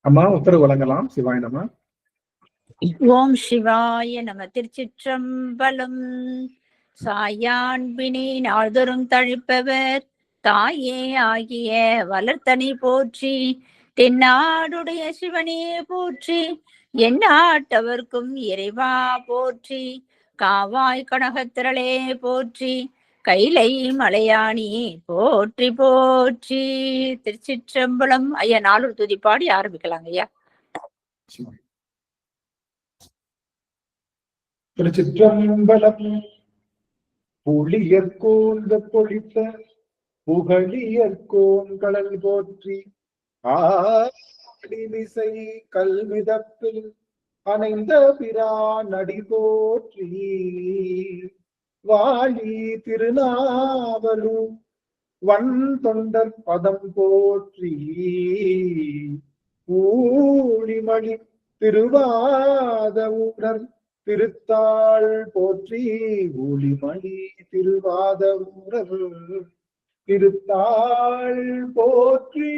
அம்மா உத்தரவு வழங்கலாம். சிவாய நம. ஓம் சிவாய நம. திருச்சிற்றம்பலம். சாயான்பினி நாள்தோறும் தழிப்பவர் தாயே ஆகிய வளர்த்தனை போற்றி. தென்னாடுடைய சிவனே போற்றி. எந்நாட்டவர்க்கும் இறைவா போற்றி. காவாய் கனகத்திரளே போற்றி. கைலை மலையாணி போற்றி போற்றி. திருச்சிற்றம்பலம். ஐயா, 4 துதிப்பாடி ஆரம்பிக்கலாங்க ஐயா. திருச்சிற்றம்பலம். புலியற்கோந்த பொழித்த புகழியற்கோன் கடல் போற்றி. ஆடிமிசை கல்மிதப்பில் அணைந்த பிரான் அடி போற்றி. வாழி திருநாவலூர் வன் தொண்டர் பதம் போற்றி. ஊழிமணி திருவாத ஊரர் திருத்தாள் போற்றி. ஊழிமணி திருவாத ஊரர் திருத்தாள் போற்றி.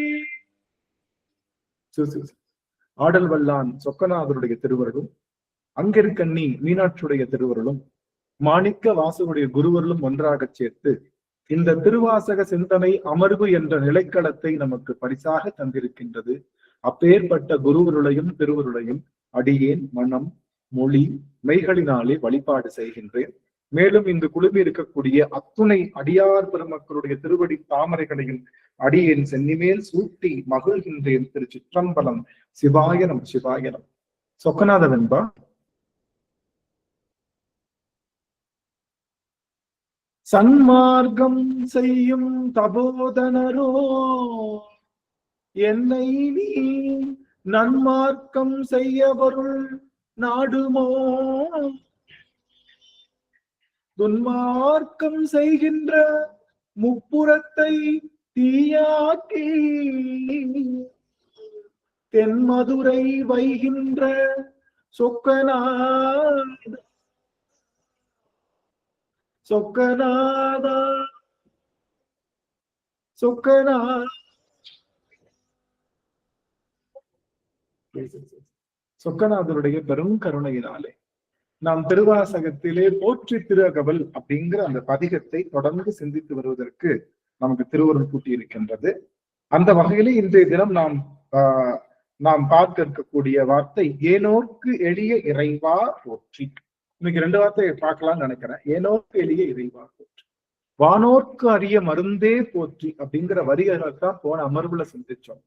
ஆடல் வல்லான் சொக்கநாதருடைய திருவருளும், அங்கிருக்கண்ணி மீனாட்சியுடைய திருவருளும், மாணிக்க வாசனுடைய குருவருளும் ஒன்றாக சேர்த்து இந்த திருவாசக சிந்தனை அமர்வு என்ற நிலைக்களத்தை நமக்கு பரிசாக தந்திருக்கின்றது. அப்பேற்பட்ட குருவருளையும் திருவருளையும் அடியேன் மனம் மொழி மெய்களினாலே வழிபாடு செய்கின்றேன். மேலும் இங்கு குழுமி இருக்கக்கூடிய அத்துணை அடியார் பெருமக்களுடைய திருவடி தாமரைகளையும் அடியேன் சென்னிமேல் சூட்டி மகிழ்கின்றேன். திருச்சிற்றம்பலம். சிவாயனம் சிவாயனம். சொக்கநாத வெண்பா. சன்மார்க்கம் செய்யும் தபோதனரோ என்னை நீ நன்மார்க்கம் செய்ய பொருள் நாடுமோ. துன்மார்க்கம் செய்கின்ற முப்புறத்தை தீயாக்கி தென்மதுரை வைகின்ற சொக்கநாதா சொக்கநாதருடைய பெரும் கருணையினாலே நாம் திருவாசகத்திலே போற்றி திருஅகவல் அப்படிங்கிற அந்த பதிகத்தை தொடர்ந்து சிந்தித்து வருவதற்கு நமக்கு திருவருள் கூட்டி இருக்கின்றது. அந்த வகையிலே இன்றைய தினம் நாம் பார்க்க இருக்கக்கூடிய வார்த்தை ஏனோர்க்கு எளிய இறைவா போற்றி. இன்னைக்கு 2 வார்த்தையை பார்க்கலாம்னு நினைக்கிறேன். ஏனோர்க்கு எளிய இறைவா போற்றி, வானோர்க்கு அரிய மருந்தே போற்றி அப்படிங்கிற வரிகளை தான் போன அமர்வுல சிந்திச்சோம்.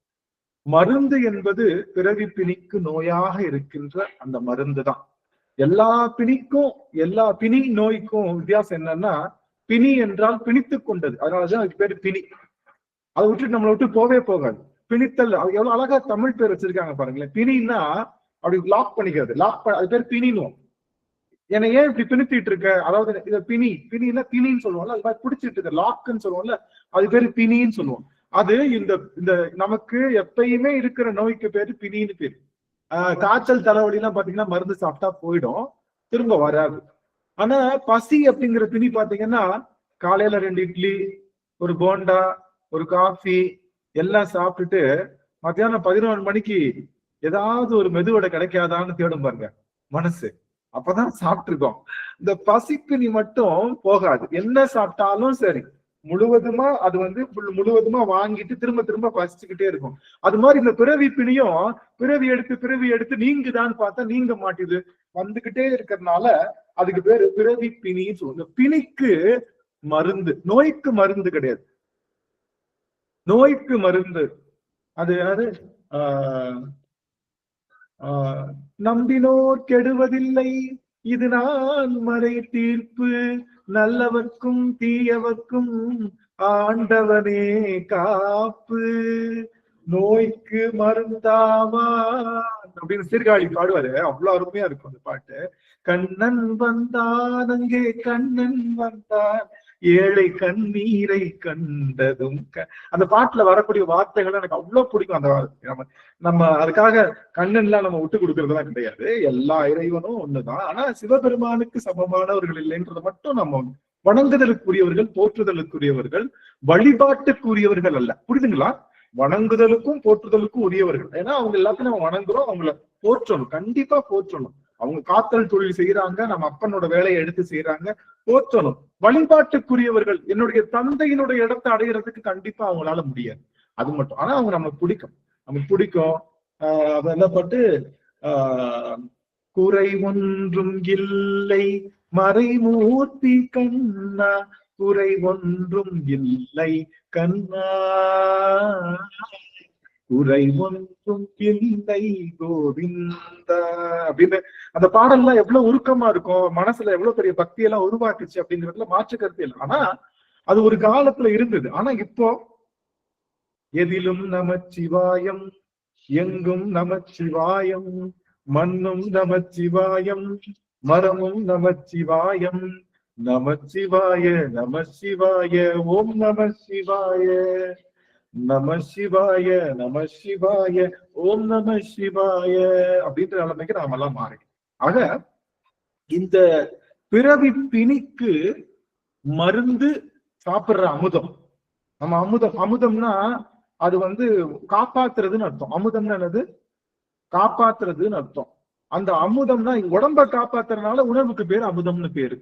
மருந்து என்பது பிறவி பிணிக்கு நோயாக இருக்கின்ற அந்த மருந்து தான். எல்லா பிணிக்கும் எல்லா பிணி நோய்க்கும் வித்தியாசம் என்னன்னா, பிணி என்றால் பிணித்து கொண்டது, அதனாலதான் அதுக்கு பேரு பிணி. அதை விட்டுட்டு நம்மளை விட்டு போகாது. பிணித்தல், எவ்வளவு அழகா தமிழ் பேர் வச்சிருக்காங்க பாருங்களேன். பிணின்னா அப்படி லாக் பண்ணிக்கிறது, அது பேர் பிணினும். என்னை ஏன் இப்படி பிணித்திட்டு இருக்க, அதாவது இதை பிணின்னா பிணின்னு சொல்லுவோம்ல, அது மாதிரி பிடிச்சிட்டு இருக்க லாக்குன்னு சொல்லுவோம்ல, அது பேரு பிணின்னு சொல்லுவோம். அது இந்த நமக்கு எப்பயுமே இருக்கிற நோய்க்கு பேரு பிணின்னு பேரு. காய்ச்சல் தலைவலி எல்லாம் பாத்தீங்கன்னா மருந்து சாப்பிட்டா போயிடும், திரும்ப வராது. ஆனா பசி அப்படிங்கிற பிணி பாத்தீங்கன்னா காலையில 2 இட்லி, ஒரு போண்டா, ஒரு காஃபி எல்லாம் சாப்பிட்டுட்டு மத்தியானம் 11 மணிக்கு ஏதாவது ஒரு மெதுவடை கிடைக்காதான்னு தேடும் பாருங்க மனசு. அப்பதான் சாப்பிட்டு இருக்கோம். இந்த பசிப்பிணி மட்டும் போகாது. என்ன சாப்பிட்டாலும் சரி முழுவதுமா அது முழுவதுமா வாங்கிட்டு திரும்ப பசிச்சுக்கிட்டே இருக்கும். அது மாதிரி இந்த பிறவி பிணியும் பிறவி எடுத்து நீங்குதான்னு பார்த்தா நீங்க மாட்டுது, வந்துகிட்டே இருக்கிறதுனால அதுக்கு பேரு பிறவி பிணின்னு சொல்லுவாங்க. பிணிக்கு மருந்து, நோய்க்கு மருந்து கிடையாது. நோய்க்கு மருந்து அது யாரு? நம்பினோர் கெடுவதில்லை, இது நான் மறை தீர்ப்பு, நல்லவர்க்கும் தீயவர்க்கும் ஆண்டவனே காப்பு, நோய்க்கு மருந்தாமா அப்படின்னு சீர்காழி பாடுவாரு. அவ்வளவு அருமையா இருக்கும் அந்த பாட்டு. கண்ணன் வந்தான் அங்கே கண்ணன் வந்தான், ஏழை கண்ணீரை கண்டதும். அந்த பாட்டுல வரக்கூடிய வார்த்தைகள் எனக்கு அவ்வளவு பிடிக்கும். அந்த நம்ம அதுக்காக கண்ணன்லாம் நம்ம விட்டு கொடுக்கறதுலாம் கிடையாது. எல்லா இறைவனும் ஒண்ணுதான். ஆனா சிவபெருமானுக்கு சமமானவர்கள் இல்லைன்றதை மட்டும் நம்ம வணங்குதலுக்குரியவர்கள், போற்றுதலுக்குரியவர்கள், வழிபாட்டுக்குரியவர்கள் அல்ல. புரியுதுங்களா? வணங்குதலுக்கும் போற்றுதலுக்கும் உரியவர்கள். ஏன்னா அவங்க எல்லாத்தையும் நம்ம வணங்குறோம், அவங்கள போற்றணும், கண்டிப்பா போற்றணும். அவங்க காத்தல் தொழில் செய்யறாங்க, நம்ம அப்பனோட வேலையை எடுத்து செய்யறாங்க, போற்றணும். வழிபாட்டுக்குரியவர்கள், என்னுடைய தந்தையினுடைய இடத்தை அடையிறதுக்கு கண்டிப்பா அவங்களால முடியாது, அது மட்டும். ஆனா அவங்க நமக்கு பிடிக்கும், அதெல்லாம் பட்டு குறை ஒன்றும் இல்லை மறைமூர்த்தி கண்ணா, குறை ஒன்றும் இல்லை கண்ணா, குறை ஒன்றும் இல்லை கோவிந்தா அப்படின்னு அந்த பாடல்லாம் எவ்வளவு உருக்கமா இருக்கும், மனசுல எவ்வளவு பெரிய பக்தி எல்லாம் உருவாக்குச்சு அப்படிங்கிறதுல மாற்று கருத்து இல்லை. ஆனா அது ஒரு காலத்துல இருந்தது. ஆனா இப்போ எதிலும் நமச்சிவாயம், எங்கும் நமச்சிவாயம், மண்ணும் நமச்சிவாயம், மரமும் நமச்சிவாயம், நமச்சிவாய நமசிவாய ஓம் நம சிவாய, நம சிவாய நம சிவாய ஓம் நம சிவாய அப்படின்ற நிலைமைக்கு நாம எல்லாம் மாறி. ஆக இந்த பிறவி பிணிக்கு மருந்து சாப்பிடுற அமுதம். நம்ம அமுதம்னா அது காப்பாத்துறதுன்னு அர்த்தம். அமுதம்னா என்னது? காப்பாத்துறதுன்னு அர்த்தம். அந்த அமுதம்னா உடம்ப காப்பாத்துறதுனால உணவுக்கு பேரு அமுதம்னு பேரு.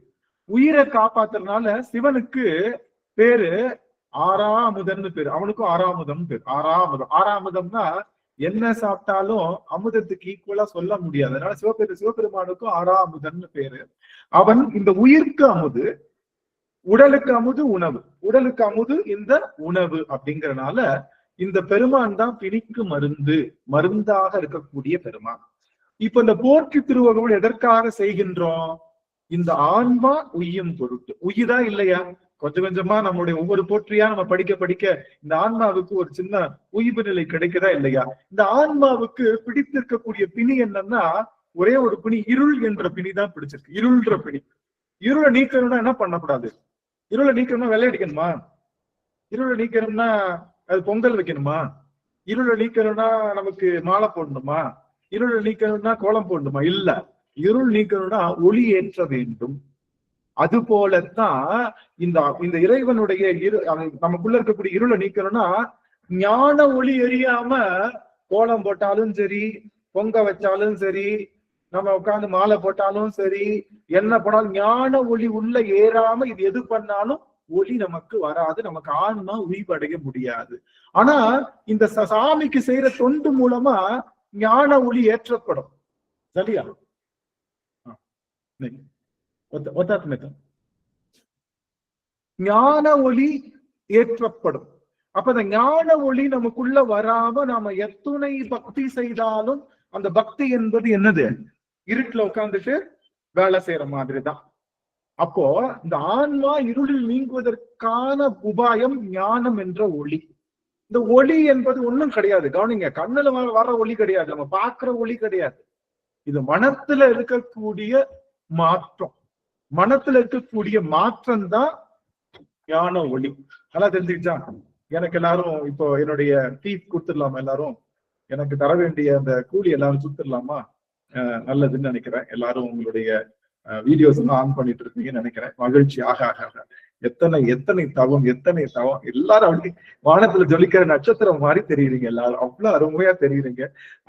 உயிரை காப்பாத்துறதுனால சிவனுக்கு பேரு ஆறாமுதம்னு பேரு. அவனுக்கும் ஆறாமுதம் பேரு. ஆறாமுதம்னா என்ன சாப்பிட்டாலும் அமுதத்துக்கு ஈக்குவலா சொல்ல முடியாது. அதனால சிவபெருமானுக்கும் ஆறாமுதம்னு பேரு. அவன் இந்த உயிர்க்கு அமுது, உடலுக்கு அமுது உணவு, உடலுக்கு அமுது இந்த உணவு அப்படிங்கறதுனால இந்த பெருமான் தான் பிணிக்கு மருந்தாக இருக்கக்கூடிய பெருமான். இப்ப இந்த போற்றி திருவகவல் எதற்காக செய்கின்றோம்? இந்த ஆன்மா உய்யும் பொருட்டு. உயிரா இல்லையா? கொஞ்சம் கொஞ்சமா நம்மளுடைய ஒவ்வொரு போற்றியா நம்ம படிக்க இந்த ஆன்மாவுக்கு ஒரு சின்ன உயிர்வு நிலை கிடைக்குதா இல்லையா? இந்த ஆன்மாவுக்கு பிடித்திருக்கக்கூடிய பிணி என்னன்னா, ஒரே ஒரு பிணி, இருள் என்ற பிணி தான் பிடிச்சிருக்கு. இருள்ன்ற பிணி. இருளை நீக்கணும்னா என்ன பண்ணக்கூடாது? இருளை நீக்கணும்னா வெள்ளை அடிக்கணுமா? இருளை நீக்கணும்னா அது பொங்கல் வைக்கணுமா? இருளை நீக்கணும்னா நமக்கு மாலை போடணுமா? இருளை நீக்கணும்னா கோலம் போடணுமா? இல்ல. இருள் நீக்கணும்னா ஒளி ஏற்ற வேண்டும். அது போலத்தான் இந்த இறைவனுடைய நமக்குள்ள இருக்கக்கூடிய இருளை நீக்கணும்னா ஞான ஒளி எரியாம கோலம் போட்டாலும் சரி, பொங்க வச்சாலும் சரி, நம்ம உட்கார்ந்து மாலை போட்டாலும் சரி, என்ன பண்ணாலும் ஞான ஒளி உள்ள ஏறாம இது எது பண்ணாலும் ஒளி நமக்கு வராது, நமக்கு ஆன்மா உய்வடைய முடியாது. ஆனா இந்த சாமிக்கு செய்யற தொண்டு மூலமா ஞான ஒளி ஏற்றப்படும். சரியா? ஞான ஒளி ஏற்றப்படும். அப்ப அந்த ஞான ஒளி நமக்குள்ள வராம நாம எத்துணை பக்தி செய்தாலும் அந்த பக்தி என்பது என்னது? இருட்டுல உட்கார்ந்துட்டு வேலை செய்யற மாதிரிதான். அப்போ இந்த ஆன்மா இருளில் நீங்குவதற்கான உபாயம் ஞானம் என்ற ஒளி. இந்த ஒளி என்பது ஒண்ணும் கிடையாது, கவனிங்க. கண்ணுல வர்ற ஒளி கிடையாது, நம்ம பார்க்கிற ஒளி கிடையாது. இது மனத்துல இருக்கக்கூடிய மாற்றம். மனத்துல இருக்கக்கூடிய மாற்றம் தான் ஞான ஒளி. நல்லா தெரிஞ்சுக்கிச்சா? எனக்கு எல்லாரும் இப்போ என்னுடைய ஃபீஸ் கொடுத்துடலாமா? எல்லாரும் எனக்கு தர வேண்டிய அந்த கூலி எல்லாரும் கொடுத்துடலாமா? நல்லதுன்னு நினைக்கிறேன். எல்லாரும் உங்களுடைய வீடியோஸ் எல்லாம் ஆன் பண்ணிட்டு இருக்கீங்கன்னு நினைக்கிறேன். மகிழ்ச்சி. ஆக எத்தனை தவம் எல்லாரும் அப்படி வானத்துல ஜொலிக்கிற நட்சத்திரம் மாதிரி தெரியுறீங்க. எல்லாரும் அவ்வளவு அருமையா தெரியுறீங்க.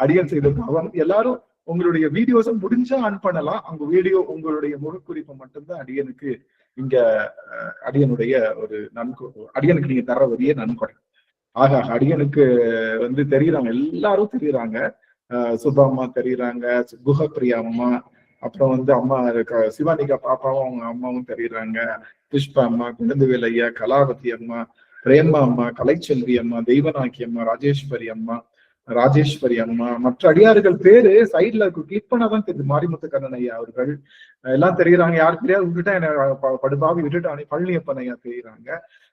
அடியன் செய்த தவம். எல்லாரும் உங்களுடைய வீடியோஸும் முடிஞ்சா ஆன் பண்ணலாம். அங்க வீடியோ உங்களுடைய முகக்குறிப்பை மட்டும்தான் அடியனுக்கு இங்க அடியனுடைய ஒரு அடியனுக்கு நீங்க தர வரிய நன்கொடை. அடியனுக்கு தெரியுறாங்க, எல்லாரும் தெரியுறாங்க. சுபா அம்மா தெரியுறாங்க, குஹப்பிரியா அம்மா, அப்புறம் அம்மா சிவானிகா பாப்பாவும் அவங்க அம்மாவும் தெரியுறாங்க, புஷ்பா அம்மா, குழந்தைவேல் ஐயா, கலாவதி அம்மா, பிரேமா அம்மா, கலைச்செல்வி அம்மா, தெய்வநாயகி அம்மா, ராஜேஸ்வரி அம்மா, மற்ற அடியார்கள் பேரு சைட்ல கிளிக் பண்ணாதான் தெரியுது. மாரிமுத்து கண்ணன் ஐயா அவர்கள் எல்லாம் தெரியுறாங்க. யார் தெரியாது விட்டுட்டா என்ன படுபாவி விட்டுட்டானே. பழனியப்பன் ஐயா தெரியுறாங்க,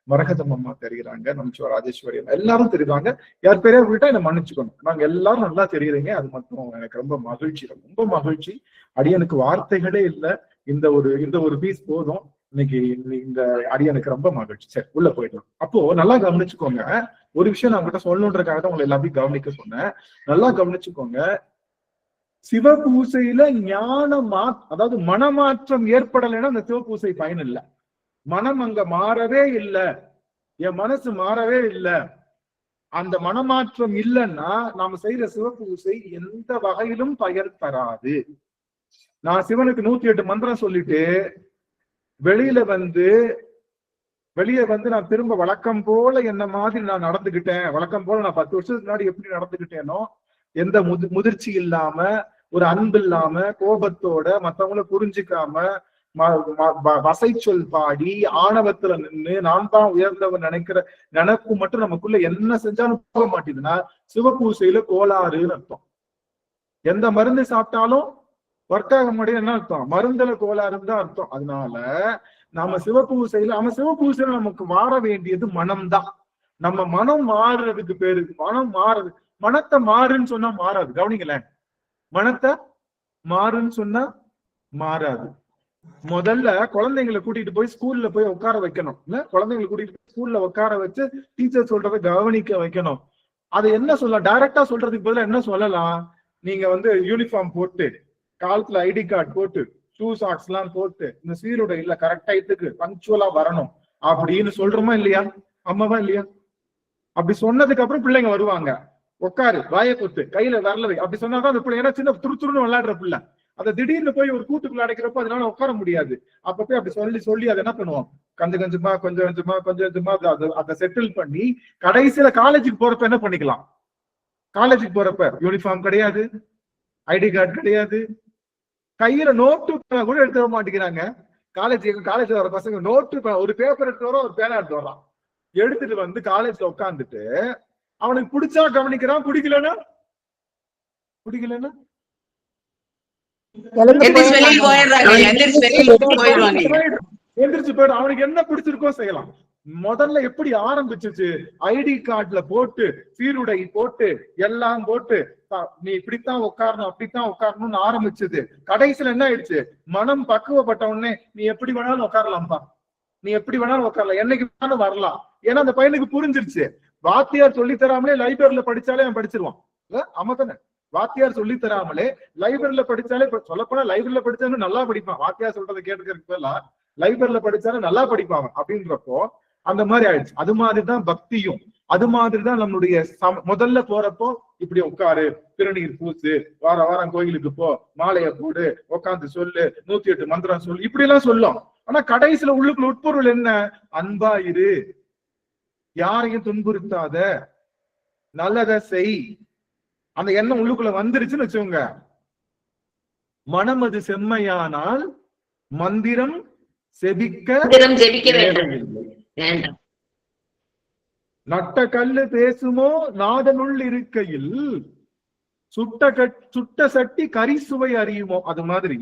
மரகதம் அம்மா தெரியுறாங்க, நமச்சிவா ராஜேஸ்வரி அம்மா எல்லாரும் தெரியுறாங்க. யார் பேரையா விட்டா என்ன மன்னிச்சுக்கணும். நாங்க எல்லாரும் நல்லா தெரியுறீங்க. அது மட்டும் எனக்கு ரொம்ப மகிழ்ச்சி, ரொம்ப மகிழ்ச்சி. அடியனுக்கு வார்த்தைகளே இல்லை. இந்த ஒரு பீஸ் போதும் இன்னைக்கு. இந்த அடியனுக்கு ரொம்ப மகிழ்ச்சி. சரி, உள்ள போயிடலாம். அப்போ நல்லா கவனிச்சுக்கோங்க. ஒரு விஷயம் நான் உங்ககிட்ட சொல்லணுன்றக்காக தான் உங்களை எல்லாத்தையும் கவனிக்க சொன்னேன். நல்லா கவனிச்சுக்கோங்க. சிவபூசையில அதாவது மனமாற்றம் ஏற்படலைன்னா அந்த சிவபூசை பயன் இல்லை. மனம் அங்க மாறவே இல்லை, என் மனசு மாறவே இல்லை, அந்த மனமாற்றம் இல்லைன்னா நாம செய்யற சிவபூசை எந்த வகையிலும் பயன் தராது. நான் சிவனுக்கு 108 மந்திரம் சொல்லிட்டு வெளியே வந்து நான் திரும்ப வழக்கம் போல என்ன மாதிரி நான் நடந்துகிட்டேன், வழக்கம் போல நான் 10 வருஷத்துக்கு முன்னாடி எப்படி நடந்துகிட்டேனோ, எந்த முதிர்ச்சி இல்லாம, ஒரு அன்பு இல்லாம, கோபத்தோட, மத்தவங்கள புரிஞ்சுக்காம, வசை சொல் பாடி, ஆணவத்துல நின்று நான் தான் உயர்ந்தவன் நினைக்கிற நினைப்பு மட்டும் நமக்குள்ள என்ன செஞ்சாலும் போக மாட்டேதுன்னா சிவபூசையில கோளாறுன்னு அர்த்தம். எந்த மருந்து சாப்பிட்டாலும் ஒர்க் ஆக முடியும் என்ன அர்த்தம்? மருந்துல கோளாறுன்னு தான் அர்த்தம். அதனால நாம சிவபூசையில நமக்கு மாற வேண்டியது மனம்தான். நம்ம மனம் மாறுறதுக்கு பேரு மனம் மாறுறது. மனத்தை மாறுன்னு சொன்னா மாறாது. கவனிங்களேன், மனத்தை மாறுன்னு சொன்னா மாறாது. முதல்ல குழந்தைங்களை கூட்டிட்டு போய் ஸ்கூல்ல போய் உட்கார வைக்கணும். இல்ல, குழந்தைங்களை கூட்டிட்டு ஸ்கூல்ல உட்கார வச்சு டீச்சர் சொல்றதை கவனிக்க வைக்கணும். அதை என்ன சொல்லலாம்? டைரக்டா சொல்றதுக்கு பதிலா என்ன சொல்லலாம்? நீங்க வந்து யூனிஃபார்ம் போட்டு, காலத்துல ஐடி கார்டு போட்டு, ஷூ சாக்ஸ் எல்லாம் போட்டு, இந்த சீருடை இல்ல கரெக்ட் டைத்துக்கு பங்க்சுவலா வரணும் அப்படின்னு சொல்றோமா இல்லையா? அம்மாவா இல்லையா? அப்படி சொன்னதுக்கு அப்புறம் பிள்ளைங்க வருவாங்க. உட்காரு, வாயை கொத்து, கையில வரல அப்படி சொன்னாதான் அந்த பிள்ளை, ஏன்னா சின்ன துருத்துருன்னு விளையாடுற பிள்ளை, அதை திடீர்னு போய் ஒரு கூட்டுக்குள்ள அடைக்கிறப்போ அதனால உட்கார முடியாது. அப்ப போய் அப்படி சொல்லி அதை என்ன பண்ணுவோம்? கொஞ்சம் கொஞ்சமா அதை செட்டில் பண்ணி கடைசியில காலேஜுக்கு போறப்ப என்ன பண்ணிக்கலாம்? காலேஜுக்கு போறப்ப யூனிஃபார்ம் கிடையாது, ஐடி கார்டு கிடையாது, கையில நோட்டு கூட எடுத்து வர மாட்டேங்கிறாங்க. காலேஜ்ல வர பசங்க நோட்டு, ஒரு பேப்பர் எடுத்து வரோம், ஒரு பேனா எடுத்து வரான். எடுத்துட்டு வந்து காலேஜ்ல உட்காந்துட்டு அவனுக்கு பிடிச்சா கவனிக்கிறான், பிடிக்கலன்னா எந்திரிச்சு போயிடும். அவனுக்கு என்ன பிடிச்சிருக்கோ செய்யலாம். முதல்ல எப்படி ஆரம்பிச்சிச்சு? ஐடி கார்டுல போட்டு, சீருடை போட்டு, எல்லாம் போட்டு, நீ இப்படித்தான் உட்காரணும், அப்படித்தான் உட்காரணும்னு ஆரம்பிச்சது. கடைசியில என்ன ஆயிடுச்சு? மனம் பக்குவப்பட்ட உடனே நீ எப்படி வேணாலும் உட்காரலாம்ப்பா, நீ எப்படி வேணாலும் உட்காரலாம், என்னைக்கு வேணாலும் வரலாம். ஏன்னா அந்த பையனுக்கு புரிஞ்சிருச்சு. வாத்தியார் சொல்லி தராமலே லைப்ரரியில படிச்சாலே அவன் படிச்சிருவான். ஆமா தானே? வாத்தியார் சொல்லி தராமலே லைப்ரரியில படிச்சாலே, சொல்லப்போனா லைப்ரரியில படிச்சாலும் நல்லா படிப்பான். வாத்தியார் சொல்றதை கேட்டுக்கிறதுக்கு எல்லாம் லைப்ரரியில படிச்சாலும் நல்லா படிப்பாங்க. அப்படின்றப்போ அந்த மாதிரி ஆயிடுச்சு. அது மாதிரிதான் பக்தியும், அது மாதிரிதான் நம்மளுடைய முதல்ல போறப்போ இப்படி உட்காரு, திருநீர் பூசு, வாரம் கோயிலுக்கு போ, மாலைய போடு, உட்காந்து சொல்லு, 108 மந்திரம் சொல்லு, இப்படி எல்லாம் சொல்லும். ஆனா கடைசியில உள்ளுக்குள்ள உட்பொருள் என்ன? அன்பா இரு, யாரையும் துன்புறுத்தாத, நல்லதை செய். அந்த எண்ணம் உள்ளுக்குள்ள வந்துருச்சுன்னு வச்சுக்கோங்க. மனம் அது செம்மையானால் மந்திரம் செபிக்க நட்ட கல்லு பேசுமோ நாதனுள் இருக்கையில், சுட்ட சட்டி கரிசுவை அறியுமோ. அது மாதிரி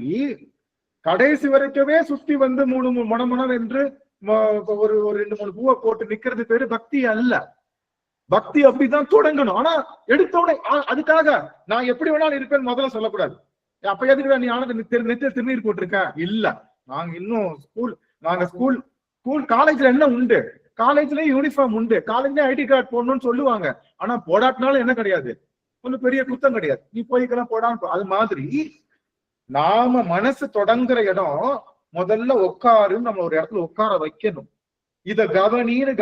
கடைசி வரைக்கவே சுத்தி வந்து மனம் என்று ஒரு 2-3 பூவை போட்டு நிக்கிறது பேரு பக்தி அல்ல. பக்தி அப்படிதான் தொடங்கணும். ஆனா எடுத்தோடனே அதுக்காக நான் எப்படி வேணாலும் இருப்பேன்னு முதல்ல சொல்லக்கூடாது. அப்ப எதுக்கு நீ ஆனது நெத்தில திருநீர் போட்டிருக்க? இல்ல, நாங்க இன்னும் ஸ்கூல் காலேஜ்ல என்ன உண்டு? காலேஜ்லயும் யூனிஃபார்ம் உண்டு, காலேஜ்லயும் ஐடி கார்டு போடணும்னு சொல்லுவாங்க. ஆனா போடாட்டினாலும் என்ன கிடையாது, ஒன்னும் பெரிய குத்தம் கிடையாது, நீ போய்க்கலாம் போடான்னு. அது மாதிரி நாம மனசு தொடங்குற இடம் முதல்ல உட்காருன்னு நம்ம ஒரு இடத்துல உட்கார வைக்கணும். இத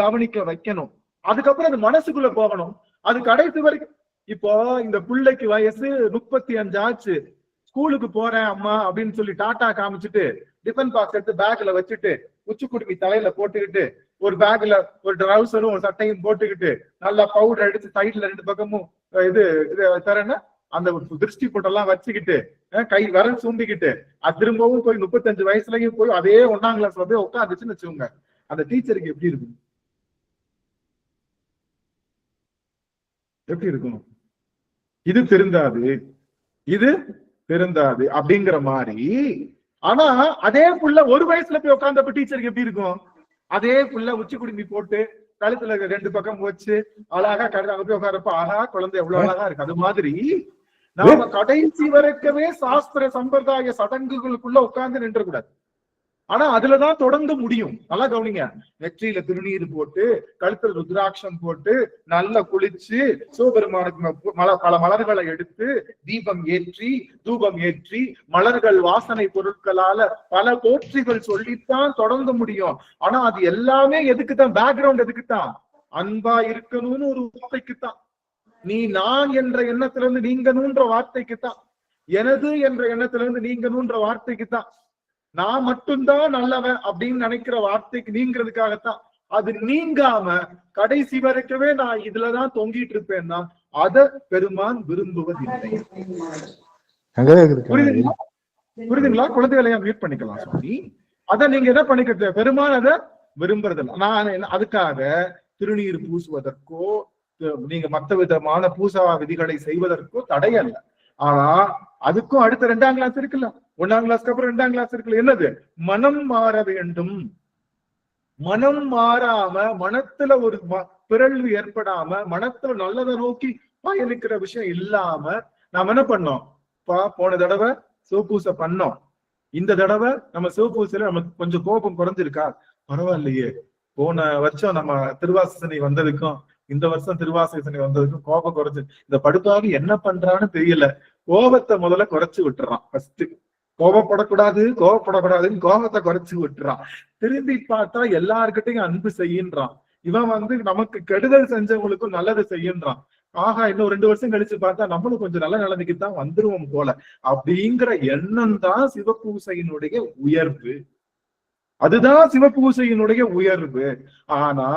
கவனிக்க வைக்கணும். அதுக்கப்புறம் அது மனசுக்குள்ள போகணும். அது கடைசி வரைக்கும். இப்போ இந்த பிள்ளைக்கு வயசு 35 ஆச்சு, ஸ்கூலுக்கு போறேன் அம்மா அப்படின்னு சொல்லி டாட்டா காமிச்சுட்டு டிஃபன் பாக்ஸ் எடுத்து பேக்ல வச்சுட்டு, உச்சி குடுமி தலையில போட்டுக்கிட்டு, ஒரு பேக்ல ஒரு ட்ரௌசரும் ஒரு சட்டையும் போட்டுக்கிட்டு, நல்லா பவுடர் அடிச்சு சைட்ல 2 பக்கமும் இது தரேன்னா அந்த திருஷ்டி போட்டெல்லாம் வச்சுக்கிட்டு, கை விரல் சூம்பிக்கிட்டு, அது திரும்பவும் போய் 35 வயசுலயும் போய் அதே 1ஆம் கிளாஸ்ல போய் உட்காந்துச்சுன்னு வச்சுக்கோங்க. அந்த டீச்சருக்கு எப்படி இருக்கும்? எப்படி இருக்கும்? இது திருந்தாது அப்படிங்கிற மாதிரி. ஆனா அதே புள்ள 1 வயசுல போய் உட்கார்ந்தப்ப டீச்சருக்கு எப்படி இருக்கும்? அதே புள்ள உச்சி குடுமி போட்டு கழுத்துல 2 பக்கம் வச்சு அழகா அங்க போய் உட்காரப்ப ஆஹா குழந்தை எவ்வளவு அழகா இருக்கு. அது மாதிரி நாம கடைசி வரைக்கவே சாஸ்திர சம்பிரதாய சடங்குகளுக்குள்ள உட்கார்ந்து நின்ற கூடாது. ஆனா அதுலதான் தொடர்ந்து முடியும். நல்லா கவனிங்க. நெற்றியில திருநீர் போட்டு, கழுத்துல ருத்ராட்சம் போட்டு, நல்லா குளிச்சு, சிவபெருமானுக்கு பல மலர்களை எடுத்து தீபம் ஏற்றி, தூபம் ஏற்றி, மலர்கள் வாசனை பொருட்களால பல போற்றிகள் சொல்லித்தான் தொடர்ந்து முடியும். ஆனா அது எல்லாமே எதுக்குத்தான்? பேக்ரவுண்ட் எதுக்குத்தான்? அன்பா இருக்கணும்னு ஒரு வார்த்தைக்குத்தான், நீ நான் என்ற எண்ணத்துல இருந்து நீங்கணுன்ற வார்த்தைக்குத்தான், எனது என்ற எண்ணத்துல இருந்து நீங்கணுன்ற வார்த்தைக்குத்தான், நான் மட்டும்தான் நல்லவன் அப்படின்னு நினைக்கிற வார்த்தைக்கு நீங்கிறதுக்காகத்தான். அது நீங்காம கடைசி வரைக்கவே நான் இதுலதான் தொங்கிட்டு இருப்பேன்னா அத பெருமான் விரும்புவதில்லை. புரியுதுங்களா? புரியுதுங்களா? குழந்தைகளையா மியூட் பண்ணிக்கலாம் சுவாமி. அத நீங்க என்ன பண்ணிக்க, பெருமான் அதை விரும்புறதில்லை. நான் அதுக்காக திருநீர் பூசுவதற்கோ நீங்க மற்ற விதமான பூசா விதிகளை செய்வதற்கோ தடையல்ல. ஆனா அதுக்கும் அடுத்த 2ஆம் கிளாஸ் இருக்குல்ல, 1ஆம் கிளாஸ்க்கு அப்புறம் 2ஆம் கிளாஸ் இருக்குல்ல, என்னது? மனம் மாற வேண்டும். மனம் மாறாம, மனத்துல ஒரு பிறழ்வு ஏற்படாம, மனத்துல நல்லதை நோக்கி பயணிக்கிற விஷயம் இல்லாம நாம என்ன பண்ணோம்? போன தடவை சிவபூசை பண்ணோம், இந்த தடவை நம்ம சிவபூசையில நமக்கு கொஞ்சம் கோபம் குறைஞ்சிருக்கா? பரவாயில்லையே, போன வருஷம் நம்ம திருவாசனை வந்ததுக்கும் இந்த வருஷம் திருவாசனை வந்ததுக்கும் கோபம் குறைஞ்சு, இந்த படுப்பாவி என்ன பண்றான்னு தெரியல, கோபத்தை முதல்ல குறைச்சு விட்டுறான். ஃபர்ஸ்ட் கோபப்படக்கூடாதுன்னு கோபத்தை குறைச்சு விட்டுறான். திரும்பி பார்த்தா எல்லார்கிட்டையும் அன்பு செய்யின்றான். இவன் நமக்கு கெடுதல் செஞ்சவங்களுக்கும் நல்லது செய்யின்றான். ஆகா, இன்னும் 2 வருஷம் கழிச்சு பார்த்தா நம்மளும் கொஞ்சம் நல்ல நிலைமைக்குத்தான் வந்துருவோம் போல அப்படிங்கிற எண்ணம் தான் சிவபூசையினுடைய உயர்வு. அதுதான் சிவபூசையினுடைய உயர்வு. ஆனா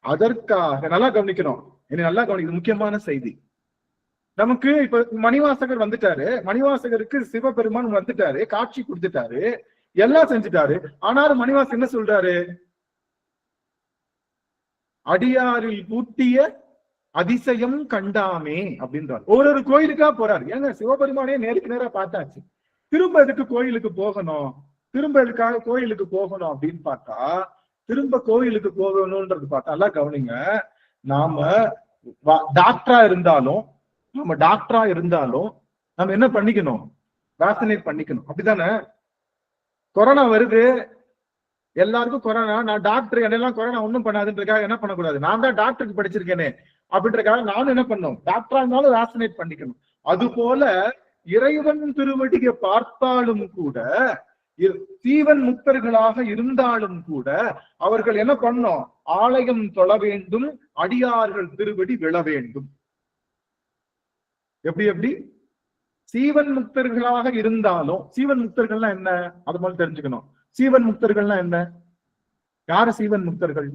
அதற்காக நல்லா கவனிக்கணும், நல்லா கவனிக்கணும், முக்கியமான செய்தி. நமக்கு இப்ப மணிவாசகர் வந்துட்டாரு, மணிவாசகருக்கு சிவபெருமான் வந்துட்டாரு, காட்சி கொடுத்துட்டாரு, எல்லாம் செஞ்சுட்டாரு. ஆனாலும் மணிவாசகர் என்ன சொல்றாரு? அடியாரில் பூட்டிய அதிசயம் கண்டாமே அப்படின்றார். ஒரு கோயிலுக்கா போறாரு. ஏங்க, சிவபெருமானே நேருக்கு நேரா பார்த்தாச்சு, திரும்ப எதுக்கு கோயிலுக்கு போகணும், திரும்ப எதுக்காக கோயிலுக்கு போகணும் அப்படின்னு பார்த்தா, திரும்ப கோயிலுக்கு போகணும்ன்றது பார்த்தா எல்லாம் கவனிங்க, நாம டாக்டரா இருந்தாலும் நம்ம என்ன பண்ணிக்கணும்? வேக்சினேட் பண்ணிக்கணும். அப்படித்தானே? கொரோனா வருது, எல்லாருக்கும் கொரோனா, நான் டாக்டர், என்னெல்லாம் கொரோனா ஒண்ணும் பண்ணாதுன்றதுக்காக என்ன பண்ணக்கூடாது? நான் தான் டாக்டருக்கு படிச்சிருக்கேனே அப்படின்றதுக்காக நானும் என்ன பண்ணணும்? டாக்டரா இருந்தாலும் வேக்சினேட் பண்ணிக்கணும். அது போல இறைவன் திருவடியை பார்த்தாலும் கூட, சீவன் முக்தர்களாக இருந்தாலும் கூட அவர்கள் என்ன பண்ணோம்? ஆலயம் தொழ வேண்டும், அடியார்கள் திருவடி விழ வேண்டும். எப்படி சீவன் முக்தர்களாக இருந்தாலும், சீவன் முக்தர்கள்னா என்ன அது மாதிரி தெரிஞ்சுக்கணும். சீவன் முக்தர்கள்னா என்ன? யாரு சீவன் முக்தர்கள்?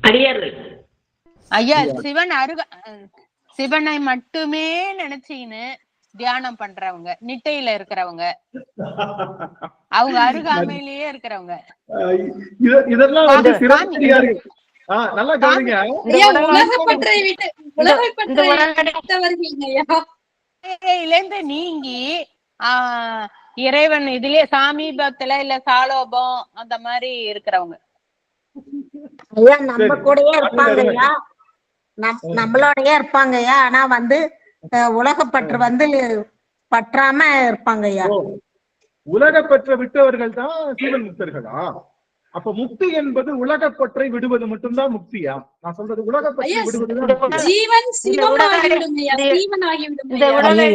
அடியார்கள். ஐயா, சிவனை மட்டுமே நினைச்சின்னு தியானம் பண்றவங்க, நிட்டையில இருக்கிறவங்க, அவங்க அருகாமையிலேயே இருக்கிறவங்க, இதெல்லாம் நல்லா கவனிங்க. நீங்கி இறைவன் இதுலயே சாமீபத்துல இல்ல சாலோபம் அந்த மாதிரி இருக்கிறவங்க ஐயா நம்ம கூடயே இருப்பாங்க ஐயா, நம்மளோடயே இருப்பாங்க ஐயா. ஆனா உலகப்பற்று பற்றாம இருப்பாங்க ஐயா. உலகப்பற்றை விட்டவர்கள் தான் சீவன் முக்தர்களா? அப்ப முக்தி என்பது உலகப்பற்றை விடுவது மட்டும்தான் முக்தியா? நான் சொல்றது உலகப்பற்றை விடுவதுதான்.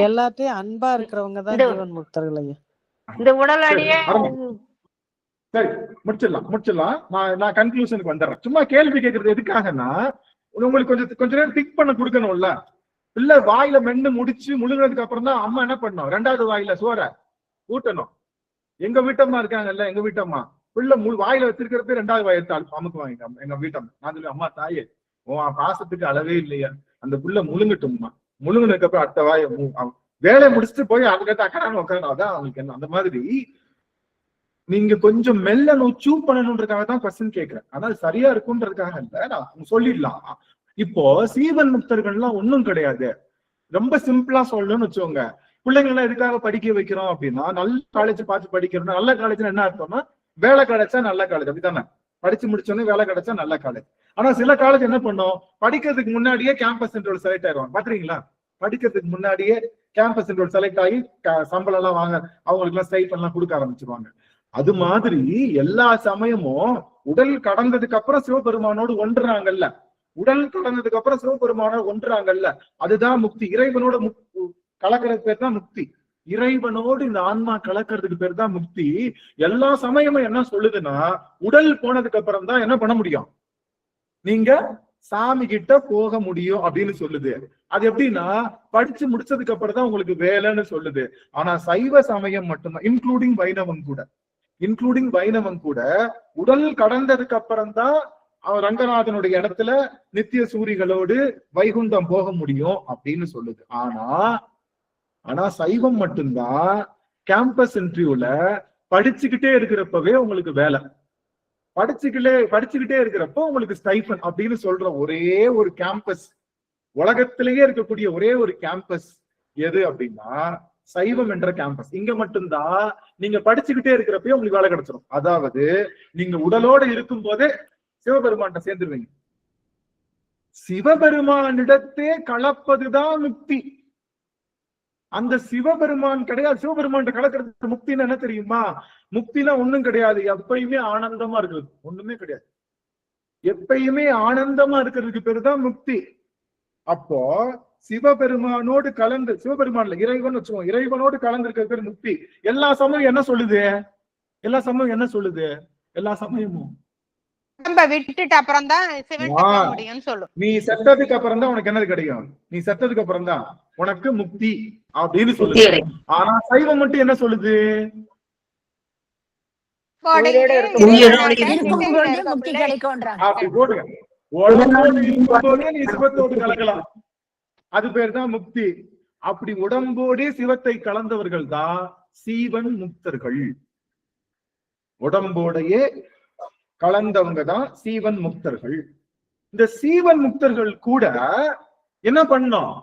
எல்லாத்தையும் அன்பா இருக்கிறவங்க தான் ஜீவன் முக்தர்கள் ஐயா. இந்த உடலடியே சரி, முடிச்சிடலாம். நான் கன்க்ளூஷனுக்கு வந்துடுறேன். சும்மா கேள்வி கேட்கறது எதுக்காகன்னா, உங்களுக்கு கொஞ்ச நேரம் திங்க் பண்ண கொடுக்கணும்ல. இல்ல வாயில மென்னு முடிச்சு முழுங்கினதுக்கு அப்புறம் தான் அம்மா என்ன பண்ணணும்? 2வது வாயில சோற ஊட்டணும். எங்க வீட்டம்மா இருக்காங்கல்ல, எங்க வீட்டம்மா பிள்ளை வாயில வச்சிருக்கிறப்ப 2வது வாய் எடுத்து அமுக்கு வாங்கிட்டோம் எங்க வீட்டம்மா. நான் சொல்லி, அம்மா தாயே, உன் பாசத்துக்கு அளவே இல்லையா, அந்த புள்ள முழுங்கட்டும்மா. முழுங்கினதுக்கு அப்புறம் அடுத்த வாயை வேலையை முடிச்சுட்டு போய் அதுக்கடுத்து அக்கடான்னு உட்காரணும். அதான் அவங்களுக்கு என்ன. அந்த மாதிரி நீங்க கொஞ்சம் மெல்லணும், சூ பண்ணணுன்றதுக்காக தான் கொஸ்டின் கேட்கிறேன். அதாவது சரியா இருக்குன்றதுக்காக இல்ல, நான் சொல்லிடலாம். இப்போ சீவன் முக்தர்கள்லாம் ஒண்ணும் கிடையாது. ரொம்ப சிம்பிளா சொல்லணும்னு வச்சுக்கோங்க. பிள்ளைங்க எல்லாம் எதுக்காக படிக்க வைக்கிறோம் அப்படின்னா, நல்ல காலேஜ் பார்த்து படிக்கிறோம். நல்ல காலேஜ்னா என்ன அர்த்தம்னா, வேலை கிடைச்சா நல்ல காலேஜ், அப்படித்தானே? படிச்சு முடிச்சோன்னே வேலை கிடைச்சா நல்ல காலேஜ். ஆனா சில காலேஜ் என்ன பண்ணும், படிக்கிறதுக்கு முன்னாடியே கேம்பஸ் இன்டர்வியூ செலக்ட் ஆயிடுவாங்க. பாத்துறீங்களா? படிக்கிறதுக்கு முன்னாடியே கேம்பஸ் இன்டர்வியூ செலக்ட் ஆகி சம்பளம் எல்லாம் வாங்க, அவங்களுக்கு எல்லாம் ஸ்டைஃபண்ட் எல்லாம் கொடுக்க ஆரம்பிச்சிருவாங்க. அது மாதிரி எல்லா சமயமும் உடல் கடந்ததுக்கு அப்புறம் சிவபெருமானோடு ஒன்றுறாங்கல்ல, உடல் கடந்ததுக்கு அப்புறம் சிவபெருமானோடு ஒன்றுறாங்கல்ல, அதுதான் முக்தி. இறைவனோட கலக்கிறது பேர் தான் முக்தி. இறைவனோடு இந்த ஆன்மா கலக்கிறதுக்கு பேர் தான் முக்தி. எல்லா சமயமும் என்ன சொல்லுதுன்னா, உடல் போனதுக்கு அப்புறம் தான் என்ன பண்ண முடியும், நீங்க சாமி கிட்ட போக முடியும் அப்படின்னு சொல்லுது. அது எப்படின்னா படிச்சு முடிச்சதுக்கு அப்புறம் தான் உங்களுக்கு வேலைன்னு சொல்லுது. ஆனா சைவ சமயம் மட்டும்தான், இன்க்ளூடிங் வைணவம் கூட உடல் கடந்ததுக்கு அப்புறம் தான் ரங்கநாதனுடைய இடத்துல நித்திய சூரிகளோடு வைகுண்டம் போக முடியும் அப்படின்னு சொல்லுது. ஆனா சைவம் மட்டும்தான் கேம்பஸ் இன்டர்வியூல படிச்சுக்கிட்டே இருக்கிறப்பவே உங்களுக்கு வேலை, படிச்சுக்கிட்டே இருக்கிறப்ப உங்களுக்கு ஸ்டைஃபன் அப்படின்னு சொல்ற ஒரே ஒரு கேம்பஸ், உலகத்திலேயே இருக்கக்கூடிய ஒரே ஒரு கேம்பஸ் எது அப்படின்னா சைவம் என்ற கேம்பஸ். இங்க மட்டும்தான் நீங்க படிச்சுக்கிட்டே இருக்கிறப்ப உங்களுக்கு வேலை கிடைச்சிடும். அதாவது நீங்க உடலோட இருக்கும் போதே சிவபெருமான்கிட்ட சேர்ந்துருவீங்க. சிவபெருமானிடத்தே கலப்பதுதான் முக்தி. அந்த சிவபெருமான் கிடையாது, சிவபெருமான் கலக்கிறது முக்தின்னு என்ன தெரியுமா? முக்தினா ஒண்ணும் கிடையாது, எப்பயுமே ஆனந்தமா இருக்கிறது, ஒண்ணுமே கிடையாது. எப்பயுமே ஆனந்தமா இருக்கிறதுக்கு பேரு தான் முக்தி. அப்போ சிவபெருமானோடு கலந்து, சிவபெருமான்ல இறைவன் வச்சுக்கோங்க, இறைவனோடு கலந்து இருக்கிற பேர் முக்தி. எல்லா சமயம் என்ன சொல்லுது, எல்லா சமயமும் விட்டுட்டு அப்புறம் தான் முடியும்னு சொல்லும். நீ செத்ததுக்கு அப்புறம் தான் உனக்கு என்னது கிடைக்கும், நீ செத்ததுக்கு அப்புறம் தான் உனக்கு முக்தி அப்படின்னு சொல்லுது. ஆனா சைவம் மட்டும் என்ன சொல்லுது, முக்தி கிடைக்கும்ன்றாங்க. அப்படி போடுங்க, உடம்போடு இருக்கும்போதே நீ சிவத்தோடு கலக்கலாம், அது பேர் தான் முக்தி. அப்படி உடம்போடே சிவத்தை கலந்தவர்கள் தான் சீவன் முக்தர்கள். உடம்போடையே கலந்தவங்க தான் சீவன் முக்தர்கள். இந்த சீவன் முக்தர்கள் கூட என்ன பண்ணோம்,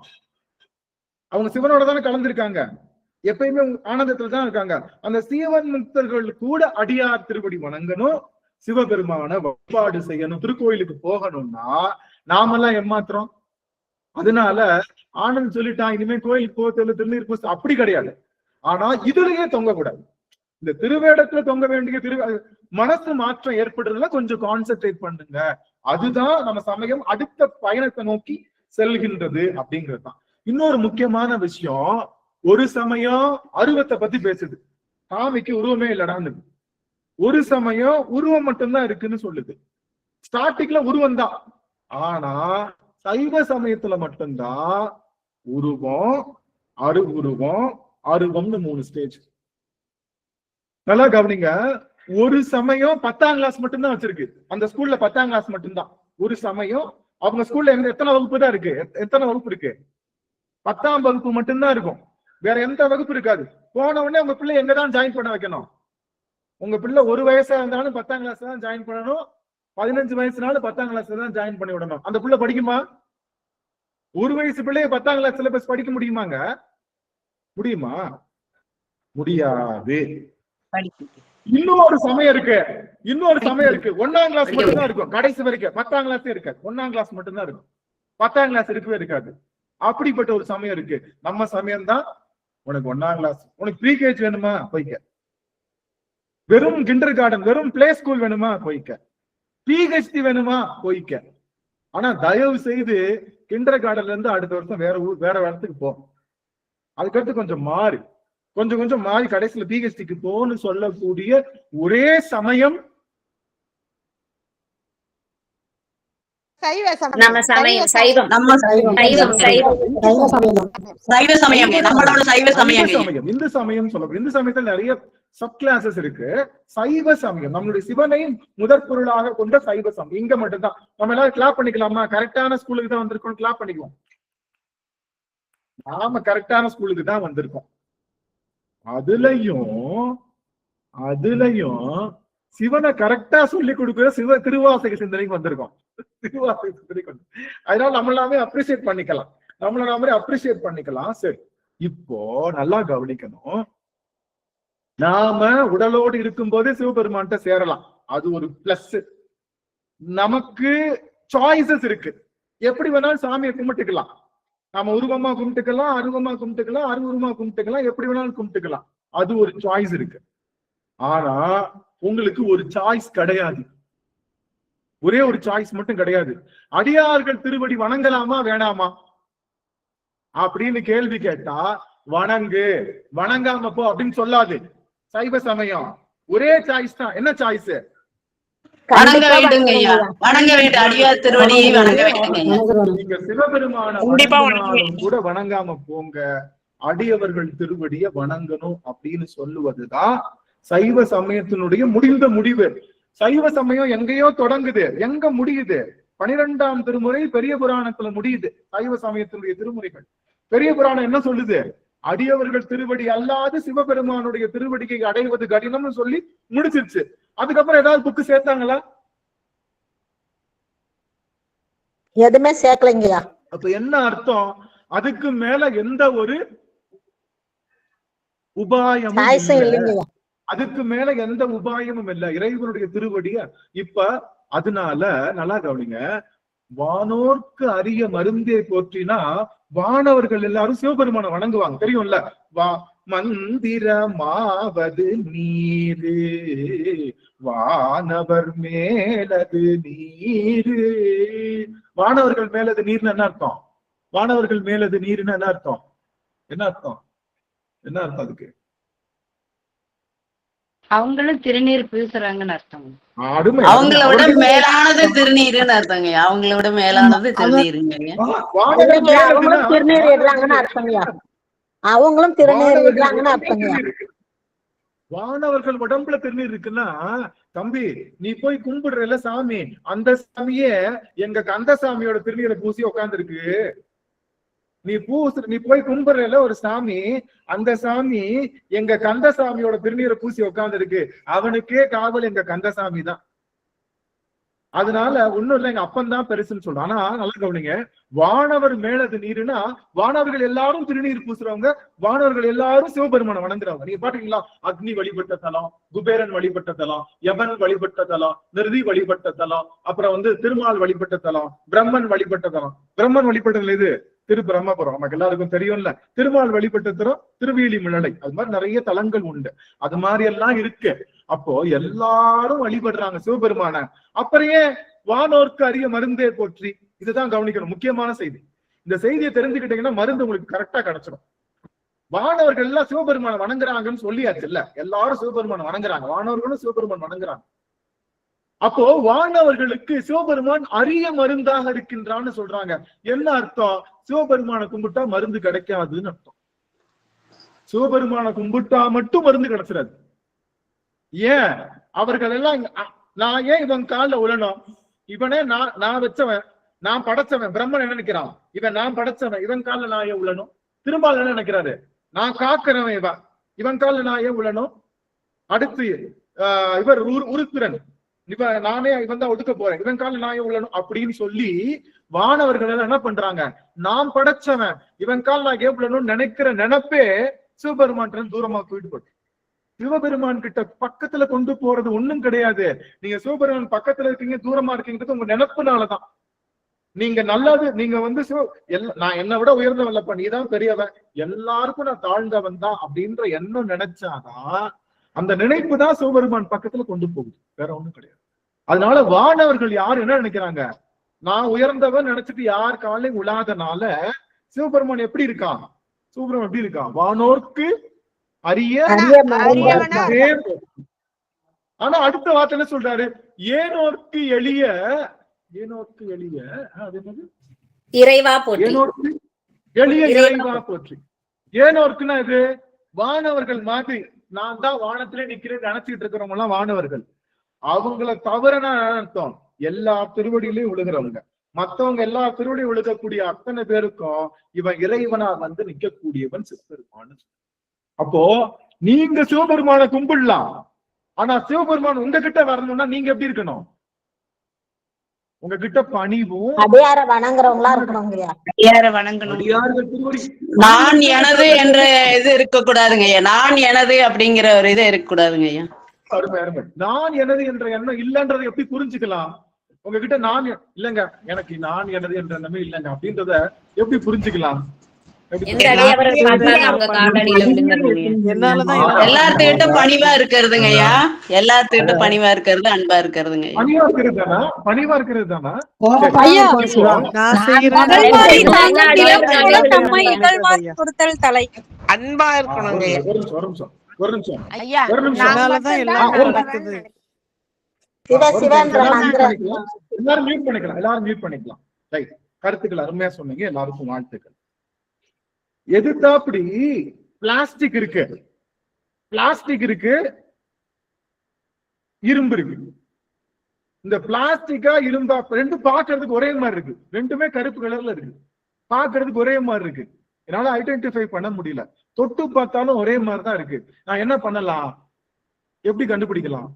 அவங்க சிவனோட தானே கலந்துருக்காங்க, எப்பயுமே ஆனந்தத்துல தான் இருக்காங்க. அந்த சீவன் முக்தர்கள் கூட அடியார் திருவடி வணங்கணும், சிவபெருமான வழிபாடு செய்யணும், திருக்கோயிலுக்கு போகணும்னா நாமெல்லாம் ஏமாத்துறோம். அதனால ஆனந்த் சொல்லிட்டான் இனிமே கோயிலுக்கு போக திருநீர் பூச, அப்படி கிடையாது. ஆனா இதுலயே தொங்க கூடாது. இந்த திருவேடத்துல தொங்க வேண்டிய மனசு மாற்றம் ஏற்படுறதுல கொஞ்சம் கான்சென்ட்ரேட் பண்ணுங்க. அதுதான் நம்ம சமயம் அடுத்த பயணத்தை நோக்கி செல்கின்றது அப்படிங்கிறது தான். இன்னொரு முக்கியமான விஷயம், ஒரு சமயம் அருவத்தை பத்தி பேசுது, சாமிக்கு உருவமே இல்லடான்னு. ஒரு சமயம் உருவம் மட்டும்தான் இருக்குன்னு சொல்லுது. ஸ்டார்டிங்ல உருவம் தான், ஆனா சைவ சமயத்துல மட்டும்தான் உருவம், அருவுருவம், அருவம்னு 3 ஸ்டேஜ். நல்லா கவனிங்க. ஒரு சமயம் 10ஆம் கிளாஸ் மட்டும்தான் வச்சிருக்கு, அந்த ஸ்கூல்ல 10ஆம் கிளாஸ் மட்டும்தான். ஒரு சமயம் அவங்க ஸ்கூல்ல எத்தனை வகுப்பு தான் இருக்கு, எத்தனை வகுப்பு இருக்கு, 10ஆம் வகுப்பு மட்டும்தான் இருக்கும், வேற எந்த வகுப்பு இருக்காது. போன உடனே உங்க பிள்ளை எங்கதான் ஜாயின் பண்ண வைக்கணும், உங்க பிள்ளை 1 வயசா இருந்தாலும் 10ஆம் கிளாஸ் தான் ஜாயின் பண்ணணும், 15 வயசுனாலும் 10ஆம் கிளாஸ்ல தான் ஜாயின் பண்ணி விடணும். அந்த பிள்ளை படிக்குமா? 1 வயசு பிள்ளைய 10ஆம் கிளாஸ் சிலபஸ் படிக்க முடியுமாங்க? முடியுமா? முடியாது. இன்னொரு சமயம் இருக்கு, 1ஆம் கிளாஸ் மட்டும் தான் இருக்கும் கடைசி வரைக்கும், 10ஆம் கிளாஸ் இருக்காது, 1ஆம் கிளாஸ் மட்டும் தான் இருக்கும், 10ஆம் கிளாஸ் இருக்கவே இருக்காது. அப்படிப்பட்ட ஒரு சமயம் இருக்கு. நம்ம சமயம் தான், உனக்கு 1ஆம் கிளாஸ், உனக்கு ப்ரீகேஜ் வேணுமா போய்க்க, வெறும் கிண்டர் கார்டன், வெறும் பிளே ஸ்கூல் வேணுமா போய்க்க, பிஹெச்டி வேணுமா போய்க்க. ஆனா தயவு செய்து கிண்டர் கார்டன்ல இருந்து அடுத்த வருஷம் வேற இடத்துக்கு போ. அதுக்கடுத்து கொஞ்சம் மாறி கடைசியில பிஹெச்டிக்கு போன்னு சொல்லக்கூடிய ஒரே சமயம் இந்த சமயம் சொல்ல. இந்த சமயத்துல நிறைய சப் கிளாஸஸ் இருக்கு. சைவ சமயம் நம்மளுடைய சிவனை முதற் பொருளாக கொண்ட சைவ சமயம். இங்க மட்டும்தான் நம்ம எல்லாரும் கிளாப் பண்ணிக்கலாமா? கரெக்டான ஸ்கூலுக்கு தான் வந்திருக்கோம், கிளாப் பண்ணிக்குவோம். நாம கரெக்டான ஸ்கூலுக்கு தான் வந்திருக்கோம். அதுலயும் சிவனை கரெக்டா சொல்லி கொடுக்கிற திருவாசக சிந்தனைக்கு வந்திருக்கோம். திருவாசக சிந்தனைக்கு அதனால நம்மளாமே அப்ரிசியேட் பண்ணிக்கலாம். சரி, இப்போ நல்லா கவனிக்கணும். நாம உடலோடு இருக்கும் போதே சிவபெருமான்கிட்ட சேரலாம், அது ஒரு பிளஸ். நமக்கு சாய்ஸஸ் இருக்கு, எப்படி வேணாலும் சாமியை கும்பிட்டுக்கலாம். நாம உருவமா கும்பிட்டுக்கலாம், அருவமா கும்பிட்டுக்கலாம், அருவுருவமா கும்பிட்டுக்கலாம், எப்படி வேணாலும் கும்பிட்டுக்கலாம், அது ஒரு சாய்ஸ் இருக்கு. ஆனா உங்களுக்கு ஒரு சாய்ஸ் கிடையாது, ஒரே ஒரு சாய்ஸ் மட்டும் கிடையாது. அடியார்கள் திருவடி வணங்கலாமா வேணாமா அப்படின்னு கேள்வி கேட்டா வணங்கு, வணங்காம போ அப்படின்னு சொல்லாது சைவ சமயம். ஒரே சாய்ஸ் தான். என்ன சாய்ஸ்? வணங்க வேண்டுங்க ஐயா, வணங்க வேண்டும். அடியார் திருவடியை வணங்க வேண்டுங்க. நீங்க சிவபெருமான கூட வணங்காம போங்க, அடியவர்கள் திருவடியை வணங்கணும் அப்படின்னு சொல்லுவதுதான் சைவ சமயத்தினுடைய முடிந்த முடிவு. சைவ சமயம் எங்கேயோ தொடங்குது, எங்க முடியுது? 12ஆம் திருமுறை பெரிய புராணத்துல முடியுது சைவ சமயத்தினுடைய திருமுறைகள். பெரிய புராணம் என்ன சொல்லுது? அடியவர்கள் திருவடி அல்லாது சிவபெருமானுடைய திருவடியை அடைவது கடினம்னு சொல்லி முடிச்சிருச்சு. அதுக்கப்புறம் ஏதாவது புக்கு சேர்த்தாங்களா? எதுவுமே சேர்க்கலைங்கய்யா. அப்ப என்ன அர்த்தம்? அதுக்கு மேல எந்த ஒரு உபாயமும் இல்லை. அதுக்கு மேல எந்த உபாயமும் இல்லை, இறைவனுடைய திருவடிய. இப்ப அதனால நல்லா கவனிங்க, வானோர்க்கு அரிய மருந்தே போற்றினா வானவர்கள் எல்லாரும் சிவபெருமான வணங்குவாங்க, தெரியும்ல? மந்திரமாவது நீரு, வானவர் மேலது நீரு. வானவர்கள் மேலது நீர்னு என்ன அர்த்தம்? வானவர்கள் மேலது நீர்னு என்ன அர்த்தம்? என்ன அர்த்தம்? என்ன அர்த்தம் அதுக்கு? அவங்களும் திருநீர் பூசுறாங்கன்னு அர்த்தம். அவங்கள விட மேலானது திருநீருன்னு அர்த்தங்க. அவங்கள விட மேலானது திருநீருங்க. அவங்களும் திருநீர் இடுறாங்கன்னு அர்த்தங்கய்யா. அவங்களும் திருநீர் இடுறாங்கன்னு அர்த்தங்கய்யா. வானவர்கள் உடம்புல திருநீர் இருக்குன்னா, தம்பி நீ போய் கும்பிடுறல சாமி, அந்த சாமியே எங்க கந்தசாமியோட திருநீரை பூசி உட்கார்ந்து இருக்கு. நீ போய் கும்பிடுறல ஒரு சாமி, அந்த சாமி எங்க கந்தசாமியோட திருநீரை பூசி உட்கார்ந்து இருக்கு. அவனுக்கே காவல் எங்க கந்தசாமி தான். அதனால ஒண்ணும் இல்ல, எங்க அப்பன் தான் பெருசுன்னு சொல்றான். ஆனா நல்லா கவனிங்க, வானவர் மேலது நீருன்னா வானவர்கள் எல்லாரும் திருநீர் பூசுறவங்க, வானவர்கள் எல்லாரும் சிவபெருமான வணங்குறவங்க. நீங்க பாத்தீங்களா? அக்னி வழிபட்ட தலம், குபேரன் வழிபட்ட தலம், யமன் வழிபட்ட தலம், நிருதி வழிபட்ட தலம், அப்புறம் திருமால் வழிபட்ட தலம், பிரம்மன் வழிபட்ட தலம். பிரம்மன் வழிபட்டதுல இது திரு பிரம்மபுரம், நமக்கு எல்லாருக்கும் தெரியும்ல. திருமால் வழிபட்ட தலம் திருவேலிமலை. அது மாதிரி நிறைய தலங்கள் உண்டு. அது மாதிரி எல்லாம் இருக்கு. அப்போ எல்லாரும் வழிபடுறாங்க சிவபெருமான. அப்புறம் வானோர்க்கு அரிய மருந்தே போற்றி. இதுதான் கவனிக்கணும், முக்கியமான செய்தி. இந்த செய்தியை தெரிஞ்சுக்கிட்டீங்கன்னா மருந்து உங்களுக்கு கரெக்டா கிடைச்சிடும். வானவர்கள் எல்லாம் சிவபெருமான வணங்குறாங்கன்னு சொல்லியாச்சு இல்ல? எல்லாரும் சிவபெருமான வணங்குறாங்க, வானவர்களும் சிவபெருமான் வணங்குறாங்க. அப்போ வானவர்களுக்கு சிவபெருமான் அரிய மருந்தாக இருக்கின்றான்னு சொல்றாங்க. என்ன அர்த்தம்? சிவபெருமான கும்பிட்டா மருந்து கிடைக்காதுன்னு அர்த்தம். சிவபெருமான கும்பிட்டா மட்டும் மருந்து கிடைச்சிடாது. ஏன்? அவர்கள் எல்லாம் நான் ஏன் இவன் காலில் உழணும்? இவனே நான் வச்சவன், நான் படைச்சவன். பிரம்மன் என்ன நினைக்கிறான்? இவன் நான் படைச்சவன், இவன் காலில் நான் ஏன் உழணும்? திருமால் என்ன நினைக்கிறாரு? நான் காக்கிறவன், இவன் காலில் நான் ஏன் உழணும்? அடுத்து இவர் உருத்திரன், நானே இவன் தான் ஒடுக்க போறேன், இவன் காலில் நான் ஏன் உழணும் அப்படின்னு சொல்லி வானவர்கள் எல்லாம் என்ன பண்றாங்க? நான் படைச்சவன், இவன் கால் நான் ஏன் உழணும்னு நினைக்கிற நினைப்பே சிவபெருமான் தூரமா போயிட்டு போட்டு சிவபெருமான் கிட்ட பக்கத்துல கொண்டு போறது ஒண்ணும் கிடையாது. நீங்க சிவபெருமான் பக்கத்துல இருக்கீங்க, தூரமா இருக்கீங்கிறது உங்க நினைப்புனாலதான். நீங்க நல்லது, நீங்க நான் என்னை விட உயர்ந்தவன்லப்பா, நீதான் பெரியவன், எல்லாருக்கும் நான் தாழ்ந்தவன் தான் அப்படின்ற எண்ணம் நினைச்சாதான், அந்த நினைப்பு தான் சிவபெருமான் பக்கத்துல கொண்டு போகுது, வேற ஒண்ணும் கிடையாது. அதனால வானவர்கள் யாரு என்ன நினைக்கிறாங்க? நான் உயர்ந்தவன் நினைச்சிட்டு யார் காலையும் உழாதனால சிவபெருமான் எப்படி இருக்கான்? சிவபெருமான் எப்படி இருக்கான்? வானோர்க்கு அரிய. ஆனா அடுத்த வார்த்தை என்ன சொல்றாரு? ஏனோர்க்கு எளிய. ஏனோர்க்கு எளிய அது என்னது? இறைவா போற்றி. ஏனோர்க்கு எளிய இறைவா போற்றி. ஏனோர்க்குன்னா இது வானவர்கள் மாதிரி. நான் தான் வானத்திலே நிக்கிறேன்னு நினைச்சிட்டு இருக்கிறவங்க எல்லாம் வானவர்கள். அவங்கள தவிர நான் அர்த்தம் எல்லா திருவடியிலையும் விழுகிறவங்க. மத்தவங்க எல்லா திருவடியும் விழுகக்கூடிய அத்தனை பேருக்கும் இவன் இறைவனா நிக்கக்கூடியவன் சிவபெருமான். அப்போ நீங்க சிவபெருமான கும்பிடலாம், ஆனா சிவபெருமான் உங்ககிட்ட வரணும்னா நீங்க எப்படி இருக்கணும்? உங்ககிட்ட பணிவும் அடியார வணங்குறவங்களா இருக்கணும். நான் எனது என்ற இது இருக்கக்கூடாதுங்க ஐயா. நான் எனது அப்படிங்கிற ஒரு இது இருக்கக்கூடாதுங்க ஐயா. அருமை அருமை. நான் எனது என்ற எண்ணம் இல்லைன்றதை எப்படி புரிஞ்சுக்கலாம்? உங்ககிட்ட நான் இல்லைங்க, எனக்கு நான் எனது என்ற எண்ணமே இல்லைங்க அப்படின்றத எப்படி புரிஞ்சுக்கலாம்? எந்த அடியவரை பார்த்தாலும் அவங்க காலடியில விழுந்துருங்க. என்னாலதான் எல்லாத்துக்கிட்ட பணிவா இருக்கிறதுங்க ஐயா, எல்லாத்துக்கிட்ட பணிவா இருக்கிறது, அன்பா இருக்கிறதுங்க ஐயா. பணிவா இருக்கிறது தானா? பணிவா இருக்கிறது தானா? ஐயா நான் செய்கிறேன் அன்பா இருக்கணுங்க. ஒரு நிமிஷம் ஐயா என்னாலதான் எல்லாம் நடக்குது. எல்லாரும் மியூட் பண்ணிக்கலாம். ரைட், கருத்துக்கள் அருமையா சொன்னீங்க, எல்லாருக்கும் வாழ்த்துக்கள். எதிர்த்தாப்படி பிளாஸ்டிக் இருக்கு, இரும்பு இருக்கு. இந்த பிளாஸ்டிக்கா இரும்பா ரெண்டும் பாக்குறதுக்கு ஒரே மாதிரி இருக்கு, ரெண்டுமே கருப்பு கலர்ல இருக்கு, பாக்குறதுக்கு ஒரே மாதிரி இருக்கு. என்னால ஐடென்டிஃபை பண்ண முடியல. தொட்டு பார்த்தாலும் ஒரே மாதிரி தான் இருக்கு. நான் என்ன பண்ணலாம்? எப்படி கண்டுபிடிக்கலாம்?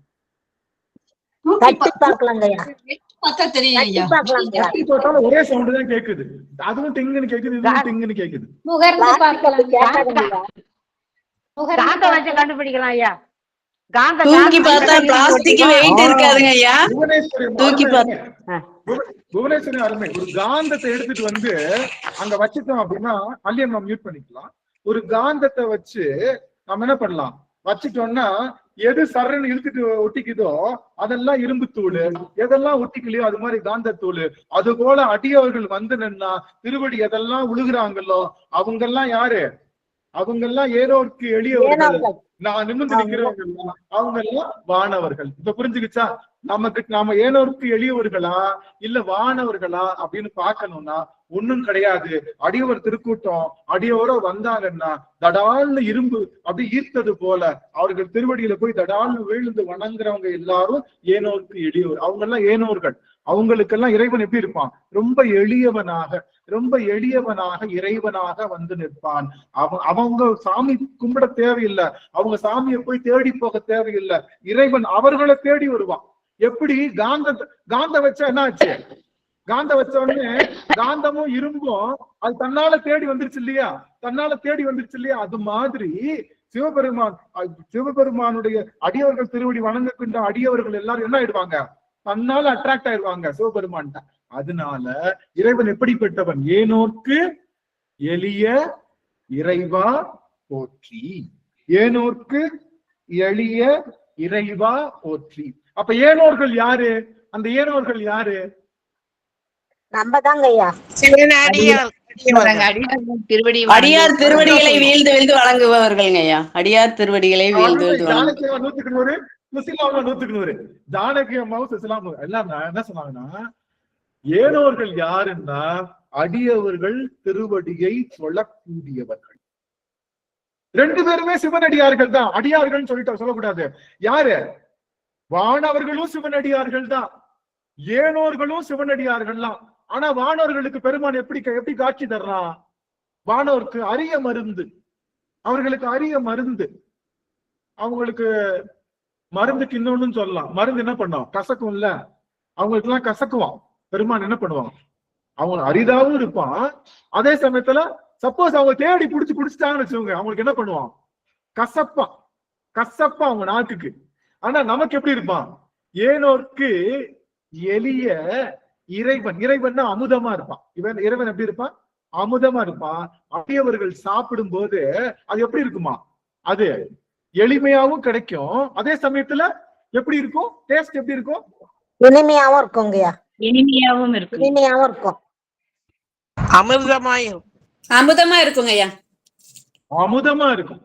ஒரே சவுண்ட் தான் கேக்குது, அதுவும் டிங்குன்னு கேக்குது, இதுவும் டிங்குன்னு கேக்குது. கண்டுபிடிக்கலாம் ஐயா. தூக்கி பார்த்தா பிளாஸ்டிக் வெயிட் இருக்காதுங்க ஐயா. தூக்கி பார்த்தா புவனேஸ்வரி அருமை. ஒரு காந்தத்தை எடுத்துட்டு வந்து அங்க வச்சுட்டோம் அப்படின்னா, அல்லியம் நம்ம மியூட் பண்ணிக்கலாம். ஒரு காந்தத்தை வச்சு நம்ம என்ன பண்ணலாம்? வச்சுட்டோம்னா எது சரன்னு இழுத்துட்டு ஒட்டிக்குதோ அதெல்லாம் இரும்பு தூள், எதெல்லாம் ஒட்டிக்கலையோ அது மாதிரி காந்த தூள். அது போல அடியவர்கள் வந்து நின்னா திருவடி எதெல்லாம் உழுகுறாங்களோ அவங்க எல்லாம் யாரு? அவங்க எல்லாம் ஏனோருக்கு எளியவர்கள். நான் நிமிர்ந்து நிக்கிறவங்க அவங்க எல்லாம் வானவர்கள். இப்ப புரிஞ்சுக்கிச்சா? நாம ஏனோருக்கு எளியவர்களா இல்ல வானவர்களா அப்படின்னு பாக்கணும்னா ஒண்ணும் கிடையாது. அடியவர் திருக்கூட்டம் அடியவரோ வந்தாங்கன்னா தடால்னு இரும்பு அப்படி ஈர்த்தது போல அவர்கள் திருவடியில போய் தடால்னு வீழ்ந்து வணங்குறவங்க எல்லாரும் ஏனோருக்கு எளியவர். அவங்க எல்லாம் ஏனோர்கள். அவங்களுக்கெல்லாம் இறைவன் எப்படி இருப்பான்? ரொம்ப எளியவனாக இறைவனாக வந்து நிற்பான். அவங்க சாமி கும்பிட தேவையில்லை, அவங்க சாமியை போய் தேடி போக தேவையில்லை. இறைவன் அவர்களை தேடி வருவான். எப்படி? காந்தம் வச்சா என்ன ஆச்சு? காந்தம் வச்ச உடனே காந்தமும் இரும்பும் அது தன்னால தேடி வந்துருச்சு இல்லையா? அது மாதிரி சிவபெருமானுடைய அடியவர்கள் திருவடி வணங்குகின்ற அடியவர்கள் எல்லாரும் என்ன ஆயிடுவாங்க? தன்னால அட்ராக்ட் ஆயிடுவாங்க சிவபெருமான். அதனால இறைவன் எப்படிப்பட்டவன்? ஏனோர்க்கு எளிய இறைவா போற்றி, ஏனோர்க்கு எளிய இறைவா போற்றி. அப்ப ஏனோர்கள் யாரு? அந்த ஏனோர்கள் யாரு? நம்ம தாங்க ஐயா. அடியார் திருவடிகளை வீழ்ந்து வீழ்ந்து வணங்குபவர்கள் ஐயா. அடியார் திருவடிகளை வீழ்ந்து வீழ்ந்து ஜானகி 100 ஜானகி அம்மாவும் சுசிலாமும் எல்லாம் என்ன சொன்னாங்கன்னா, ஏனோர்கள் யாருன்னா அடியவர்கள் திருவடியை சொல்லக்கூடியவர்கள். ரெண்டு பேருமே சிவனடியார்கள் தான். அடியார்கள் சொல்லிட்டு சொல்லக்கூடாது. யாரு? வானவர்களும் சிவனடியார்கள் தான், ஏனோர்களும் சிவனடியார்கள் தான். ஆனா வானவர்களுக்கு பெருமான் எப்படி காட்சி தர்றான்? வானவருக்கு அரிய மருந்து, அவர்களுக்கு அரிய மருந்து. அவங்களுக்கு மருந்துக்கு இன்னொன்னு சொல்லலாம். மருந்து என்ன பண்ணும்? கசக்கும் இல்ல? அவங்களுக்கு எல்லாம் கசக்குவான். பெருமான் என்ன பண்ணுவான்? அவங்க அரிதாவும் இருப்பான். அதே சமயத்துல சப்போஸ் அவங்க தேடி குடிச்சிட்டாங்கன்னு வச்சுக்கோங்க, அவங்களுக்கு என்ன பண்ணுவான்? கசப்பா அவங்க நாக்குக்கு. ஆனா நமக்கு எப்படி இருப்பான்? ஏனோர்க்கு எளிய இறைவன்னா அமுதமா இருப்பான். இறைவன் எப்படி இருப்பான்? அமுதமா இருப்பான். அடியவர்கள் சாப்பிடும் போது அது எப்படி இருக்குமா? அது எளிமையாவும் கிடைக்கும். அதே சமயத்துல எப்படி இருக்கும்? டேஸ்ட் எப்படி இருக்கும்? இனிமையாவும் இருக்குங்கய்யா. இனிமையாவும் இருக்கும். அமுதமா இருக்குங்க ஐயா. அமுதமா இருக்கும்,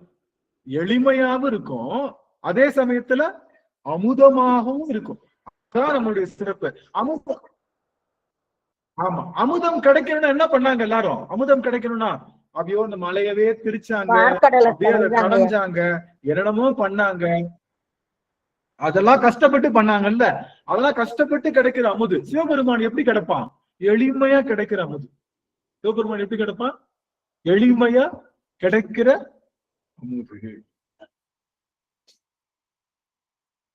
எளிமையாவும் இருக்கும், அதே சமயத்துல அமுதமாகவும் இருக்கும். அதான் நம்மளுடைய சிறப்பு. அமுதம். ஆமா, அமுதம் கிடைக்கணும்னா என்ன பண்ணாங்க எல்லாரும்? அமுதம் கிடைக்கணும்னா அப்படியோ இந்த மலையவே திரிச்சாங்க, அப்படியே அதை கடைஞ்சாங்க, என்னென்னமோ பண்ணாங்க. அதெல்லாம் கஷ்டப்பட்டு பண்ணாங்கல்ல, அதெல்லாம் கஷ்டப்பட்டு கிடைக்கிற அமுது சிவபெருமான் எப்படி கிடைப்பான்? எளிமையா கிடைக்கிற அமுது. சிவபெருமான் எப்படி கிடைப்பான்? எளிமையா கிடைக்கிற அமுது.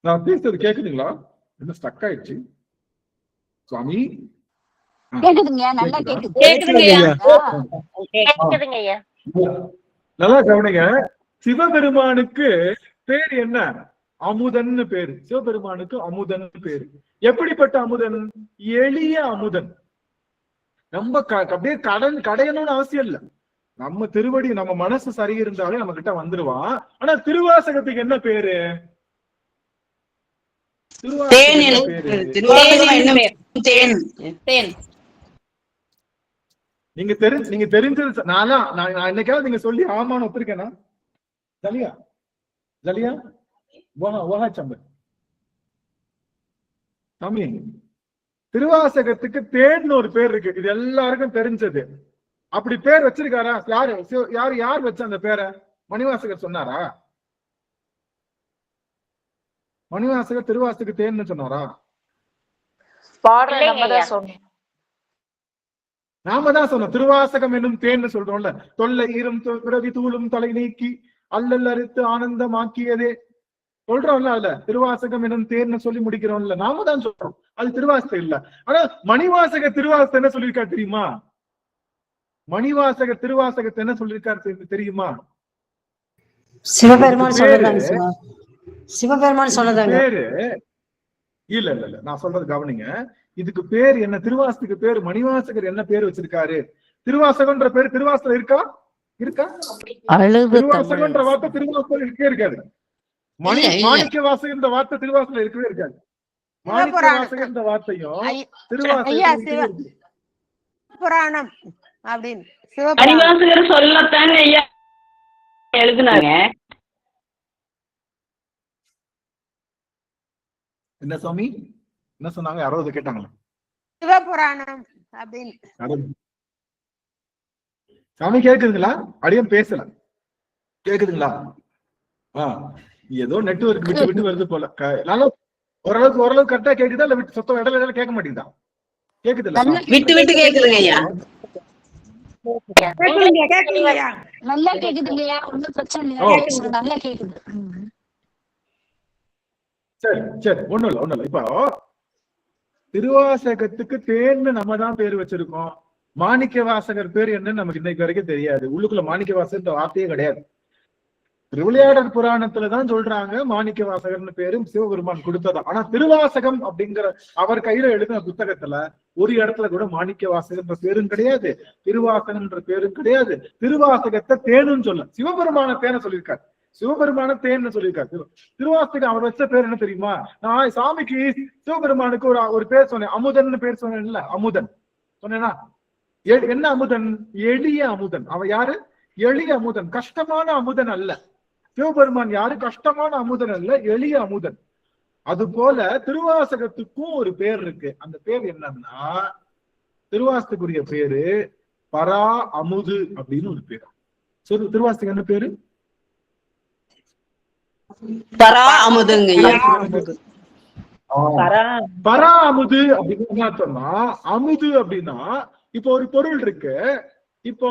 நான் பேசுறது கேக்குதுங்களா? என்ன ஸ்டக் ஆயிடுச்சு சுவாமி? நல்லா கவனிங்க. சிவபெருமானுக்கு பேர் என்ன? அமுதன்னு பேரு. சிவபெருமானுக்கு அமுதன் பேரு. எப்படிப்பட்ட அமுதன்? எளிய அமுதன். ரொம்ப அப்படியே கடையணும்னு அவசியம் இல்ல. நம்ம திருவடி நம்ம மனசு சரி இருந்தாலே நம்ம கிட்ட வந்துருவான். ஆனா திருவாசகத்துக்கு என்ன பேரு? நீங்க தெரிஞ்சது நான் என்னைக்காவது நீங்க சொல்லி ஆமான்னு ஒத்துருக்கேனா? ஜலியா ஜலியா சம்பர் சாமி, திருவாசகத்துக்கு தேன்னு ஒரு பேர் இருக்கு. இது எல்லாருக்கும் தெரிஞ்சது. அப்படி பேர் வச்சிருக்காரா? யார் வச்ச அந்த பேரை? மணிவாசகர் சொன்னாரா? மணிவாசகர் திருவாசக தேன்னு சொன்னாரா? நாம தான் சொன்னோம். திருவாசகம் என்னும் தேன்னு சொல்றோம்ல. தொல்லை ஈரும் பிறவி தூளும் தொலை நீக்கி அல்லல் அறுத்து ஆனந்தமாக்கியதே சொல்றோம்ல. அதுல திருவாசகம் என்னும் தேன்னு சொல்லி முடிக்கிறோம்ல. நாம தான் சொல்றோம், அது திருவாசகம் இல்ல. ஆனா மணிவாசக திருவாசகம் என்ன சொல்லியிருக்காரு தெரியுமா? மணிவாசக திருவாசகத்தை என்ன சொல்லியிருக்காரு தெரியுமா? சிவபெருமான் சொன்னதாங்க. பேரு இல்ல இல்ல இல்ல, நான் சொல்றது கவனிங்க. இதுக்கு பேர் என்ன? திருவாசகத்துக்கு பேரு மணிவாசகர் என்ன பேர் வச்சிருக்காரு? திருவாசகம்ன்ற பேரு திருவாசகம் இருக்கா? திருவாசகம்ன்ற வார்த்தை திருவாசகம் இருக்கவே இருக்காது. மாணிக்க வாசகன்ற வார்த்தை திருவாசகம் இருக்கவே இருக்காது. மாணிக்க வாசகன்ற வார்த்தையும் திருவாசகம் புராணம் அப்படின்னு மணிவாசகர் சொல்லத்தாங்க ஐயா எழுதுனாங்க. என்ன சுவாமி என்ன சொன்னாங்க? 60 கேட்டாங்களா? சிவபுராணம் அப்படின்னு. சாமி கேக்குதுங்களா? அடியும் பேசல, கேக்குதுங்களா? ஏதோ நெட்வொர்க் விட்டு விட்டு வருது போல. ஓரளவுக்கு கரெக்டா கேக்குதா? இல்ல விட்டு சொத்த இடையில கேட்க மாட்டேங்குதா? கேக்குதுல்ல? விட்டு விட்டு கேக்குதுங்க ஐயா. நல்லா கேக்குதுங்கய்யா, ஒன்னும் பிரச்சனை இல்ல, நல்லா கேக்குது. சரி சரி, ஒண்ணும் இல்ல. இப்போ திருவாசகத்துக்கு தேன்னு நம்ம தான் பேர் வச்சிருக்கோம். மாணிக்க வாசகர் பேர் என்னன்னு நமக்கு இன்னைக்கு வரைக்கும் தெரியாது. உள்ளுக்குள்ள மாணிக்க வாசகர் வார்த்தையே கிடையாது. திருவிளையாடல் புராணத்துலதான் சொல்றாங்க மாணிக்க வாசகர்னு பேரும் சிவபெருமான் கொடுத்ததா. ஆனா திருவாசகம் அப்படிங்கிற அவர் கையில எழுதின புத்தகத்துல ஒரு இடத்துல கூட மாணிக்க வாசகன்ற பேரும் கிடையாது, திருவாசகம்ன்ற பேரும் கிடையாது. திருவாசகத்தை தேனுன்னு சொல்ல சிவபெருமான தேன சொல்லியிருக்காரு. சிவபெருமான தேன்னு சொல்லியிருக்காரு. திருவாசகம் அவர் வச்ச பேர் என்ன தெரியுமா? நான் சாமிக்கு சிவபெருமானுக்கு ஒரு பேர் சொன்னேன், அமுதன் பேர் சொன்னேன்ல. அமுதன் சொன்னேன்னா என்ன அமுதன்? எளிய அமுதன். அவன் யாரு? எளிய அமுதன், கஷ்டமான அமுதன் அல்ல. சிவபெருமான் யாரு? கஷ்டமான அமுதன் அல்ல, எளிய அமுதன். அது போல திருவாசகத்துக்கும் ஒரு பேர் இருக்கு. அந்த பேர் என்னன்னா, திருவாசகத்துக்குரிய பேரு பரா அமுது அப்படின்னு ஒரு பேர். திருவாசகம் என்ன பேரு? பரா அமுதுங்க. பரா அமுது அப்படின்னு என்ன சொன்னா, அமுது அப்படின்னா இப்போ ஒரு பொருள் இருக்கு. இப்போ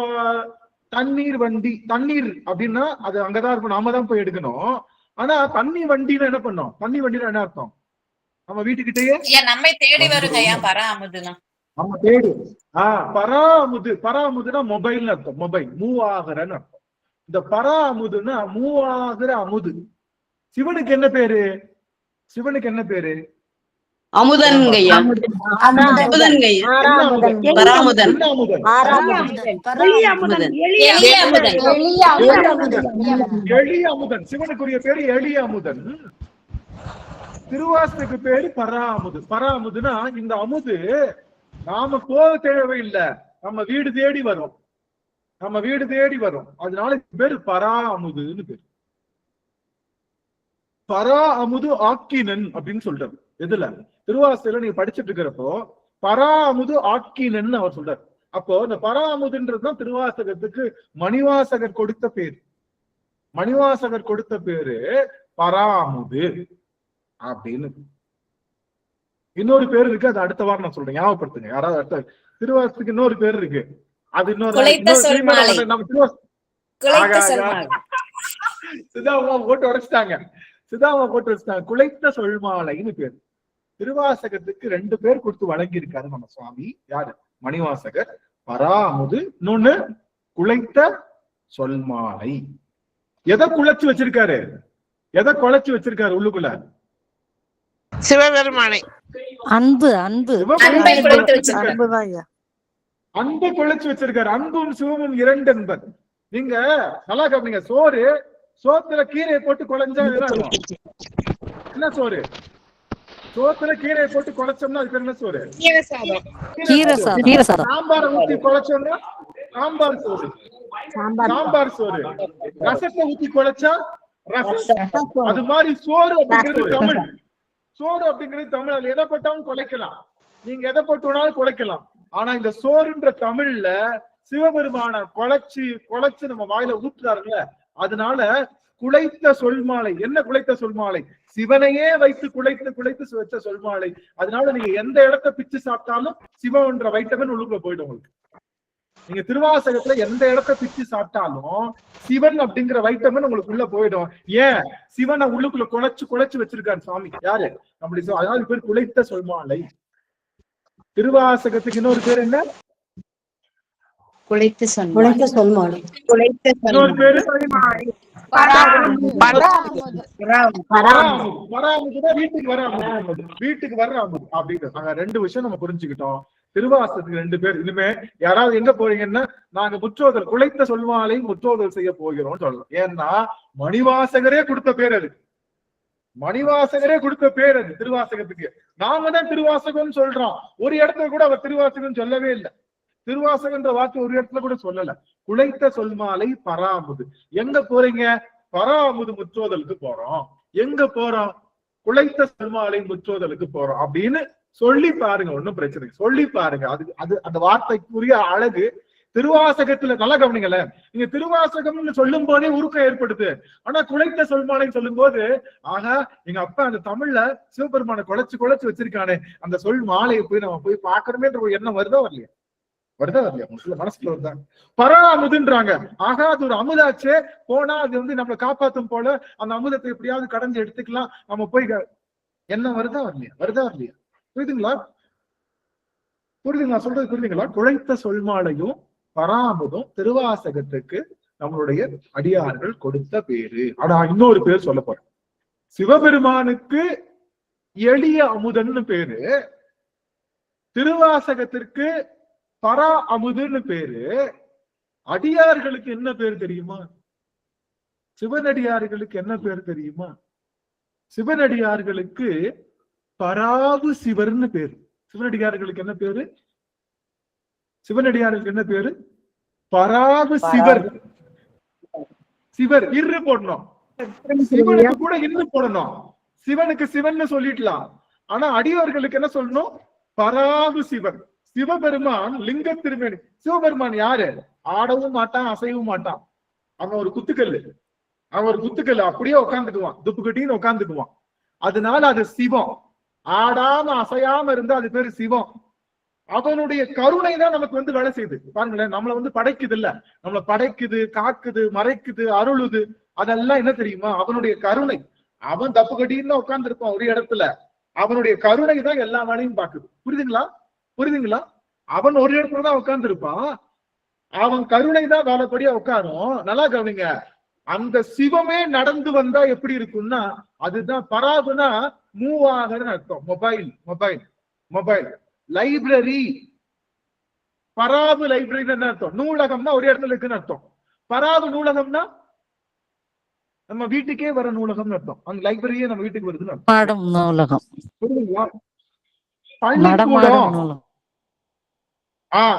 தண்ணீர் வண்டி, தண்ணீர் அப்படின்னா அது அங்கதான் இருக்கும், நாம தான் போய் எடுக்கணும். ஆனா தண்ணி வண்டினா என்ன பண்ணோம்? தண்ணி வண்டினா என்ன அர்த்தம்? நம்ம வீட்டுக்கிட்டயே நம்ம தேடி வருங்க. நம்ம தேடி. பராமுது. பராமுதுனா மொபைல்னு அர்த்தம். மொபைல் மூவ் ஆகுறன்னு அர்த்தம். இந்த பராமுதுன்னா மூவ் ஆகுற அமுது. சிவனுக்கு என்ன பேரு? சிவனுக்கு என்ன பேரு? அமுதன்கையா. எளிய அமுதன். சிவனுக்குரிய பேரு எளிய அமுதன். திருவாசனுக்கு பேரு பராமுது. பராமுதுனா இந்த அமுது நாம போக தேவையில்லை, நம்ம வீடு தேடி வரும். நம்ம வீடு தேடி வரும். அதனால பேரு பரா அமுதுன்னு பேரு. பரா அமுது ஆக்கினன் அப்படின்னு சொல்றாரு. எதுல? திருவாசையில நீங்க படிச்சுட்டு இருக்கிறப்போ பரா அமுது ஆக்கினன் அவர் சொல்றாரு. அப்போ இந்த பரா அமுதுன்றதுதான் திருவாசகத்துக்கு மணிவாசகர் கொடுத்த பேர். மணிவாசகர் கொடுத்த பேரு பரா அமுது அப்படின்னு. இன்னொரு பேர் இருக்கு, அது அடுத்த வாரம் நான் சொல்றேன், ஞாபகப்படுத்துங்க. யாராவது அடுத்த திருவாசகத்துக்கு இன்னொரு பேர் இருக்கு, அது இன்னொரு சிதாமா போட்டு உடைச்சிட்டாங்க. சிதாமா போட்டு வச்சுட்டாங்க. குலைத்த சொல்மாலைன்னு பேர். திருவாசகத்துக்கு 2 பேர் கொடுத்து வழங்கி இருக்காரு நம்ம சுவாமி. யாரு? மணிவாசகர். பராமுது, இன்னொன்னு குலைத்த சொல்மாலை. எதை குழைச்சு வச்சிருக்காரு? எதை குழைச்சு வச்சிருக்காரு உள்ளுக்குள்ள? சிவபெருமானை. அன்பு. அன்புதான். அன்பு குழைச்சு வச்சிருக்காரு. அன்பும் சிவமும் இரண்டு என்பது. நீங்க நல்லா கவனிங்க. சோத்துல கீரையை போட்டு குழைஞ்சா என்ன சோறு? சோத்துல கீரையை போட்டு குழைச்சோம்னா அதுக்கு என்ன சோறு? சாம்பாரை ஊத்தி குழைச்சோம்னா சாம்பார் சோறு. சாம்பார் சோறு. ரசத்தை ஊத்தி குழைச்சா ரசம். அது மாதிரி சோறு அப்படிங்கிறது தமிழ். சோறு அப்படிங்கிறது தமிழ். அது எதை போட்டாலும் குழைக்கலாம். நீங்க எதை போட்டுனாலும் குழைக்கலாம். ஆனா இந்த சோறுன்ற தமிழ்ல சிவபெருமான குழைச்சு நம்ம வாயில ஊற்றுறாருல்ல, அதனால குழைத்த சொல்மாலை. என்ன குழைத்த சொல்மாலை? சிவனையே வைத்து குழைத்து வச்ச சொல்மாலை. அதனால நீங்க எந்த இடத்த பிச்சு சாப்பிட்டாலும் சிவன்ற வைட்டமின் உள்ளுக்குள்ள போயிடும் உங்களுக்கு. நீங்க திருவாசகத்துல எந்த இடத்த பிச்சு சாப்பிட்டாலும் சிவன் அப்படிங்கிற வைட்டமின் உங்களுக்கு உள்ள போயிடும். ஏன்? சிவனை உள்ளுக்குள்ள குழைச்சு வச்சிருக்காரு சுவாமி. யாரு? நம்மளுடைய. அதனால பேர் குழைத்த சொல்மாலை. திருவாசகத்துக்கு இன்னொரு பேர் என்ன? குழைத்த சொல்மாலை. இன்னொரு பேரு வீட்டுக்கு வர்ற அமுது அப்படிங்கிறது. ரெண்டு விஷயம் நம்ம புரிஞ்சுக்கிட்டோம். திருவாசகத்துக்கு ரெண்டு பேர். இனிமே யாராவது எங்க போறீங்கன்னா நாங்க முற்றோதல் குழைத்த சொல்மாலை முற்றோதல் செய்ய போகிறோம்னு சொல்லலாம். ஏன்னா மணிவாசகரே கொடுத்த பேர் அது. மணிவாசகரே கொடுத்த பேர் அது திருவாசகத்துக்கு. நாம தான் திருவாசகம் சொல்றோம். ஒரு இடத்துல கூட அவர் திருவாசகம் சொல்லவே இல்லை. திருவாசகன்ற வார்த்தை ஒரு இடத்துல கூட சொல்லல. குழைத்த சொல்மாலை பராமுது. எங்க போறீங்க? பராமுது முற்றோதலுக்கு போறோம். எங்க போறோம்? குழைத்த சொல்மாலை முற்றோதலுக்கு போறோம் அப்படின்னு சொல்லி பாருங்க. ஒன்னும் பிரச்சனை. சொல்லி பாருங்க. அது அந்த வார்த்தைக்குரிய அழகு திருவாசகத்துல. நல்லா கவனிங்கள. நீங்க திருவாசகம்னு சொல்லும் போதே உருக்கம் ஏற்படுது. ஆனா குழைத்த சொல்மாலை சொல்லும் போது ஆகா எங்க அப்பா அந்த தமிழ்ல சிவபெருமான குழைச்சு வச்சிருக்கானே, அந்த சொல் மாலையை நம்ம போய் பாக்கணுமேன்ற ஒரு எண்ணம் வருதா வரலையா? மனசுல வருதா? பராமுதுன்றாங்க. ஆகா அது ஒரு அமுதாச்சே, போனா அது நம்மளை காப்பாத்தும் போல, அந்த அமுதத்தை எப்படியாவது கடந்து எடுத்துக்கலாம் நம்ம போய் என்ன வருதா வரலையா? புரியுதுங்களா சொல்றது? புரியுதுங்களா? குழைத்த சொல்மாலையும் பராமுதும் திருவாசகத்துக்கு நம்மளுடைய அடியார்கள் கொடுத்த பேரு. ஆனா இன்னொரு பேர் சொல்ல போறேன். சிவபெருமானுக்கு எளிய அமுதன்னு பேரு, திருவாசகத்திற்கு பரா அமுதுன்னு பேரு. அடியார்களுக்கு என்ன பேர் தெரியுமா? சிவனடியார்களுக்கு என்ன பேர் தெரியுமா? சிவனடியார்களுக்கு பராவு சிவர்னு பேரு. சிவனடியார்களுக்கு என்ன பேரு? சிவனடியார்களுக்கு என்ன பேரு? பராவு சிவர். சிவர் இரு போடணும். சிவனுக்கு கூட இரு போடணும். சிவனுக்கு சிவன் சொல்லிடலாம். ஆனா அடியார்களுக்கு என்ன சொல்லணும்? பராவு சிவர். சிவபெருமான் லிங்க திருமேனி. சிவபெருமான் யாரு? ஆடவும் மாட்டான், அசையவும் மாட்டான். அவன் ஒரு குத்துக்கல்லு. அப்படியே உட்காந்துக்குவான். துப்பு கட்டின்னு உட்காந்துக்குவான். அதனால அது சிவம். ஆடாம அசையாம இருந்தா அது பேரு சிவம். அவனுடைய கருணை தான் நமக்கு வேலை செய்யுது. பாருங்களேன், நம்மளை படைக்குது இல்ல, நம்மளை படைக்குது, காக்குது, மறைக்குது, அருளுது. அதெல்லாம் என்ன தெரியுமா? அவனுடைய கருணை. அவன் தப்பு கட்டின்னு உட்கார்ந்து இருப்பான் ஒரு இடத்துல. அவனுடைய கருணை தான் எல்லா வேலையும் பாக்குது. புரியுதுங்களா? அவன் ஒரு இடத்துலதான் உட்கார்ந்து இருப்பான். அவன் கருணை தான் வேலைப்படியா உட்காரும். நல்லா கவனிங்க. அந்த சிவமே நடந்து வந்தா எப்படி இருக்கும்னா அதுதான் பராகுனா மூவ் ஆகுதுன்னு அர்த்தம். Mobile library. பராபு லைப்ரரி என்ன அர்த்தம்? நூலகம்னா ஒரு இடத்துல இருக்குன்னு அர்த்தம். பராபு நூலகம்னா நம்ம வீட்டுக்கே வர நூலகம்னு அர்த்தம். அந்த லைப்ரரியே நம்ம வீட்டுக்கு வருதுன்னு அர்த்தம். புரியுதுங்களா? பள்ளிக்கூடம்.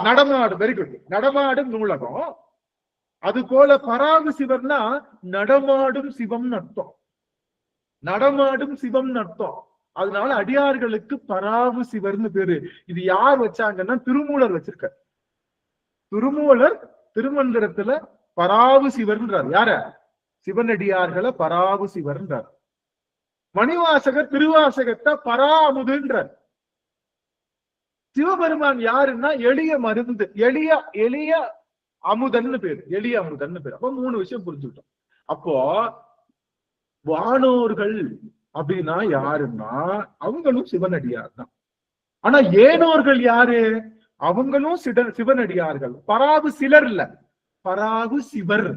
நடமாடும். Very good. நடமாடும் நூலகம். அது போல பராகு சிவம்னா நடமாடும் சிவம்னு அர்த்தம். அதனால அடியார்களுக்கு பராகு சிவர்னு பேரு. இது யார் வச்சாங்கன்னா திருமூலர் வச்சிருக்க. திருமூலர் திருமந்திரத்துல பராகு சிவர்ன்றார். யார? சிவனடியார்களை பராகு சிவர்ன்றார். மணிவாசகர் திருவாசகத்தை பராமுதுன்றார். சிவபெருமான் யாருன்னா எளிய மருந்து, எளிய அமுதன்னு பேரு. அப்போ 3 விஷயம் புரிஞ்சுக்கிட்டோம். அப்போ வானோர்கள் அப்படின்னா யாருன்னா அவங்களும் சிவனடியார் தான். ஆனா ஏனோர்கள் யாரு? அவங்களும் சிவனடியார்கள். பராகு சிலர் இல்ல, பராகு சிவர்.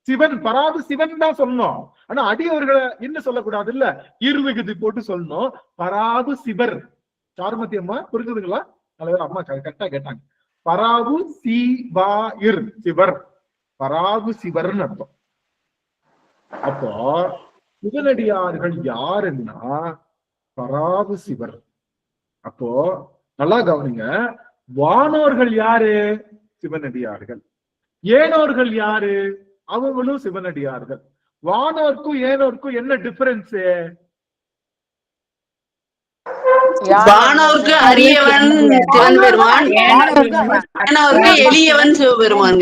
சிவன் பராகு சிவன் தான் சொல்லணும். ஆனா அடியவர்களை என்ன சொல்லக்கூடாது இல்ல, இருவிகுதி போட்டு சொல்லணும். பராகு சிவர். சாருமதி அம்மா புரிஞ்சுதுங்களா? தலைவர் அம்மா கரெக்டா கேட்டாங்க. பராகு சிவாயிர் சிவர், பராகு சிவர்னு அர்த்தம். அப்போ சிவனடியார்கள் யாருன்னா பராகு சிவர். அப்போ நல்லா கவனிங்க, வானோர்கள் யாரு? சிவனடியார்கள். ஏனோர்கள் யாரு? அவங்களும் சிவனடியார்கள். வானோர்க்கும் ஏனோர்க்கும் என்ன டிஃபரன்ஸ்? வானோருக்கு அரியவன் சிவன் பெருமான், ஏனோருக்கு எளியவன் சிவபெருமான்.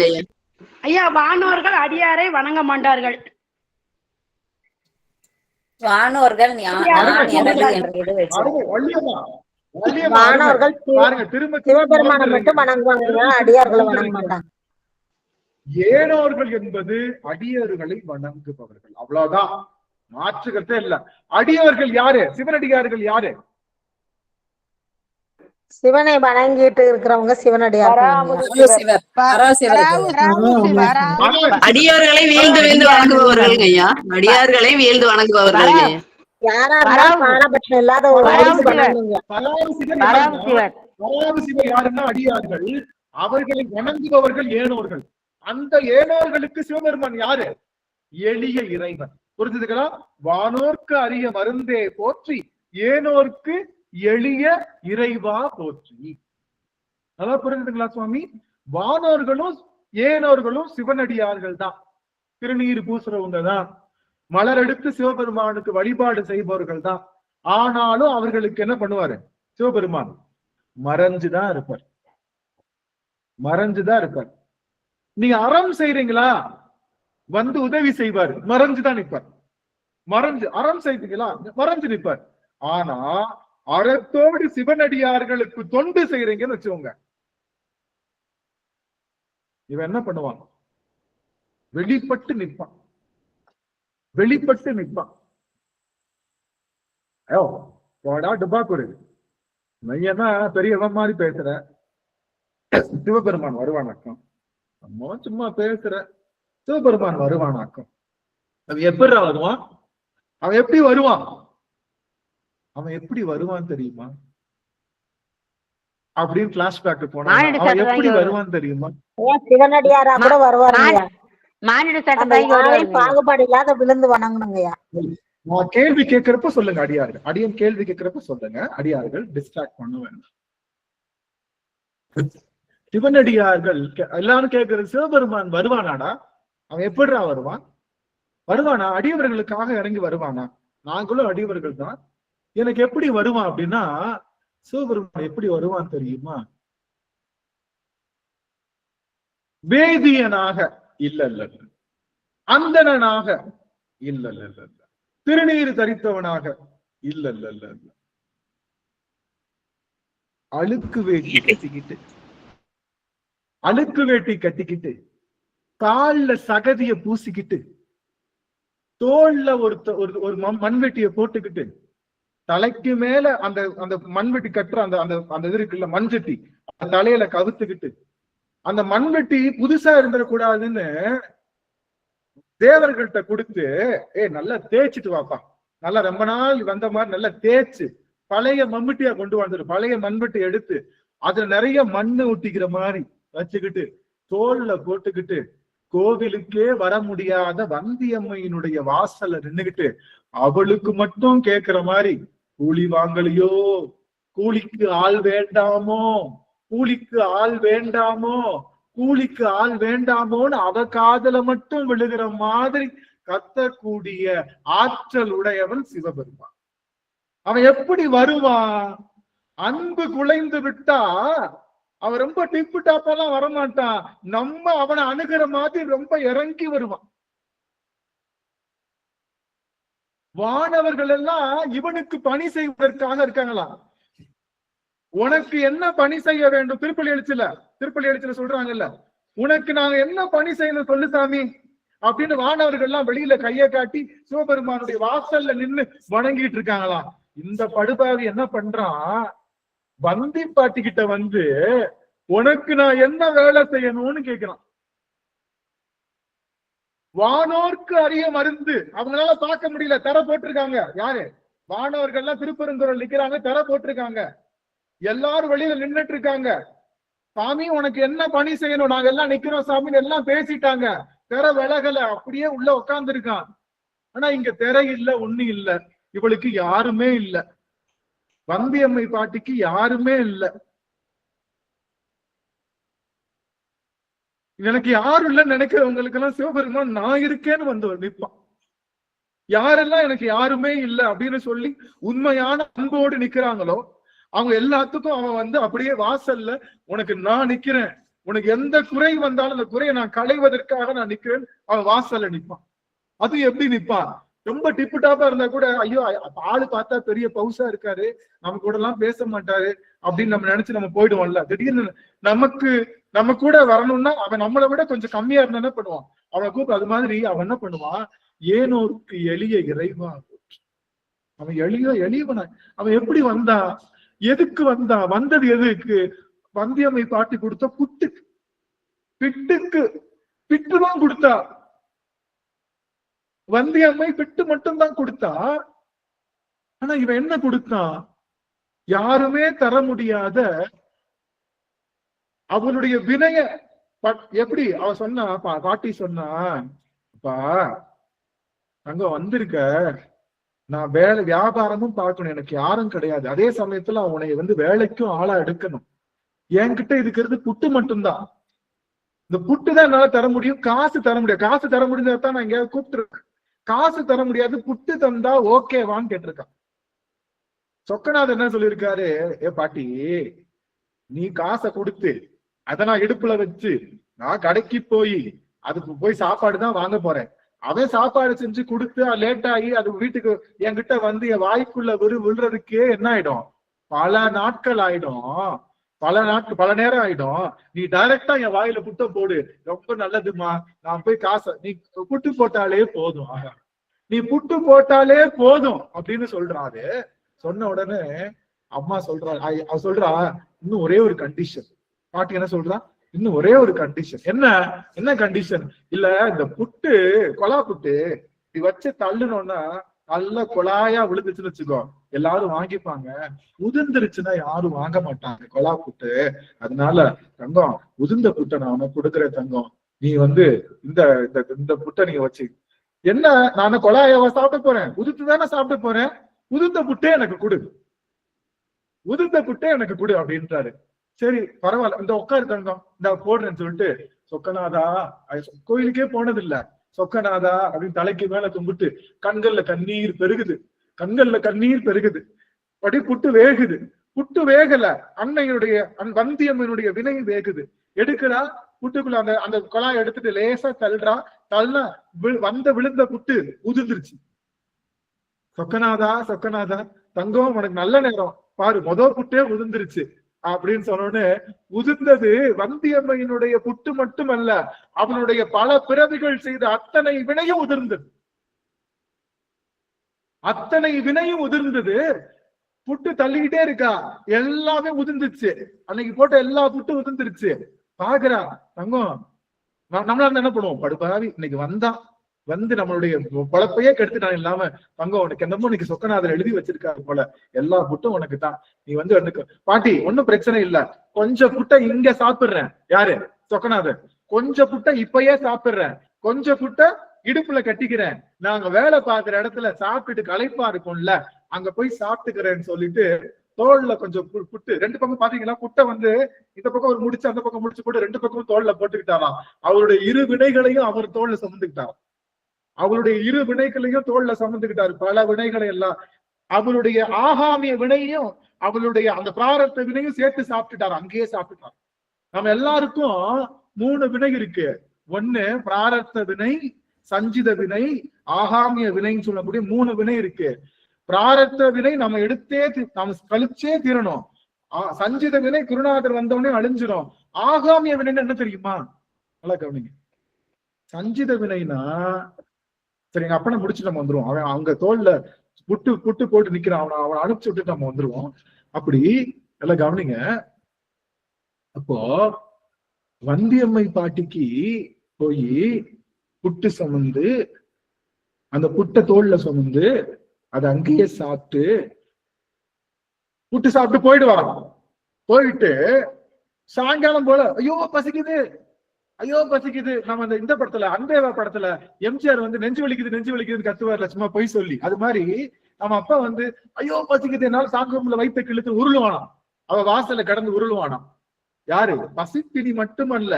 ஐயா வானோர்கள் அடியாரை வணங்க மாட்டார்கள். வானோர்கள் வானோர்கள் சிவபெருமானை மட்டும் வணங்குவாங்க, அடியார்களை வணங்க மாட்டாங்க. ஏனோர்கள் என்பது அடியர்களை வணங்குபவர்கள், அவ்வளவுதான், மாற்றுகிறதே இல்ல. அடியவர்கள் யாரு? சிவனடியார்கள் யாரு? சிவனை வணங்கிட்டு இருக்கிறவங்க சிவனடியார்கள். அடியார்களை வீழ்ந்து வீழ்ந்து வணங்குபவர்கள் ஐயா, அடியார்களை வீழ்ந்து வணங்குபவர்கள். யாரா இருந்தாலும் பாரபட்சம் இல்லாத ஒரு சிவர் யாருன்னா அடியார்கள், அவர்களை வணங்குபவர்கள் ஏனோர்கள். அந்த ஏனோர்களுக்கு சிவபெருமான் யாரு? எளிய இறைவன். புரிஞ்சுதுங்களா? வானோர்க்கு அரிய மருந்தே போற்றி, ஏனோர்க்கு எளிய இறைவா போற்றி. அதான் புரிஞ்சுதுங்களா சுவாமி? வானோர்களும் ஏனோர்களும் சிவனடியார்கள் தான், திருநீர் பூசுறவங்க தான், மலர் எடுத்து சிவபெருமானுக்கு வழிபாடு செய்பவர்கள் தான். ஆனாலும் அவர்களுக்கு என்ன பண்ணுவாரு சிவபெருமான்? மறைஞ்சுதான் இருப்பார், மறைஞ்சுதான் இருப்பார். நீங்க அறம் செய்றீங்களா, வந்து உதவி செய்வார், மறைஞ்சுதான் நிற்பார். மறைஞ்சு அறம் செய்தீங்களா, மறைஞ்சு நிற்பார். ஆனா அறத்தோடு சிவனடியார்களுக்கு தொண்டு செய்யறீங்கன்னு வச்சுக்கோங்க, இவன் என்ன பண்ணுவான்? வெளிப்பட்டு நிற்பான், வெளிப்பட்டு நிற்பான். ஐயோ போடா டுபா கொடு, மையனா பெரியவன் மாதிரி பேசுற, சிவபெருமான் வருவானாக்கம். நம்ம சும்மா பேசுற, சிவபெருமான் வருவானாக்கம். அவன் எப்படி வருவான்? அவன் எப்படி வருவான்? அவன் எப்படி வருவான் தெரியுமா? அப்படின்னு பிளாஷ்பேக் போனா அவன் எப்படி வருவான் தெரியுமா? சிவனடியாரா கூட வருவாருங்க. பாகுபாடு இல்லாத விழுந்து வணங்கணுங்கய்யா. நான் கேள்வி கேட்கிறப்ப சொல்லுங்க அடியார்கள், அடியன் கேள்வி கேட்கிறப்ப சொல்லுங்க, அடியார்கள் டிஸ்ட்ராக்ட் பண்ண வேண்டாம். சிவனடியார்கள் எல்லாரும் கேட்கறது, சிவபெருமான் வருவானாடா? அவன் எப்படிடா வருவான்? வருவானா? அடியவர்களுக்காக இறங்கி வருவானா? நாங்களும் அடியவர்கள் தான், எனக்கு எப்படி வருவான் அப்படின்னா, சிவபெருமான் எப்படி வருவான் தெரியுமா? வேதியனாக இல்ல இல்ல, அந்தணனாக இல்ல இல்ல இல்ல, திருநீர் தரித்தவனாக இல்ல இல்ல இல்ல, அழுக்கு வேட்டி கட்டிக்கிட்டு, அழுக்கு வேட்டி கட்டிக்கிட்டு, கால்ல சகதிய பூசிக்கிட்டு, தோல்ல ஒரு மண்வெட்டிய போட்டுக்கிட்டு, தலைக்கு மேல அந்த அந்த மண்வெட்டி கட்டுற அந்த அந்த அந்த இது இருக்குல்ல மண்சட்டி, தலையில கவுத்துக்கிட்டு, அந்த மண்வெட்டி புதுசா இருந்துடக்கூடாதுன்னு தேவர்கள்ட்ட கொடுத்து, நல்லா தேய்ச்சிட்டு வாப்பா, நல்லா ரொம்ப நாள் வந்த மாதிரி நல்லா தேய்ச்சு பழைய மண்வெட்டியா கொண்டு வந்துரு, பழைய மண்வெட்டி எடுத்து அதுல நிறைய மண்ணு ஒட்டிக்கிற மாதிரி வச்சுக்கிட்டு, தோல்ல போட்டுக்கிட்டு, கோவிலுக்கே வர முடியாத வந்தியம்மையினுடைய வாசல்ல நின்னுகிட்டு, அவளுக்கு மட்டும் கேக்குற மாதிரி, கூலி வாங்கலையோ, கூலிக்கு ஆள் வேண்டாமோ, கூலிக்கு ஆள் வேண்டாமோ, கூலிக்கு ஆள் வேண்டாமோன்னு அவ காதல மட்டும் விழுகிற மாதிரி கத்தக்கூடிய ஆற்றல் உடையவன் சிவபெருமான். அவன் எப்படி வருவான்? அன்பு குலைந்து விட்டா அவன் ரொம்ப டிப்பு டாப்பெல்லாம் வரமாட்டான், நம்ம அவனை அணுகிற மாதிரி ரொம்ப இறங்கி வருவான். வானவர்கள் எல்லாம் இவனுக்கு பணி செய்வதற்காக இருக்காங்களா? உனக்கு என்ன பணி செய்ய வேண்டும்? திருப்பலி எழுச்சில சொல்றாங்கல்ல, உனக்கு நாங்க என்ன பணி செய்யணும் சொல்லு சாமி அப்படின்னு வானவர்கள் எல்லாம் வெளியில கைய காட்டி சிவபெருமானுடைய வாசல்ல நின்னு வணங்கிட்டு இருக்காங்களா? இந்த படுபாவி என்ன பண்றான்? வந்தி பாட்டிக்கிட்ட வந்து உனக்கு நான் என்ன வேலை செய்யணும்னு கேட்கிறான். வானோர்க்கு அரிய மருந்து அவங்களால பார்க்க முடியல, தர போட்டிருக்காங்க. யாரு? வானவர்கள்லாம் திருப்பெருந்துறையில் நிக்கிறாங்க, தர போட்டிருக்காங்க. எல்லாரும் வெளியில நின்னுட்டு இருக்காங்க. சாமி உனக்கு என்ன பணி செய்யணும், நாங்க எல்லாம் நிக்கிறோம் சாமின்னு எல்லாம் பேசிட்டாங்க. திரை விலகல, அப்படியே உள்ள உட்கார்ந்து இருக்கான். ஆனா இங்க திரை இல்ல, ஒண்ணு இல்ல. இவளுக்கு யாருமே இல்ல, வந்தியம்மை பாட்டிக்கு யாருமே இல்ல. எனக்கு யாரும் இல்லைன்னு நினைக்கிறவங்களுக்கு எல்லாம் சிவபெருமான் நான் இருக்கேன்னு வந்து நிற்பான். யாரெல்லாம் எனக்கு யாருமே இல்லை அப்படின்னு சொல்லி உண்மையான அன்போடு நிக்கிறாங்களோ அவங்க எல்லாத்துக்கும் அவன் வந்து அப்படியே வாசல்ல உனக்கு நான் நிக்கிறேன், உனக்கு எந்த குறை வந்தாலும் அந்த குறையை நான் களைவதற்காக நான் நிக்கிறேன், அவன் வாசல்ல நிற்பான். அது எப்படி நிற்பான்? ரொம்ப டிப்பு டாப்பா இருந்தா கூட ஐயோ ஆளு பார்த்தா பெரிய பவுசா இருக்காரு, நம்ம கூட எல்லாம் பேச மாட்டாரு அப்படின்னு நம்ம நினைச்சு நம்ம போயிடுவோம்ல. திடீர்னு நம்ம கூட வரணும்னா அவன் நம்மளை விட கொஞ்சம் கம்மியா இருந்தா என்ன பண்ணுவான், அவனை கூப்பிட்டு. அது மாதிரி அவன் என்ன பண்ணுவான், ஏனோருக்கு எளிய இறைவா, அவன் எளியவன. அவன் எப்படி வந்தான், எதுக்கு வந்தான், வந்தது எதுக்கு? வந்தியம்மை பாட்டி கொடுத்த புட்டுக்கு, பிட்டுதான் கொடுத்தா. வந்தியம்மை பிட்டு மட்டும்தான் கொடுத்தா. ஆனா இவன் என்ன கொடுத்தான்? யாருமே தர முடியாத அவனுடைய வினய. எப்படி அவ சொன்னா, பாட்டி சொன்னா, அப்பா அங்க வந்திருக்க, நான் வேலை வியாபாரமும் பார்க்கணும், எனக்கு யாரும் கிடையாது. அதே சமயத்துல அவனை வந்து வேலைக்கும் ஆளா எடுக்கணும். என்கிட்ட இருக்கிறது புட்டு மட்டும்தான். இந்த புட்டு தான் என்னால தர முடியும், காசு தர முடியாது. காசு தர முடிஞ்சதான் நான் எங்கேயாவது கூப்பிட்டுருக்கேன். காசு தர முடியாது, புட்டு தந்தா ஓகேவான்னு கேட்டிருக்கான். சொக்கநாதர் என்ன சொல்லியிருக்காரு, ஏ பாட்டி நீ காசை கொடுத்து அதை நான் இடுப்புல வச்சு நான் கடைக்கு அதுக்கு போய் சாப்பாடு தான் வாங்க போறேன். அவன் சாப்பாடு செஞ்சு கொடுத்து லேட் ஆகி அது வீட்டுக்கு என்கிட்ட வந்து என் வாய்க்குள்ள விழுறதுக்கே என்ன ஆயிடும், பல நாட்கள் ஆயிடும், பல நேரம் ஆயிடும். நீ டைரக்டா என் வாயில புட்ட போடு, ரொம்ப நல்லதுமா, நான் போய் காசை நீ புட்டு போட்டாலே போதும், நீ புட்டு போட்டாலே போதும் அப்படின்னு சொல்றாரு. சொன்ன உடனே அம்மா சொல்றா, அவ சொல்றா இன்னும் ஒரே ஒரு கண்டிஷன். பாட்டி என்ன சொல்றா, இன்னும் ஒரே ஒரு கண்டிஷன். என்ன கண்டிஷன்? இல்ல இந்த புட்டு, கொலா புட்டு இப்படி வச்சு தள்ளுனோம்னா நல்ல கொலாயா விழுந்துச்சுன்னு வச்சுக்கோ, எல்லாரும் வாங்கிப்பாங்க. உதிர்ந்துருச்சுன்னா யாரும் வாங்க மாட்டாங்க கொலா புட்டு. அதனால தங்கம், உதிர்ந்த புட்டை நான் உனக்கு கொடுக்குற தங்கம், நீ வந்து இந்த இந்த புட்டை நீங்க வச்சு என்ன, நான் கொலாயாவ சாப்பிட போறேன், உதிர்த்து தானே சாப்பிட போறேன், உதிர்ந்த புட்டே எனக்கு கொடு, உதிர்ந்த புட்டே எனக்கு கொடு அப்படின்றாரு. சரி பரவாயில்ல, இந்த உட்காரு தங்கம், இந்த போடுறேன்னு சொல்லிட்டு சொக்கநாதா, கோயிலுக்கே போனது இல்ல, சொக்கநாதா அப்படின்னு தலைக்கு மேல கும்பிட்டு கண்கள்ல கண்ணீர் பெருகுது. அப்படி புட்டு வேகுது. புட்டு வேகல, அன்னையுடைய வந்தியம்மனுடைய வினை வேகுது. எடுக்கிறா, புட்டுக்குள்ள அந்த கொலாய் எடுத்துட்டு லேசா தள்ளுறா. விழுந்த புட்டு உதிர்ந்துருச்சு. சொக்கநாதா தங்கம் உனக்கு நல்ல நேரம் பாரு, புட்டே உதிர்ந்துருச்சு அப்படின்னு சொன்னோன்னு, உதிர்ந்தது வந்தியம்மையினுடைய புட்டு மட்டுமல்ல, அவனுடைய பல பிறவிகள் செய்த அத்தனை வினையும் உதிர்ந்தது. புட்டு தள்ளிக்கிட்டே இருக்கா, எல்லாமே உதிர்ந்துச்சு. அன்னைக்கு போட்ட எல்லா புட்டு உதிர்ந்துருச்சு. பாக்குறா தங்கம், நம்மளால என்ன பண்ணுவோம், படுப்பாவி இன்னைக்கு வந்து நம்மளுடைய பொழப்பையே கெடுத்துட்டான். இல்லாம தங்கம் உனக்கு என்னமோ இன்னைக்கு சொக்கநாதர் எழுதி வச்சிருக்காரு போல, எல்லா புட்டும் உனக்கு தான், நீ வந்து எனக்கு பாட்டி ஒன்னும் பிரச்சனை இல்ல, கொஞ்சம் புட்டை இங்க சாப்பிடுறேன். யாரு? சொக்கநாதர். கொஞ்சம் புட்டை இப்பயே சாப்பிடுறேன், கொஞ்சம் புட்டை இடுப்புல கட்டிக்கிறேன், நாங்க வேலை பார்க்கிற இடத்துல சாப்பிட்டுட்டு களைப்பா இருக்கும்ல, அங்க போய் சாப்பிட்டுக்கிறேன்னு சொல்லிட்டு தோல்ல கொஞ்சம் புட்டு, ரெண்டு பக்கம் பாத்தீங்கன்னா புட்டை வந்து இந்த பக்கம் ஒரு முடிச்சு அந்த பக்கம் முடிச்சு போட்டு ரெண்டு பக்கமும் தோல்ல போட்டுக்கிட்டாராம். அவருடைய இரு வினைகளையும் அவர் தோல்ல சுமந்துக்கிட்டாராம். பல வினைகளை எல்லாம், அவருடைய ஆகாமிய வினையும் அவளுடைய அந்த பிராரத்த வினையும் சேர்த்து சாப்பிட்டுட்டாரு, அங்கேயே சாப்பிட்டுட்டாரு. நம்ம எல்லாருக்கும் 3 வினை இருக்கு. ஒண்ணு பிராரத்த வினை, சஞ்சித வினை, ஆகாமிய வினைன்னு சொல்லக்கூடிய 3 வினை இருக்கு. பிராரத்த வினை நம்ம நம்ம கழிச்சே தீரணும். சஞ்சித வினை குருநாதர் வந்தவொடனே அழிஞ்சிடும். ஆகாமிய வினைன்னு என்ன தெரியுமா? நல்லா கவனிங்க. சஞ்சித வினைனா சரி, எங்க அப்பனை முடிச்சு நம்ம வந்துருவோம். அவன் அங்க தோல்ல புட்டு போட்டு நிக்கிறான், அவனை அனுப்பிச்சு விட்டுட்டு நம்ம வந்துருவோம். அப்படி எல்லாம் கவனிங்க. அப்போ வந்தியம்மை பாட்டிக்கு போய் புட்டு சுமந்து, அந்த புட்டை தோல்ல சுமந்து அதை அங்கேயே சாப்பிட்டு புட்டு சாப்பிட்டு போயிடுவான். போயிட்டு சாயங்காலம் போல ஐயோ பசிக்குது நம்ம இந்த படத்துல அன்பேவா படத்துல எம்ஜிஆர் வந்து நெஞ்சு வலிக்குதுன்னு கத்துவார்ல சும்மா பொய் சொல்லி, அது மாதிரி நம்ம அப்பா வந்து ஐயோ பசிக்குது என்னால சாங்குல வயிற்ற கிழித்து உருளுவானாம். அவ வாசல்ல கடந்து உருளுவானாம். யாரு? பசிப்பினி மட்டுமல்ல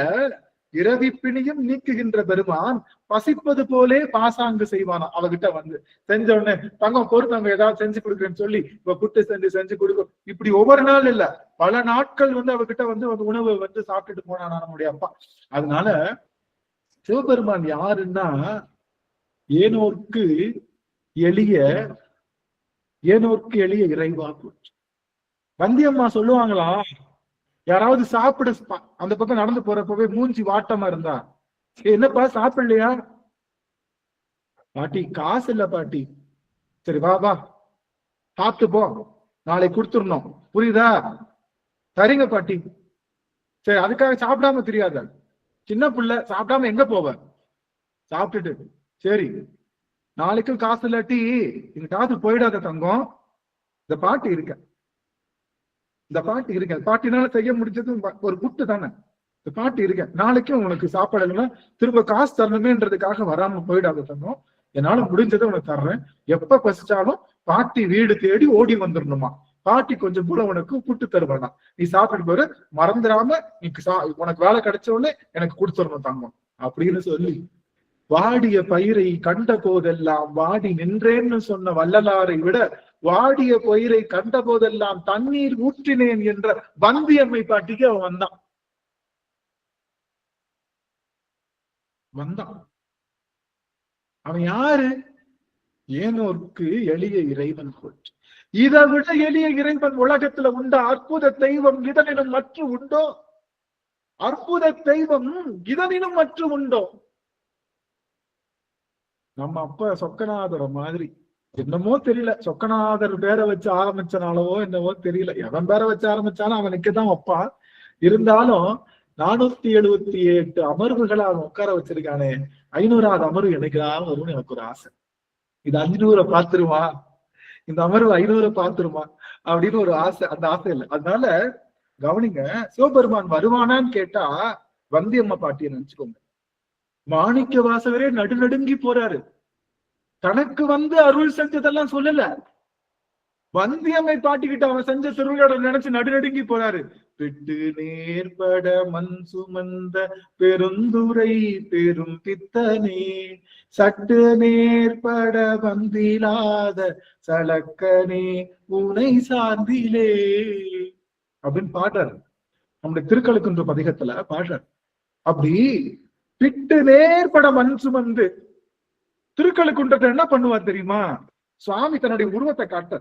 இரவி பிணியும் நீக்குகின்ற பெருமான் பசிப்பது போலே பாசாங்கு செய்வானா. அவகிட்ட வந்து செஞ்ச உடனே தங்கம் பொறுத்தவங்க ஏதாவது செஞ்சு கொடுக்குறேன்னு சொல்லி இப்ப புட்டு செஞ்சு கொடுக்கும். இப்படி ஒவ்வொரு நாள் இல்ல, பல நாட்கள் வந்து அவகிட்ட வந்து உணவு வந்து சாப்பிட்டுட்டு போனானா நம்முடைய அப்பா. அதனால சிவபெருமான் யாருன்னா ஏனோர்க்கு எளிய இறைவா. வந்தியம்மா சொல்லுவாங்களா, யாராவது சாப்பிட அந்த பக்கம் நடந்து போறப்பவே மூஞ்சி வாட்டமா இருந்தா, என்னப்பா சாப்பிடலையா? பாட்டி காசு இல்ல பாட்டி. சரி வா சாப்பிட்டு போ, நாளைக்கு கொடுத்துடணும், புரியுதா? சரிங்க பாட்டி. சரி அதுக்காக சாப்பிடாம தெரியாத, சின்ன பிள்ளை சாப்பிடாம எங்க போவ? சாப்பிட்டுட்டு சரி நாளைக்கும் காசு இல்லாட்டி இந்த காசு போயிடாத தங்கம், இந்த பாட்டி இருக்க பாட்டினால செய்ய முடிஞ்சது ஒரு குட்டு தானே. இந்த பாட்டி இருக்க, நாளைக்கும் உனக்கு சாப்பாடு இல்லைன்னா திரும்ப காசு தரணுமேன்றதுக்காக வராம போயிடாத தங்கம், என்னால முடிஞ்சதை உனக்கு தர்றேன். எப்ப பசிச்சாலும் பாட்டி வீடு தேடி ஓடி வந்துடணுமா, பாட்டி கொஞ்சம் கூட உனக்கு புட்டு தருவானா, நீ சாப்பிட்டு போற மறந்துடாம நீ உனக்கு வேலை கிடைச்ச உடனே எனக்கு கொடுத்துடணும் தங்கம் அப்படின்னு சொல்லி வாடிய பயிரை கண்ட போதெல்லாம் வாடி நின்றேன்னு சொன்ன வள்ளலாரை விட வாடிய பயிரை கண்ட போதெல்லாம் தண்ணீர் ஊற்றினேன் என்ற வந்தியம்மை பாட்டிக்கு அவன் வந்தான். அவன் யாரு? ஏனோர்க்கு எளிய இறைவன் போற்று. இதை விட எளிய இறைவன் உலகத்துல உண்டா? அற்புத தெய்வம் இதனினும் மற்ற உண்டோ? அற்புத தெய்வம் இதனினும் மற்ற உண்டோ? நம்ம அப்ப சொக்கநாதர மாதிரி என்னமோ தெரியல, சொக்கநாதர் பேரை வச்சு ஆரம்பிச்சனாலவோ என்னவோ தெரியல, எவன் பேரை வச்சு ஆரம்பிச்சாலும் அவனுக்குதான் வைப்பான். இருந்தாலும் 478 அமர்வுகளை அவன் உட்கார வச்சிருக்கானே, 500வது அமர்வு என்னைக்குதான் வரும்னு எனக்கு ஒரு ஆசை. இது 500 பாத்துருமா, இந்த அமர்வு 500 பாத்துருமா அப்படின்னு ஒரு ஆசை. அந்த ஆசை இல்லை. அதனால கவனிங்க, சிவபெருமான் வருவானான்னு கேட்டா வந்தியம்மா பாட்டியை நினைச்சுக்கோங்க. மாணிக்க வாசகரே நடுநடுங்கி போறாரு. தனக்கு வந்து அருள் செஞ்சதெல்லாம் சொல்லல, வந்தியம்மை பாட்டிக்கிட்ட அவன் செஞ்ச திருவிழா நினைச்சு நடுநடுங்கி போறாரு. பிட்டு நேர்பட மண் சுமந்த பெருந்துரை பெரும் பித்தனே, சட்டு நேர்பட வந்திலாத சலக்கனே உனை சார்ந்திலே அப்படின்னு பாடுறாரு. நம்முடைய திருக்கழுக்குன்ற பதிகத்துல பாடுறாரு. அப்படி பிட்டு நேர்பட மண் சுமந்து திருக்கழுக்குன்றத்தை என்ன பண்ணுவார் தெரியுமா? சுவாமி தன்னுடைய உருவத்தை காட்ட,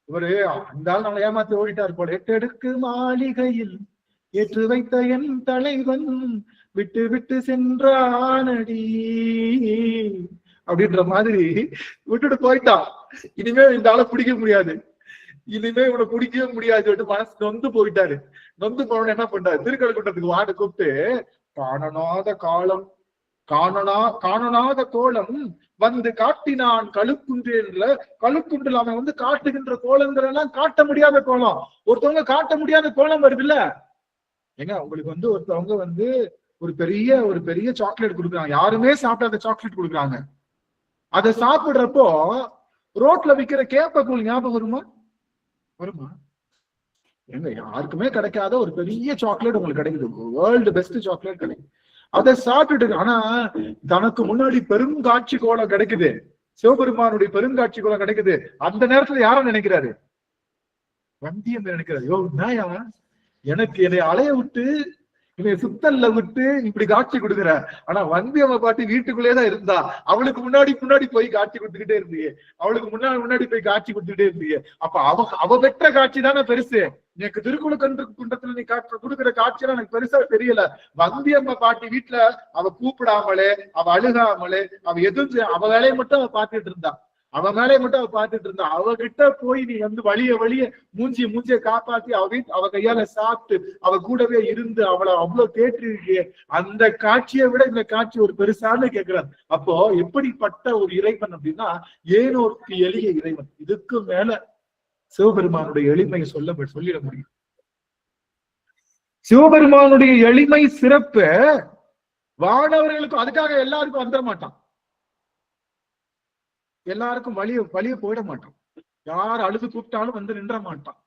இவரு அந்த ஆள் நம்மளை ஏமாத்தி ஓடிட்டார் போல. 8 அடுக்கு மாளிகையில் ஏற்று வைத்த என் தலைவன் விட்டு விட்டு சென்றானடி அப்படின்ற மாதிரி விட்டுட்டு போயிட்டான். இனிமே இந்த ஆளை பிடிக்க முடியாது, இனிமே இவனை பிடிக்கவே முடியாது, மனசு நொந்து போயிட்டாரு. நொந்து போன என்ன பண்றாரு? திருக்கழுக்குன்றத்துக்கு வாட கூப்பிட்டு, காணனாத கோலம் வந்து காட்டினான் கழுக்குன்றேன்ல. கழுக்குன்றில் அவன் வந்து காட்டுகின்ற கோலங்கிறெல்லாம் காட்ட முடியாத கோலம். ஒருத்தவங்க காட்ட முடியாத கோலம் வருது இல்ல ஏங்க? உங்களுக்கு வந்து ஒருத்தவங்க வந்து ஒரு பெரிய சாக்லேட் கொடுக்குறாங்க, யாருமே சாப்பிடாத சாக்லேட் கொடுக்குறாங்க. அதை சாப்பிடுறப்போ ரோட்ல விற்கிற கேப்பக்கூழ் ஞாபகம் வருமா? எங்க யாருக்குமே கிடைக்காத ஒரு பெரிய சாக்லேட் உங்களுக்கு கிடைக்குது, வேர்ல்டு பெஸ்ட் சாக்லேட் கிடைக்குது. அதை சாப்பிட்டுட்டு, ஆனா தனக்கு முன்னாடி பெருங்காட்சி கோலம் கிடைக்குது, சிவபெருமானுடைய பெருங்காட்சி கோலம் கிடைக்குது. அந்த நேரத்துல யார நினைக்கிறாரு? வந்தியம் நினைக்கிறாரு. யோ நாயா, எனக்கு என்னை அலைய விட்டு என்னை சுத்தல்ல விட்டு இப்படி காட்சி கொடுக்குற. ஆனா வந்தியம்மை பாட்டி வீட்டுக்குள்ளேதான் இருந்தா, அவளுக்கு முன்னாடி போய் காட்சி கொடுத்துக்கிட்டே இருந்தீங்க, அவளுக்கு முன்னாடி போய் காட்சி கொடுத்துக்கிட்டே இருந்தீங்க. அப்ப அவ பெற்ற காட்சி தானே பெருசு. எனக்கு திருக்குறளுக்குன்றத்துல நீ கொடுக்குற காட்சியெல்லாம் எனக்கு பெருசா தெரியல. வந்தியம்மை பாட்டி வீட்டுல அவ கூப்பிடாமலே, அவ அழுகாமலே, அவ எதுவும் அவ வேலையை மட்டும் அவ பாத்துட்டு இருந்தா, அவகிட்ட போய் நீ வந்து வழிய மூஞ்சிய காப்பாத்தி அவ கையால சாப்பிட்டு அவ கூடவே இருந்து அவளை அவ்வளவு தேற்றிருக்கிய அந்த காட்சியை விட இந்த காட்சி ஒரு பெருசான்னு கேட்கிறார். அப்போ எப்படிப்பட்ட ஒரு இறைவன் அப்படின்னா ஏனோர்க்கு எளிய இறைவன். இதுக்கு மேல சிவபெருமானுடைய எளிமையை சொல்லிட முடியும். சிவபெருமானுடைய எளிமை சிறப்பு வானவர்களுக்கும், அதுக்காக எல்லாருக்கும் வந்துட மாட்டான், எல்லாருக்கும் வழிய போயிட மாட்டான், யார் அழுது கூப்பிட்டாலும் வந்து நின்ற மாட்டான்.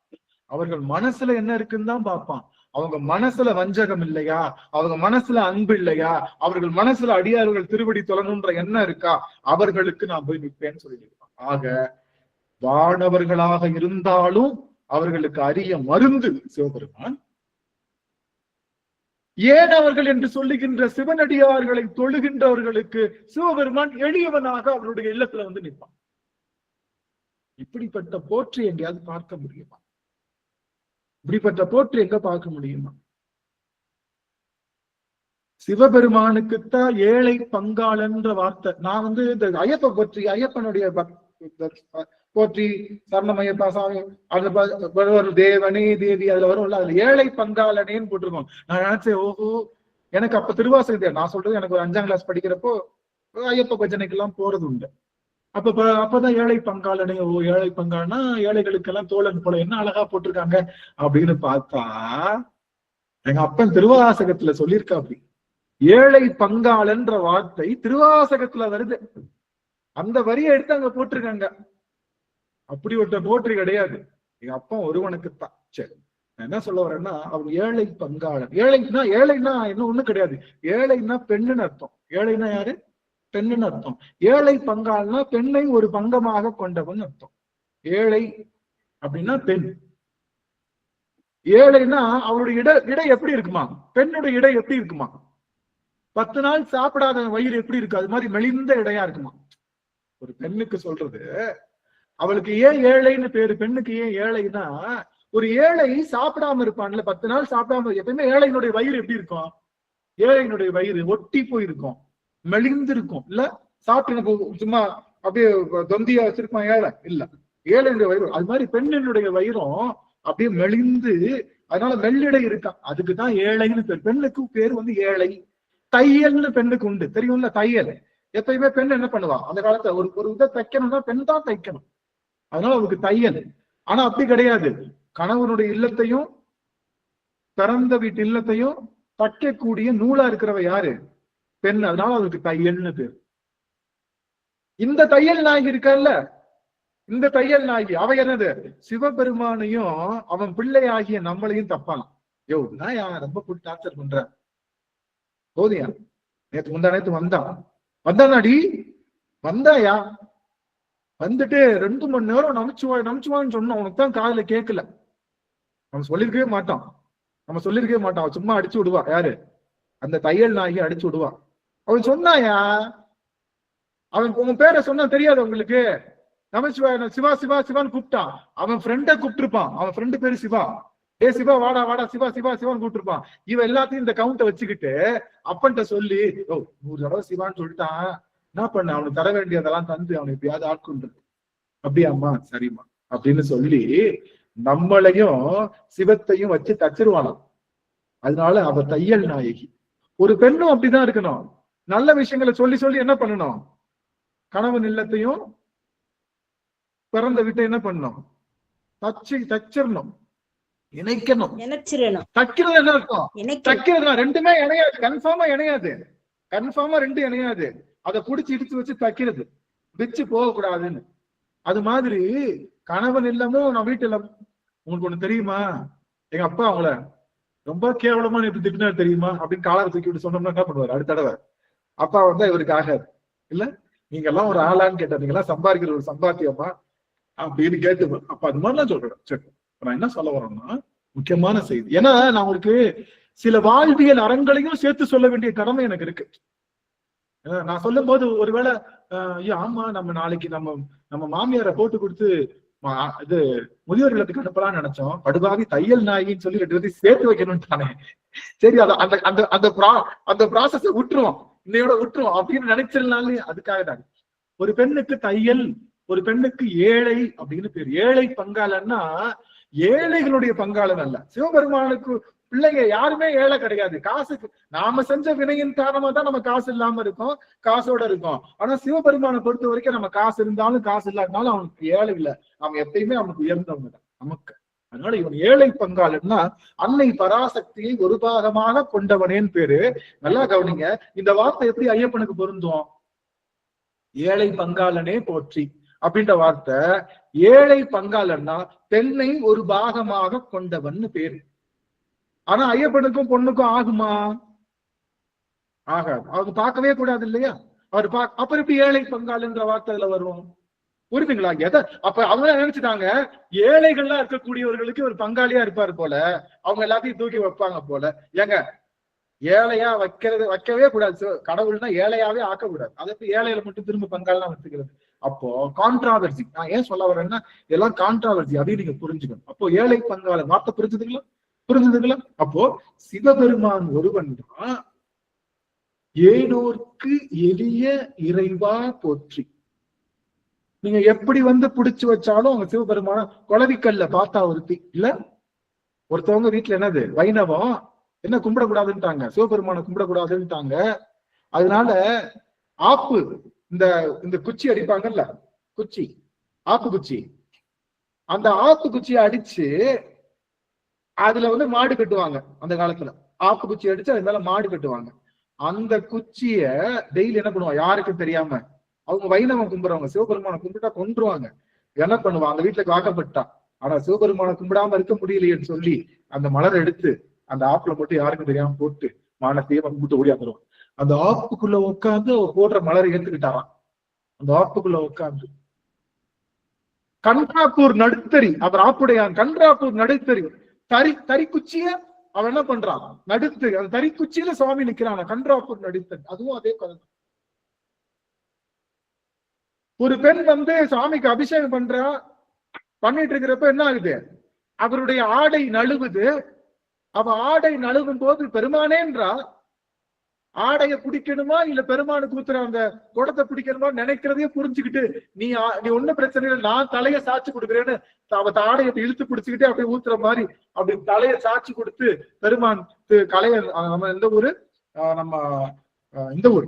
அவர்கள் மனசுல என்ன இருக்குன்னு தான் பார்ப்பான். அவங்க மனசுல வஞ்சகம் இல்லையா, அவங்க மனசுல அன்பு இல்லையா, அவர்கள் மனசுல அடியார்கள் திருவடி தொழணுன்ற எண்ணம் இருக்கா, அவர்களுக்கு நான் போய் நிற்பேன்னு சொல்லியிருப்பான். ஆக வானவர்களாக இருந்தாலும் அவர்களுக்கு அரிய மருந்து சிவபெருமான். ஏன் அவர்கள் என்று சொல்லுகின்ற சிவனடியார்களை தொழுகின்றவர்களுக்கு சிவபெருமான் எளியவனாக அவருடைய இல்லத்துல வந்து நிற்பான். இப்படிப்பட்ட போற்றி எங்கேயாவது பார்க்க முடியுமா? இப்படிப்பட்ட போற்றி எங்க பார்க்க முடியுமா? சிவபெருமானுக்குத்தான் ஏழை பங்காளன்ற வார்த்தை. நான் வந்து இந்த ஐயப்ப போற்றி, ஐயப்பனுடைய போற்றி சரணமையப்பா சாமி, அது தேவனே தேவி அதுல வரும்ல, அதுல ஏழை பங்காளனேன்னு போட்டிருக்கோம். நான் நினைச்சேன், ஓஹோ, எனக்கு அப்ப திருவாசகத்தை நான் சொல்றது எனக்கு ஒரு 5ஆம் கிளாஸ் படிக்கிறப்போ ஐயப்ப பஜனைக்கு எல்லாம் போறது உண்டு. அப்பதான் ஏழை பங்காளனே, ஓ ஏழை பங்காளனா ஏழைகளுக்கு எல்லாம் தோழன் போல என்ன அழகா போட்டிருக்காங்க அப்படின்னு பார்த்தா, எங்க அப்பன் திருவாசகத்துல சொல்லியிருக்கா அப்படி. ஏழை பங்காளன்ற வார்த்தை திருவாசகத்துல வருது, அந்த வரியை எடுத்து அங்க போட்டிருக்காங்க. அப்படி ஒரு போற்றி கிடையாது, எங்க அப்பா ஒருவனுக்குத்தான். சரி, நான் என்ன சொல்ல வரேன்னா, அவர் ஏழை பங்காளன். ஏழைன்னா இன்னும் ஒண்ணும் கிடையாது, ஏழைன்னா பெண்ணுன்னு அர்த்தம். ஏழைன்னா யாரு? பெண்ணுன்னு அர்த்தம். ஏழை பங்காளனா பெண்ணை ஒரு பங்கமாக கொண்டவன் அர்த்தம். ஏழை அப்படின்னா பெண். ஏழைன்னா அவருடைய இடை எப்படி இருக்குமா, பெண்ணுடைய இடை எப்படி இருக்குமா, 10 நாள் சாப்பிடாத வயிறு எப்படி இருக்கு, அது மாதிரி மெலிந்த இடையா இருக்குமா. ஒரு பெண்ணுக்கு சொல்றது, அவளுக்கு ஏன் ஏழைன்னு பேரு, பெண்ணுக்கு ஏன் ஏழைன்னா, ஒரு ஏழை சாப்பிடாம இருப்பான்ல, 10 நாள் சாப்பிடாம, எப்பயுமே ஏழையினுடைய வயிறு எப்படி இருக்கும், ஏழையினுடைய வயிறு ஒட்டி போயிருக்கும், மெலிந்து இருக்கும் இல்ல. சாப்பிட்டு சும்மா அப்படியே தொந்தியா வச்சிருப்பான் ஏழை இல்ல, ஏழையினுடைய வயிறு அது மாதிரி பெண்ணினுடைய வயிறும் அப்படியே மெலிந்து, அதனால மெல்லிடை இருக்கான், அதுக்குதான் ஏழைன்னு பேர். பெண்ணுக்கு பேர் வந்து ஏழை. தையல்னு பெண்ணுக்கு உண்டு, தெரியும்ல தையல். எப்பயுமே பெண் என்ன பண்ணுவா, அந்த காலத்துல ஒரு இதை தைக்கணும்னா பெண் தான் தைக்கணும், அதனால அவருக்கு தையல். ஆனா அப்படி கிடையாது, கணவனுடைய இல்லத்தையும் பிறந்த வீட்டு இல்லத்தையும் தைக்கக்கூடிய நூலா இருக்கிறவ யாரு? பெண். அதனால அவருக்கு தையல்னு பேர். இந்த தையல் நாயகி இருக்கல்ல, இந்த தையல் நாயகி அவ என்னது, சிவபெருமானையும் அவன் பிள்ளை ஆகிய நம்மளையும் தப்பானாம். யோ நான் ரொம்ப போட்டு டார்ச்சர் பண்ற, போதியா நேத்து முந்தா நேத்து வந்தானாடி, வந்தாயா, வந்துட்டு 2 மணி நேரம் நமிச்சுவான்னு சொன்னோம், உனக்கு தான் காதுல கேட்கல. நம்ம சொல்லிருக்கவே மாட்டான், அவன் சும்மா அடிச்சு விடுவா. யாரு? அந்த தையல் நாயகி அடிச்சு விடுவா. அவன் சொன்னாயா, அவன் உங்க பேரை சொன்னா தெரியாது உங்களுக்கு, நமச்சிவாய சிவா சிவா சிவான்னு கூப்பிட்டான். அவன் ஃப்ரெண்ட கூப்பிட்டுருப்பான், அவன் ஃப்ரெண்டு பேரு சிவா. ஏ சிவா வாடா வாடா சிவா சிவா சிவான்னு கூப்பிட்டுருப்பான். இவன் எல்லாத்தையும் இந்த கவுண்ட வச்சுக்கிட்டு அப்பன்ட்ட சொல்லி, ஓ 100 தடவை சிவான்னு சொல்லிட்டான், என்ன பண்ண, அவனுக்கு தர வேண்டியதெல்லாம் தந்து அவனை எப்படியாவது ஆட்கொண்டு, அப்படியாம்மா சரிம்மா அப்படின்னு சொல்லி நம்மளையும் சிவத்தையும் வச்சு தச்சிருவானாம். அதனால அவ தையல் நாயகி. ஒரு பெண்ணும் அப்படிதான் இருக்கணும், நல்ல விஷயங்களை சொல்லி சொல்லி என்ன பண்ணணும், கணவன் இல்லத்தையும் பிறந்த விட்டு என்ன பண்ணணும், தச்சிடணும், இணைக்கணும். தைக்கிறது என்ன இருக்கும், தைக்கிறது ரெண்டுமே இணையாது, கன்ஃபார்மா இணையாது, கன்ஃபார்மா 2 இணையாது. அதை புடிச்சு இடிச்சு வச்சு தைக்கிறது, வச்சு போக கூடாதுன்னு. அது மாதிரி கணவன் இல்லமோ நான் வீட்டுல. உங்களுக்கு ஒண்ணு தெரியுமா, எங்க அப்பா அவங்கள ரொம்ப கேவலமா எப்படி திட்டினாரு தெரியுமா அப்படின்னு காலரை தூக்கி விட்டு சொன்னோம்னா என்ன பண்ணுவாரு, அடுத்த தடவை அப்பா வந்தா இவருக்கு ஆகாது இல்ல, நீங்க எல்லாம் ஒரு ஆளான்னு கேட்டா, நீங்க எல்லாம் சம்பாதிக்கிற ஒரு சம்பாத்தியமா அப்படின்னு கேட்டு, அப்ப அது மாதிரிலாம் சொல்றேன். சரி, நான் என்ன சொல்ல வரேன்னா, முக்கியமான செய்தி. ஏன்னா நான் உங்களுக்கு சில வாழ்வியல் அறங்களையும் சேர்த்து சொல்ல வேண்டிய கடமை எனக்கு இருக்கு. நான் சொல்லும் போது ஒருவேளை ஐயோ ஆமா, நம்ம நாளைக்கு நம்ம மாமியாரை போட்டு கொடுத்து இது முதியோர் இல்லத்துக்கு அனுப்பலாம்னு நினைச்சோம், படுபாவி தையல் நாயின்னு சொல்லி 2 பேரையும் சேர்த்து வைக்கணும்னு தானே. சரி, அந்த ப்ராசஸ விட்டுருவோம், இன்னையோட விட்டுருவோம் அப்படின்னு நினைச்சிருந்தாலே அதுக்காக தான். ஒரு பெண்ணுக்கு தையல், ஒரு பெண்ணுக்கு ஏழை அப்படின்னு பேர். ஏழை பங்காளன்னா ஏழைகளுடைய பங்காளன் அல்ல. சிவபெருமானுக்கு பிள்ளைங்க யாருமே ஏழை கிடையாது. காசுக்கு நாம செஞ்ச வினையின் காரணமா தான் நம்ம காசு இல்லாம இருக்கோம், காசோட இருக்கோம். ஆனா சிவபெருமானை பொறுத்த வரைக்கும் நம்ம காசு இருந்தாலும் காசு இல்லாதனாலும் அவனுக்கு ஏழை இல்லை, நம்ம எப்பயுமே அவனுக்கு உயர்ந்தவங்க தான். நமக்கு அதனால இவன் ஏழை பங்காளன்னா அன்னை பராசக்தியை ஒரு பாகமாக கொண்டவனேன்னு பேரு. நல்லா கவனிங்க, இந்த வார்த்தை எப்படி ஐயப்பனுக்கு பொருந்தும்? ஏழை பங்காளனே போற்றி அப்படின்ற வார்த்தை, ஏழை பங்காளன்னா பெண்ணை ஒரு பாகமாக கொண்டவன் பேரு. ஆனா ஐயப்பனுக்கும் பொண்ணுக்கும் ஆகுமா? ஆகாது. அவங்க பார்க்கவே கூடாது இல்லையா? அவர் அப்புறம் எப்படி ஏழை பங்காளுன்ற வார்த்தையில வரும்? புரியுதுங்களா? அப்ப அவங்க நினைச்சுட்டாங்க ஏழைகள்லாம் இருக்கக்கூடியவர்களுக்கு ஒரு பங்காளியா இருப்பாரு போல, அவங்க எல்லாத்தையும் தூக்கி வைப்பாங்க போல. ஏங்க, ஏழையா வைக்கவே கூடாது. கடவுள்னா ஏழையாவே ஆக்கக்கூடாது. அதை ஏழையில மட்டும் திரும்ப பங்காளெல்லாம் வச்சுக்கிறது. அப்போ கான்ட்ராவர்சி. நான் ஏன் சொல்ல வரேன்னா இதெல்லாம் கான்ட்ராவர்சி அப்படின்னு நீங்க புரிஞ்சுக்கணும். அப்போ ஏழை பங்காள வார்த்தை புரிஞ்சுதுங்களா? அப்போ சிவபெருமான் ஒருவன் தான் ஏனோர்க்கு எளிய இறைவா போற்றி. நீங்க எப்படி புடிச்சு வச்சாலும் அவங்க சிவபெருமான குளவிக்கல்ல பார்த்தா ஒருத்தி இல்ல. ஒருத்தவங்க வீட்டுல என்னது வைணவம் என்ன கும்பிடக்கூடாதுன்ட்டாங்க, சிவபெருமான கும்பிடக்கூடாதுன்ட்டாங்க. அதனால ஆப்பு இந்த குச்சி அடிப்பாங்கல்ல, குச்சி, ஆப்பு குச்சி, அந்த ஆப்பு குச்சியை அடிச்சு அதுல மாடு கட்டுவாங்க. அந்த காலத்துல ஆப்பு குச்சி அடிச்சு அது மேல மாடு கட்டுவாங்க. அந்த குச்சிய டெய்லி என்ன பண்ணுவாங்க யாருக்கும் தெரியாம, அவங்க வைணவம் கும்பிடுறவங்க சிவபெருமான கும்பிட்டா கொன்றுவாங்க. என்ன பண்ணுவாங்க, அந்த வீட்டுல காக்கப்பட்டா. ஆனா சிவபெருமான கும்பிடாம இருக்க முடியலையேன்னு சொல்லி அந்த மலர் எடுத்து அந்த ஆப்புல மட்டும் யாருக்கும் தெரியாம போட்டு மானத்தையே கும்பிட்டு ஓடியாந்துருவாங்க. அந்த ஆப்புக்குள்ள உட்காந்து அவர் போடுற மலரை ஏத்துக்கிட்டாராம். அந்த ஆப்புக்குள்ள உட்காந்து கன்றாப்பூர் நடுத்தறி, அவர் ஆப்புடையான் கன்றாப்பூர் நடுத்தறி தறிக்குச்சிய அவன் என்ன பண்றான் நடுத்தறி, அந்த தறிக்குச்சியில சுவாமி நிக்கிறான் கன்றாப்பூர் நடுத்தறி. அதுவும் அதே கதை. ஒரு பெண் சுவாமிக்கு அபிஷேகம் பண்ணிட்டு இருக்கிறப்ப என்ன ஆகுது, அவருடைய ஆடை நழுவுது. அவ ஆடை நழுவும் போது பெருமானேன்றா, ஆடைய பிடிக்கணுமா இல்ல பெருமானுக்கு ஊத்துற அந்த குடத்தை பிடிக்கணுமா நினைக்கிறதையே புரிஞ்சுக்கிட்டு நீ ஒண்ணும் பிரச்சனை இல்லை நான் தலையை சாட்சி கொடுக்குறேன்னு அவ ஆடையை இழுத்து பிடிச்சுக்கிட்டே அப்படியே ஊத்துற மாதிரி அப்படி தலையை சாட்சி கொடுத்து பெருமான் கலைய நம்ம எந்த ஊரு, நம்ம இந்த ஊர்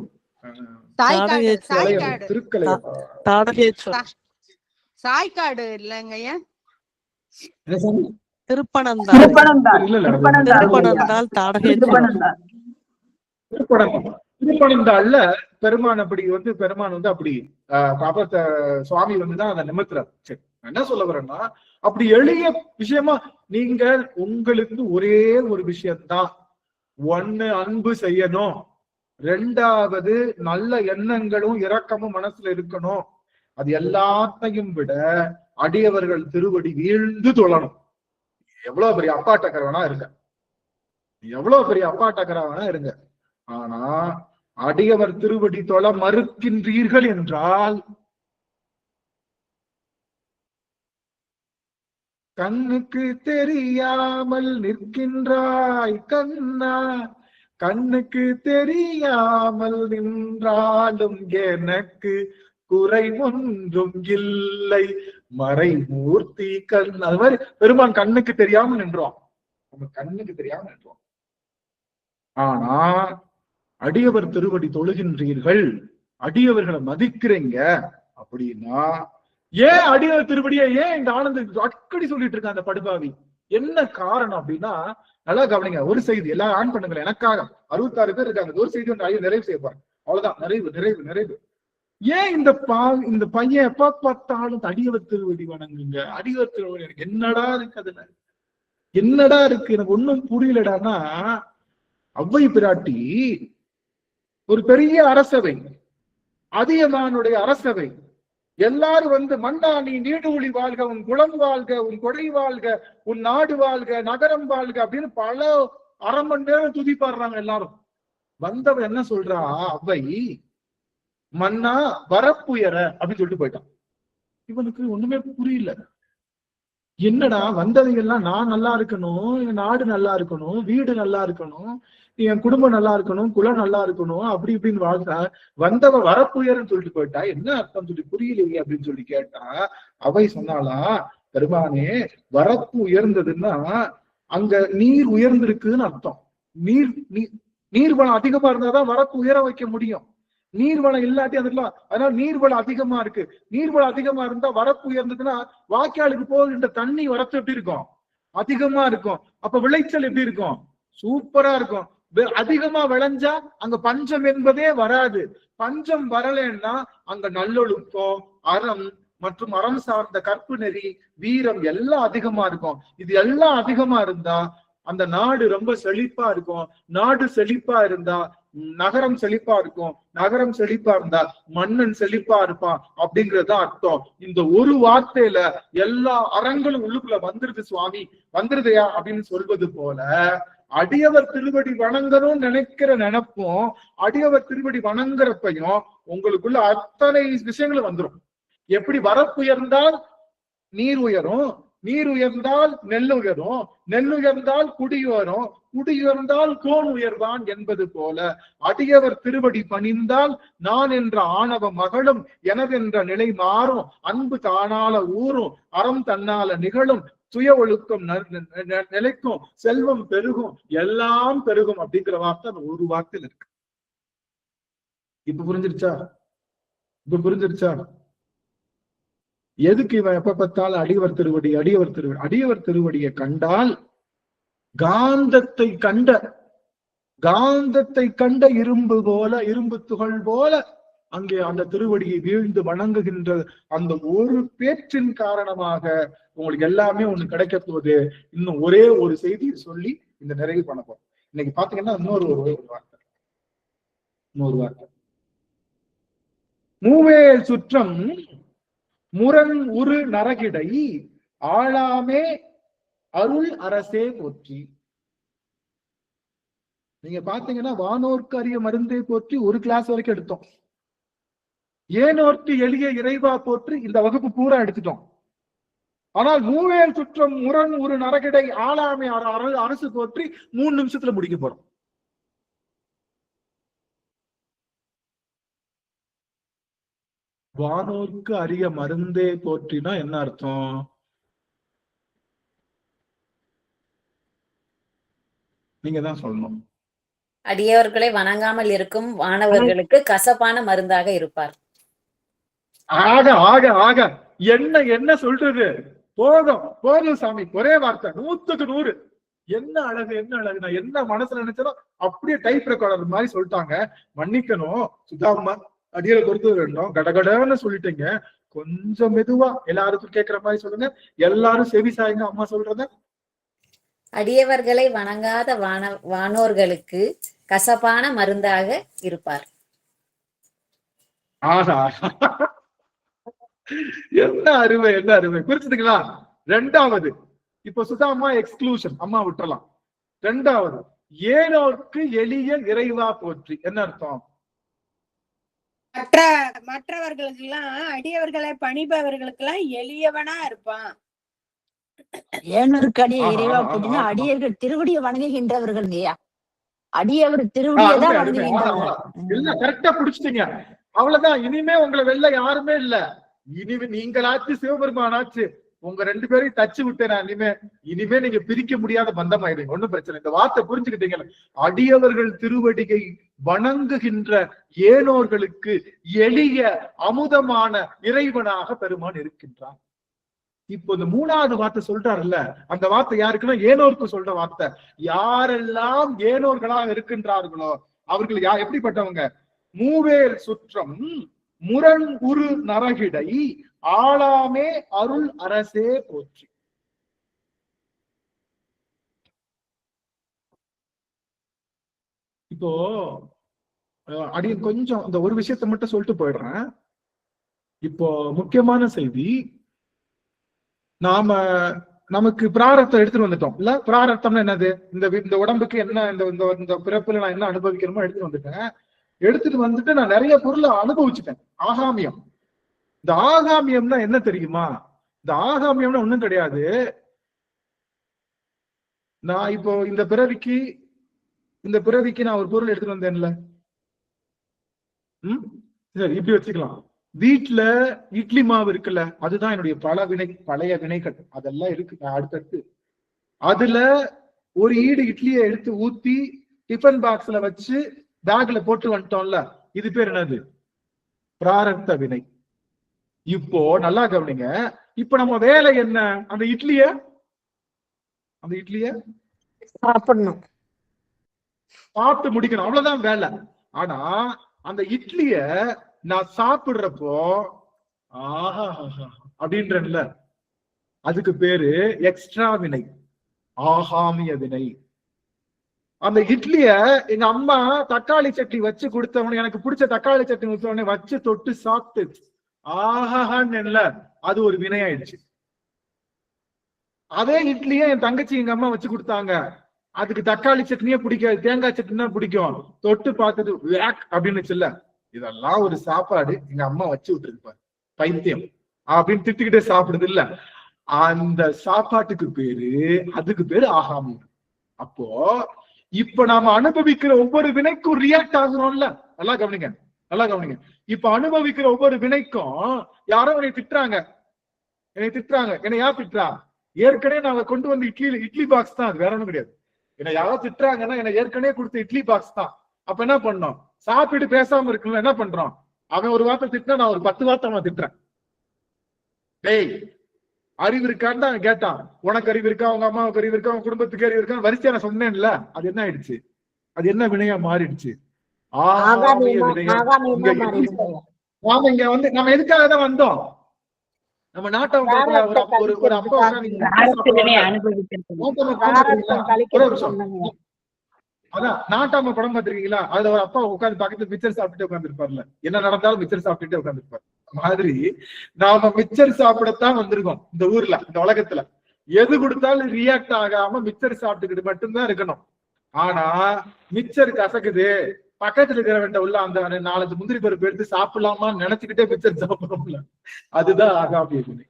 திருக்கலை சாய்க்காடு இல்லைங்க, திருப்பனந்தாள்ல பெருமான் அப்படி பெருமான் அப்படி சுவாமி தான் அதை நிமித்துறாரு. சரி, என்ன சொல்ல வரேன்னா அப்படி எளிய விஷயமா நீங்க உங்களுக்கு ஒரே ஒரு விஷயம்தான், ஒண்ணு அன்பு செய்யணும், ரெண்டாவது நல்ல எண்ணங்களும் இரக்கமும் மனசுல இருக்கணும். அது எல்லாத்தையும் விட அடியவர்கள் திருவடி வீழ்ந்து தொழணும். எவ்வளவு பெரிய அப்பாட்டக்கரவனா இருங்க, எவ்வளவு பெரிய அப்பாட்டக்கரவனா இருங்க, ஆனா அடியவர் திருவடி தொழ மறுக்கின்றீர்கள் என்றால் கண்ணுக்கு தெரியாமல் நிற்கின்றாய் கண்ணா, கண்ணுக்கு தெரியாமல் நின்றாலும் எனக்கு குறை ஒன்றும் இல்லை மறைமூர்த்தி கண். அது மாதிரி பெருமான் கண்ணுக்கு தெரியாம நின்றோம், நம்ம கண்ணுக்கு தெரியாம நின்றோம். ஆனா அடியவர் திருவடி தொழுகின்றீர்கள், அடியவர்களை மதிக்கிறீங்க அப்படின்னா ஏன் அடியவர் திருவடியை ஏன் இந்த ஆனந்த அடிக்கடி சொல்லிட்டு இருக்க அந்த படுபாவி? என்ன காரணம் அப்படின்னா நல்லா கவனிங்க. ஒரு செய்தி எல்லாம் ஆன் பண்ணுங்களேன், எனக்காக 66 பேர் இருக்காங்க. ஒரு செய்தி நிறைவு செய்யப்பாரு, அவ்வளவுதான். நிறைவு நிறைவு நிறைவு. ஏன் இந்த பையன் எப்ப பார்த்தாலும் அடியவர் திருவடி வணங்குங்க, அடியவர் திருவடி, எனக்கு என்னடா இருக்கு அதுல, என்னடா இருக்கு எனக்கு ஒண்ணும் புரியலடான்னா, அவ்வை பிராட்டி ஒரு பெரிய அரசவை, அதியமானுடைய அரசவை, எல்லாரும் மன்னா நீ நீடூழி வாழ்க, உன் குளம் வாழ்க, உன் கொடை வாழ்க, உன் நாடு வாழ்க, நகரம் வாழ்க அப்படின்னு பல அரை மணி நேரம் துதி பாடுறாங்க எல்லாரும். வந்தவன் என்ன சொல்றா, அவ்வை மன்னா வரப்புயர அப்படின்னு சொல்லிட்டு போயிட்டான். இவனுக்கு ஒண்ணுமே புரியல. என்னடா வந்ததையெல்லாம் நான் நல்லா இருக்கணும், என் நாடு நல்லா இருக்கணும், வீடு நல்லா இருக்கணும், என் குடும்பம் நல்லா இருக்கணும், குலம் நல்லா இருக்கணும், அப்படி இப்படின்னு வாழ்த்தா, வந்தவ வரப்புயர்ன்னு சொல்லிட்டு போயிட்டா, என்ன அர்த்தம் சொல்லி புரியலையே அப்படின்னு சொல்லி கேட்டா, அவை சொன்னாலா, பெருமானே வரப்பு உயர்ந்ததுன்னா அங்க நீர் உயர்ந்திருக்குன்னு அர்த்தம். நீர்வளம் அதிகமா இருந்தாதான் வரப்பு உயர வைக்க முடியும். நீர்வளம் இல்லாட்டி அதுக்கெல்லாம், அதனால நீர்வளம் அதிகமா இருக்கு. நீர்வளம் அதிகமா இருந்தா வரப்பு உயர்ந்ததுன்னா வாய்க்காலுக்கு போகின்ற தண்ணி வரத்து எப்படி இருக்கும், அதிகமா இருக்கும். அப்ப விளைச்சல் எப்படி இருக்கும்? சூப்பரா இருக்கும். அதிகமா விளைஞ்சா அங்க பஞ்சம் என்பதே வராது. பஞ்சம் வரலன்னா அங்க நல்லொழுக்கம், அறம் மற்றும் அறம் சார்ந்த கற்பு நெறி, வீரம் எல்லாம் அதிகமா இருக்கும். இது எல்லாம் அதிகமா இருந்தா அந்த நாடு ரொம்ப செழிப்பா இருக்கும். நாடு செழிப்பா இருந்தா நகரம் செழிப்பா இருக்கும். நகரம் செழிப்பா இருந்தா மன்னன் செழிப்பா இருப்பான் அப்படிங்கறத அர்த்தம். இந்த ஒரு வார்த்தையில எல்லா அறங்களும் உள்ளுக்குள்ள வந்துருது சுவாமி, வந்துருதையா அப்படின்னு சொல்வது போல அடியவர் திருவடி வணங்கணும்னு நினைக்கிற நினைப்பும் அடியவர் திருவடி வணங்குறப்பையும் உங்களுக்குள்ள அத்தனை விஷயங்களும் வந்துடும். எப்படி வரப்புயர்ந்தால் நீர் உயரும், நீர் உயர்ந்தால் நெல் உயரும், நெல் உயர்ந்தால் குடி உயரும், குடி உயர்ந்தால் கோன் உயர்வான் என்பது போல அடியவர் திருவடி பணிந்தால் நான் என்ற ஆணவ மகளும் எனதென்ற நிலை மாறும், அன்பு தானால ஊறும், அறம் தன்னால நிகழும், சுய ஒழுக்கம் நிலைக்கும், செல்வம் பெருகும், எல்லாம் பெருகும் அப்படிங்கிற வார்த்தை அந்த ஒரு வார்த்தையில் இருக்கு. இப்ப புரிஞ்சிருச்சா? இப்ப புரிஞ்சிருச்சா? எதுக்கு இவன் எப்ப பார்த்தாலும் அடியவர் திருவடி அடியவர் திருவடி? அடியவர் திருவடியை கண்டால் காந்தத்தை கண்ட இரும்பு போல, இரும்பு துகள் போல அங்கே அந்த திருவடியை வீழ்ந்து வணங்குகின்ற அந்த ஒரு பேச்சின் காரணமாக உங்களுக்கு எல்லாமே ஒண்ணு கிடைக்க போகுது. இன்னும் ஒரே ஒரு செய்தியை சொல்லி இந்த நிறைவு பண்ண போறோம். இன்னைக்கு பாத்தீங்கன்னா இன்னொரு வார்த்தை மூவேல் சுற்றம் முரண் உரு நரகிடை ஆளாமே அருள் அரசே போற்றி. நீங்க பாத்தீங்கன்னா வானோர்க்கு அரிய மருந்தே போற்றி ஒரு கிளாஸ் வரைக்கும் எடுத்தோம். ஏனோர்க்கு எளிய இறைவா போற்றி இந்த வகுப்பு பூரா எடுத்துட்டோம். ஆனால் மூவேல் சுற்றம் முரண் ஒரு நரகிடை ஆளாமை அரசு போற்றி 3 நிமிஷத்துல முடிக்க போறோம். வானோர்க்கு அரிய மருந்தே போற்றினா என்ன அர்த்தம்? நீங்க தான் சொல்லணும். அடியவர்களை வணங்காமல் இருக்கும் வானவர்களுக்கு கசப்பான மருந்தாக இருப்பார். ஆக ஆக ஆக என்ன சொல்றது? போதும் சாமி, ஒரே வார்த்தை 100க்கு 100. என்ன அழகு, என்ன அழகு! நான் என்ன மனசுல நினைச்சனோ அப்படியே டைப் ரெக்கார்டர் மாதிரி சொல்லிட்டாங்க. மன்னிக்கணும் சுதாமா, அடியரை பொறுத்து வேண்டும். கடகடன்னு சொல்லிட்டீங்க. கொஞ்சம் மெதுவா எல்லாருக்கும் கேட்கிற மாதிரி சொல்லுங்க. எல்லாரும் செவி சாயுங்க அம்மா சொல்றத. அடியவர்களை வணங்காத வானோர்களுக்கு கசப்பான மருந்தாக இருப்பார். ஆஹா, என்ன அருமை, என்ன அருமை! புரிச்சுதுங்களா? 2வது, இப்ப சுதாமா எக்ஸ்க்ளூஷன் அம்மா விட்டுறலாம். 2வது, ஏனோர்க்கு எளிய இறைவா போற்றி என்ன அர்த்தம்? மற்றவர்களுக்கு எல்லாம், அடியவர்களை பணிபவர்களுக்கு எல்லாம் எளியவனா இருப்பான். ஏனோருக்கு அடிய இறைவா போற்றினா அடியர்கள் திருவடியை வணங்குகின்றவர்கள் இல்லையா? அடியவர் திருவடியை தான் வணங்குகின்றவர்கள். இல்ல, கரெக்டா புடிச்சிட்டீங்க. அவ்வளவுதான். இனிமே உங்களை வெல்ல யாருமே இல்ல. இனிமே நீங்களாச்சு சிவபெருமானாச்சு, உங்க 2 பேரையும் தச்சு விட்டேன். இனிமே நீங்க பிரிக்க முடியாத பந்தம் ஆயிடுங்க. ஒண்ணும் பிரச்சனை. இந்த வார்த்தை புரிஞ்சுக்கிட்டீங்க. அடியவர்கள் திருவடியை வணங்குகின்ற ஏனோர்களுக்கு எளிய அமுதமான இறைவனாக பெருமான் இருக்கின்றான். இப்போ இந்த 3வது வார்த்தை சொல்றாருல்ல, அந்த வார்த்தை யாருக்குன்னா ஏனோருக்கு சொல்ற வார்த்தை. யாரெல்லாம் ஏனோர்களாக இருக்கின்றார்களோ அவர்கள் எப்படிப்பட்டவங்க? மூவேல் சுற்றம் முரண் உரு நரகிடை ஆளாமே அருள் அரசே போற்றி. இப்போ அடி கொஞ்சம் இந்த ஒரு விஷயத்த மட்டும் சொல்லிட்டு போயிடுறேன். இப்போ முக்கியமான செய்தி, நமக்கு பிராரத்தம் எடுத்துட்டு வந்துட்டோம் இல்ல? பிராரத்தம்னா என்னது? இந்த உடம்புக்கு என்ன, இந்த பிறப்புல நான் என்ன அனுபவிக்கிறோமோ எடுத்துட்டு வந்துட்டேன். எடுத்துட்டு வந்துட்டு நான் நிறைய பொருளை அனுபவிச்சுட்டேன். ஆகாமியம். இந்த ஆகாமியம்னா என்ன தெரியுமா? இந்த ஆகாமியம்னா ஒண்ணும் கிடையாது. நான் இப்போ இந்த பிறவிக்கு நான் ஒரு பொருள் எடுத்துட்டு வந்தேன்ல. சரி, இப்படி வச்சுக்கலாம். வீட்டுல இட்லி மாவு இருக்குல்ல, அதுதான் என்னுடைய பழைய வினைகள். அதெல்லாம் இருக்கு அடுத்தடுத்து. அதுல ஒரு ஈடு இட்லியை எடுத்து ஊத்தி டிஃபன் பாக்ஸ்ல வச்சு பேக்ல போட்டு வந்துட்டோம்ல, இது பேர் என்னது? பிராரப்த வினை. இப்போ நல்லா கவனிங்க. இப்ப நம்ம வேலை என்ன? அந்த இட்லிய அந்த இட்லிய சாப்பிடணும். சாப்பிட்டு முடிக்கணும், அவ்வளவுதான் வேலை. ஆனா அந்த இட்லிய நான் சாப்பிடுறப்போ ஆஹா அப்படின்றேன்ல, அதுக்கு பேரு எக்ஸ்ட்ரா வினை, ஆகாமிய வினை. அந்த இட்லிய எங்க அம்மா தக்காளி சட்னி வச்சு கொடுத்தவனே, எனக்கு பிடிச்ச தக்காளி சட்னி கொடுத்தவனே வச்சு தொட்டு சாப்பிட்டு ஆஹான்னு, அது ஒரு வினையாயிடுச்சு. அதே இட்லியே என் தங்கச்சி எங்க அம்மா வச்சு கொடுத்தாங்க, அதுக்கு தக்காளி சட்னியே பிடிக்காது, தேங்காய் சட்னி தான் பிடிக்கும், தொட்டு பார்த்தது வேக் அப்படின்னு சொல்ல, இதெல்லாம் ஒரு சாப்பாடு எங்க அம்மா வச்சு விட்டுருப்பாரு, பைத்தியம் அப்படின்னு திட்டிக்கிட்டே சாப்பிடுது இல்ல, அந்த சாப்பாட்டுக்கு பேரு, அதுக்கு பேரு ஆகாமி. அப்போ இப்ப நாம அனுபவிக்கிற ஒவ்வொரு வினைக்கும் ரியாக்ட் ஆகுறோம்ல, நல்லா கவனிங்க, நல்லா கவனிங்க. இப்ப அனுபவிக்கிற ஒவ்வொரு வினைக்கும் யாரோ என்னை திட்டுறாங்க, என்னை யார் திட்டுறா? ஏற்கனவே நாங்க கொண்டு வந்து இட்லி பாக்ஸ் தான், அது வேற ஒண்ணும் கிடையாது. என்னை யாரோ திட்டுறாங்கன்னா என்ன ஏற்கனவே கொடுத்த இட்லி பாக்ஸ் தான். அப்ப என்ன பண்ணோம்? சாப்பிட்டு பேசாம இருக்கணும், என்ன பண்றோம்? அவன் ஒரு வார்த்தை திட்டினா நான் ஒரு 10 வார்த்தை அவன் திட்டுறேன். டேய் அறிவு இருக்கான்னு தான் கேட்டான், உனக்கு அறிவு இருக்கா, உங்க அம்மாவுக்கு அறிவு இருக்கா, உங்க குடும்பத்துக்கு அறிவு இருக்கா, வரிசையா நான் சொன்னேன்ல, அது என்ன ஆயிடுச்சு? அது என்ன வினையா மாறிடுச்சு? நாம இங்க வந்து நம்ம எதுக்காக தான் வந்தோம்? நம்ம நாட்டம் ஒரு அப்பா அதான் நாட்டாம படம் பார்த்திருக்கீங்களா? அதுல ஒரு அப்பா உட்காந்து பக்கத்துல மிச்சர் சாப்பிட்டுட்டு உட்காந்துருப்பார்ல, என்ன நடந்தாலும் மிச்சர் சாப்பிட்டுட்டே உட்காந்துருப்பாரு. மாதிரி நாம மிச்சர் சாப்பிடத்தான் வந்திருக்கோம் இந்த ஊர்ல, இந்த உலகத்துல. எது கொடுத்தாலும் ரியாக்ட் ஆகாம மிச்சர் சாப்பிட்டுக்கிட்டு மட்டும்தான் இருக்கணும். ஆனா மிச்சர் கசக்குது, பக்கத்துல இருக்கிறவன்ட்ட உள்ள அந்த 4 முந்திரி பருப்பு எடுத்து சாப்பிடலாமான்னு நினைச்சுக்கிட்டே மிச்சர் சாப்பிடணும்ல, அதுதான் ஆகாமிய வினை.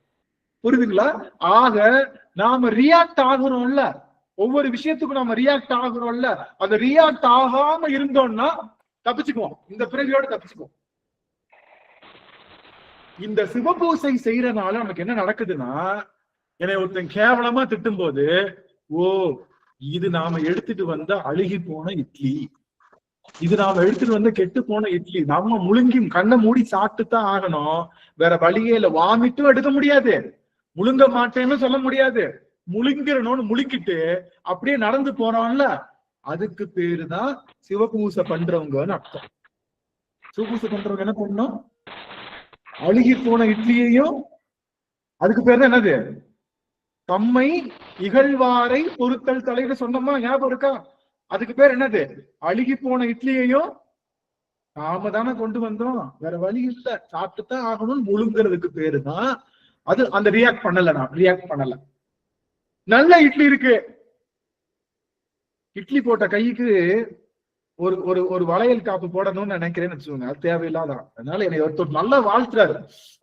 புரியுதுங்களா? ஆக நாம ரியாக்ட் ஆகுறோம்ல, ஒவ்வொரு விஷயத்துக்கும் நாம ரியாக்ட் ஆகுறோம்ல, அந்த ரியாக்ட் ஆகாம இருந்தோம்னா தப்பிச்சுக்குவோம், இந்த பிறவியோட தப்பிச்சுக்குவோம். இந்த சிவபூசை செய்யறதுனால நமக்கு என்ன நடக்குதுன்னா, என்னை ஒருத்தன் கேவலமா திட்டும் போது, ஓ இது நாம எடுத்துட்டு வந்த அழுகி போன இட்லி, இது நாம எடுத்துட்டு வந்து கெட்டு போன இட்லி, நம்ம முழுங்கி கண்ணை மூடி சாப்பிட்டு தான் ஆகணும், வேற வழியே இல்ல. வாமிட்டும் எடுக்க முடியாது, முழுங்க மாட்டேன்னு சொல்ல முடியாது, முழுங்கிறனோன்னு முழுங்கிட்டு அப்படியே நடந்து போறோம்ல, அதுக்கு பேருதான் சிவபூசை பண்றவங்கன்னு அர்த்தம். சிவபூசை பண்றவங்க என்ன பண்ணணும்? அழுகி போன இட்லியையும், அதுக்கு பேர் தான் என்னது? தம்மை இகழ்வாரை பொருத்தல் தலைன்னு சொன்னோமா, ஞாபகம் இருக்கா? அதுக்கு பேர் என்னது? அழுகி போன இட்லியையும் நாம தானே கொண்டு வந்தோம், வேற வழி இல்ல, சாப்பிட்டுதான் ஆகணும்னு முழுங்கிறதுக்கு பேரு தான் அது. அந்த ரியாக்ட் பண்ணல, நான் ரியாக்ட் பண்ணல. நல்ல இட்லி இருக்கு, இட்லி போட்ட கைக்கு ஒரு ஒரு ஒரு வளையல் காப்பு போடணும்னு நினைக்கிறேன்னு வச்சுக்கோங்க, அது தேவையில்லாதான். அதனால என்னை ஒருத்தர் நல்லா வாழ்த்துறாரு,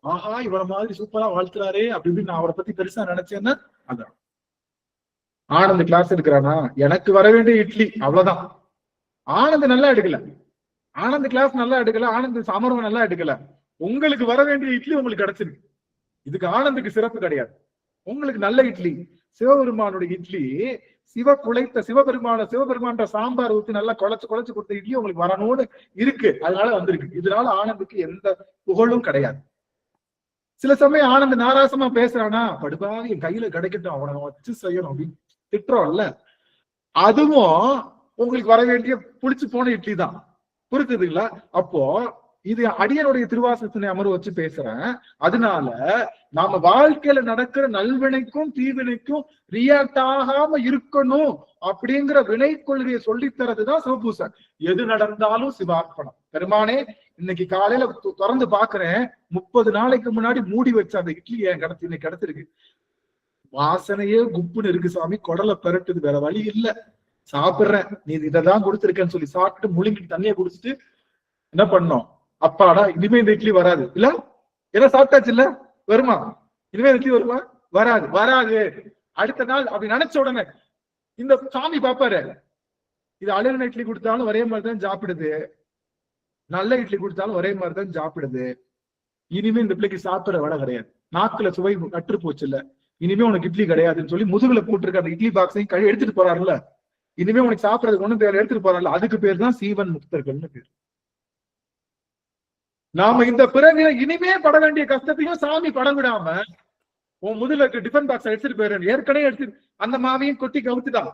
ஆஹா இவ்வளவு மாதிரி சூப்பரா வாழ்த்துறாரு அப்படின்னு நான் அவரை பத்தி பெருசா நினைச்சேன்னா, அதான் ஆனந்த் கிளாஸ் எடுக்கிறானா, எனக்கு வர வேண்டிய இட்லி அவ்வளவுதான். ஆனந்த் நல்லா எடுக்கல, ஆனந்த் கிளாஸ் நல்லா எடுக்கல, ஆனந்த் அமர்வு நல்லா எடுக்கல, உங்களுக்கு வர வேண்டிய இட்லி உங்களுக்கு கிடைச்சிருக்கு. இதுக்கு ஆனந்துக்கு சிறப்பு கிடையாது. உங்களுக்கு நல்ல இட்லி, சிவபெருமானுடைய இட்லி, சிவபெருமான சாம்பார் ஊத்தி நல்லா குழைச்சு கொடுத்த இட்லி உங்களுக்கு வரணும்னு இருக்கு, அதனால வந்திருக்கு. இதனால ஆனந்துக்கு எந்த புகழும் கிடையாது. சில சமயம் ஆனந்த் நாராசமா பேசுறானா, படுபாக என் கையில கிடைக்கட்டும், அவனை வச்சு செய்யணும் அப்படின்னு திட்டுறோம்ல, அதுவும் உங்களுக்கு வர வேண்டிய புளிச்சு போன இட்லி தான். புரிஞ்சுதுங்களா? அப்போ இது அடியனுடைய திருவாசகத்தினை அமர்வு வச்சு பேசுறேன். அதனால நாம வாழ்க்கையில நடக்கிற நல்வினைக்கும் தீவினைக்கும் ரியாக்ட் ஆகாம இருக்கணும் அப்படிங்கிற வினை கொள்கையை சொல்லித்தரதுதான் சிவபூசை. எது நடந்தாலும் சிவார்ப்பணம். பெருமானே இன்னைக்கு காலையில திறந்து பாக்குறேன், 30 நாளைக்கு முன்னாடி மூடி வச்ச அந்த இட்லி என் இன்னைக்கு கிடைச்சிருக்கு, வாசனையே குப்புன்னு இருக்கு சாமி, குடலை பெரட்டுது, வேற வழி இல்ல, சாப்பிடுறேன், நீ இதைதான் கொடுத்துருக்கேன்னு சொல்லி சாப்பிட்டு முழுங்கிட்டு தண்ணியை குடிச்சிட்டு என்ன பண்ணோம், அப்பாடா இனிமே இந்த இட்லி வராது இல்ல, ஏன்னா சாப்பிட்டாச்சு இல்ல, வருமா இனிமே இட்லி வருமா? வராது, வராது. அடுத்த நாள் அப்படி நினைச்ச உடனே இந்த சாமி பாப்பாரு, இது அழுகின இட்லி கொடுத்தாலும் ஒரே மாதிரிதான் சாப்பிடுது, நல்ல இட்லி கொடுத்தாலும் ஒரே மாதிரிதான் சாப்பிடுது, இனிமே இந்த பிள்ளைக்கு சாப்பிடுற வேலை கிடையாது, நாக்குல சுவை கற்று போச்சு இல்ல, இனிமே உனக்கு இட்லி கிடையாதுன்னு சொல்லி முதுகுல போட்டிருக்க அந்த இட்லி பாக்ஸையும் கழுவி எடுத்துட்டு போறாருல்ல, இனிமே உனக்கு சாப்பிடறதுக்கு ஒண்ணும் தேவை எடுத்துட்டு போறாருல்ல, அதுக்கு பேர் தான் சீவன் முக்தர்கள்னு பேர். நாம இந்த பிறவில இனிமே பட வேண்டிய கஷ்டத்தையும் சாமி படம் விடாம உன் முதல்ல இருக்க டிஃபன் பாக்ஸ் எடுத்துட்டு போயிரு, ஏற்கனவே எடுத்து அந்த மாவையும் கொட்டி கவுத்துட்டான்.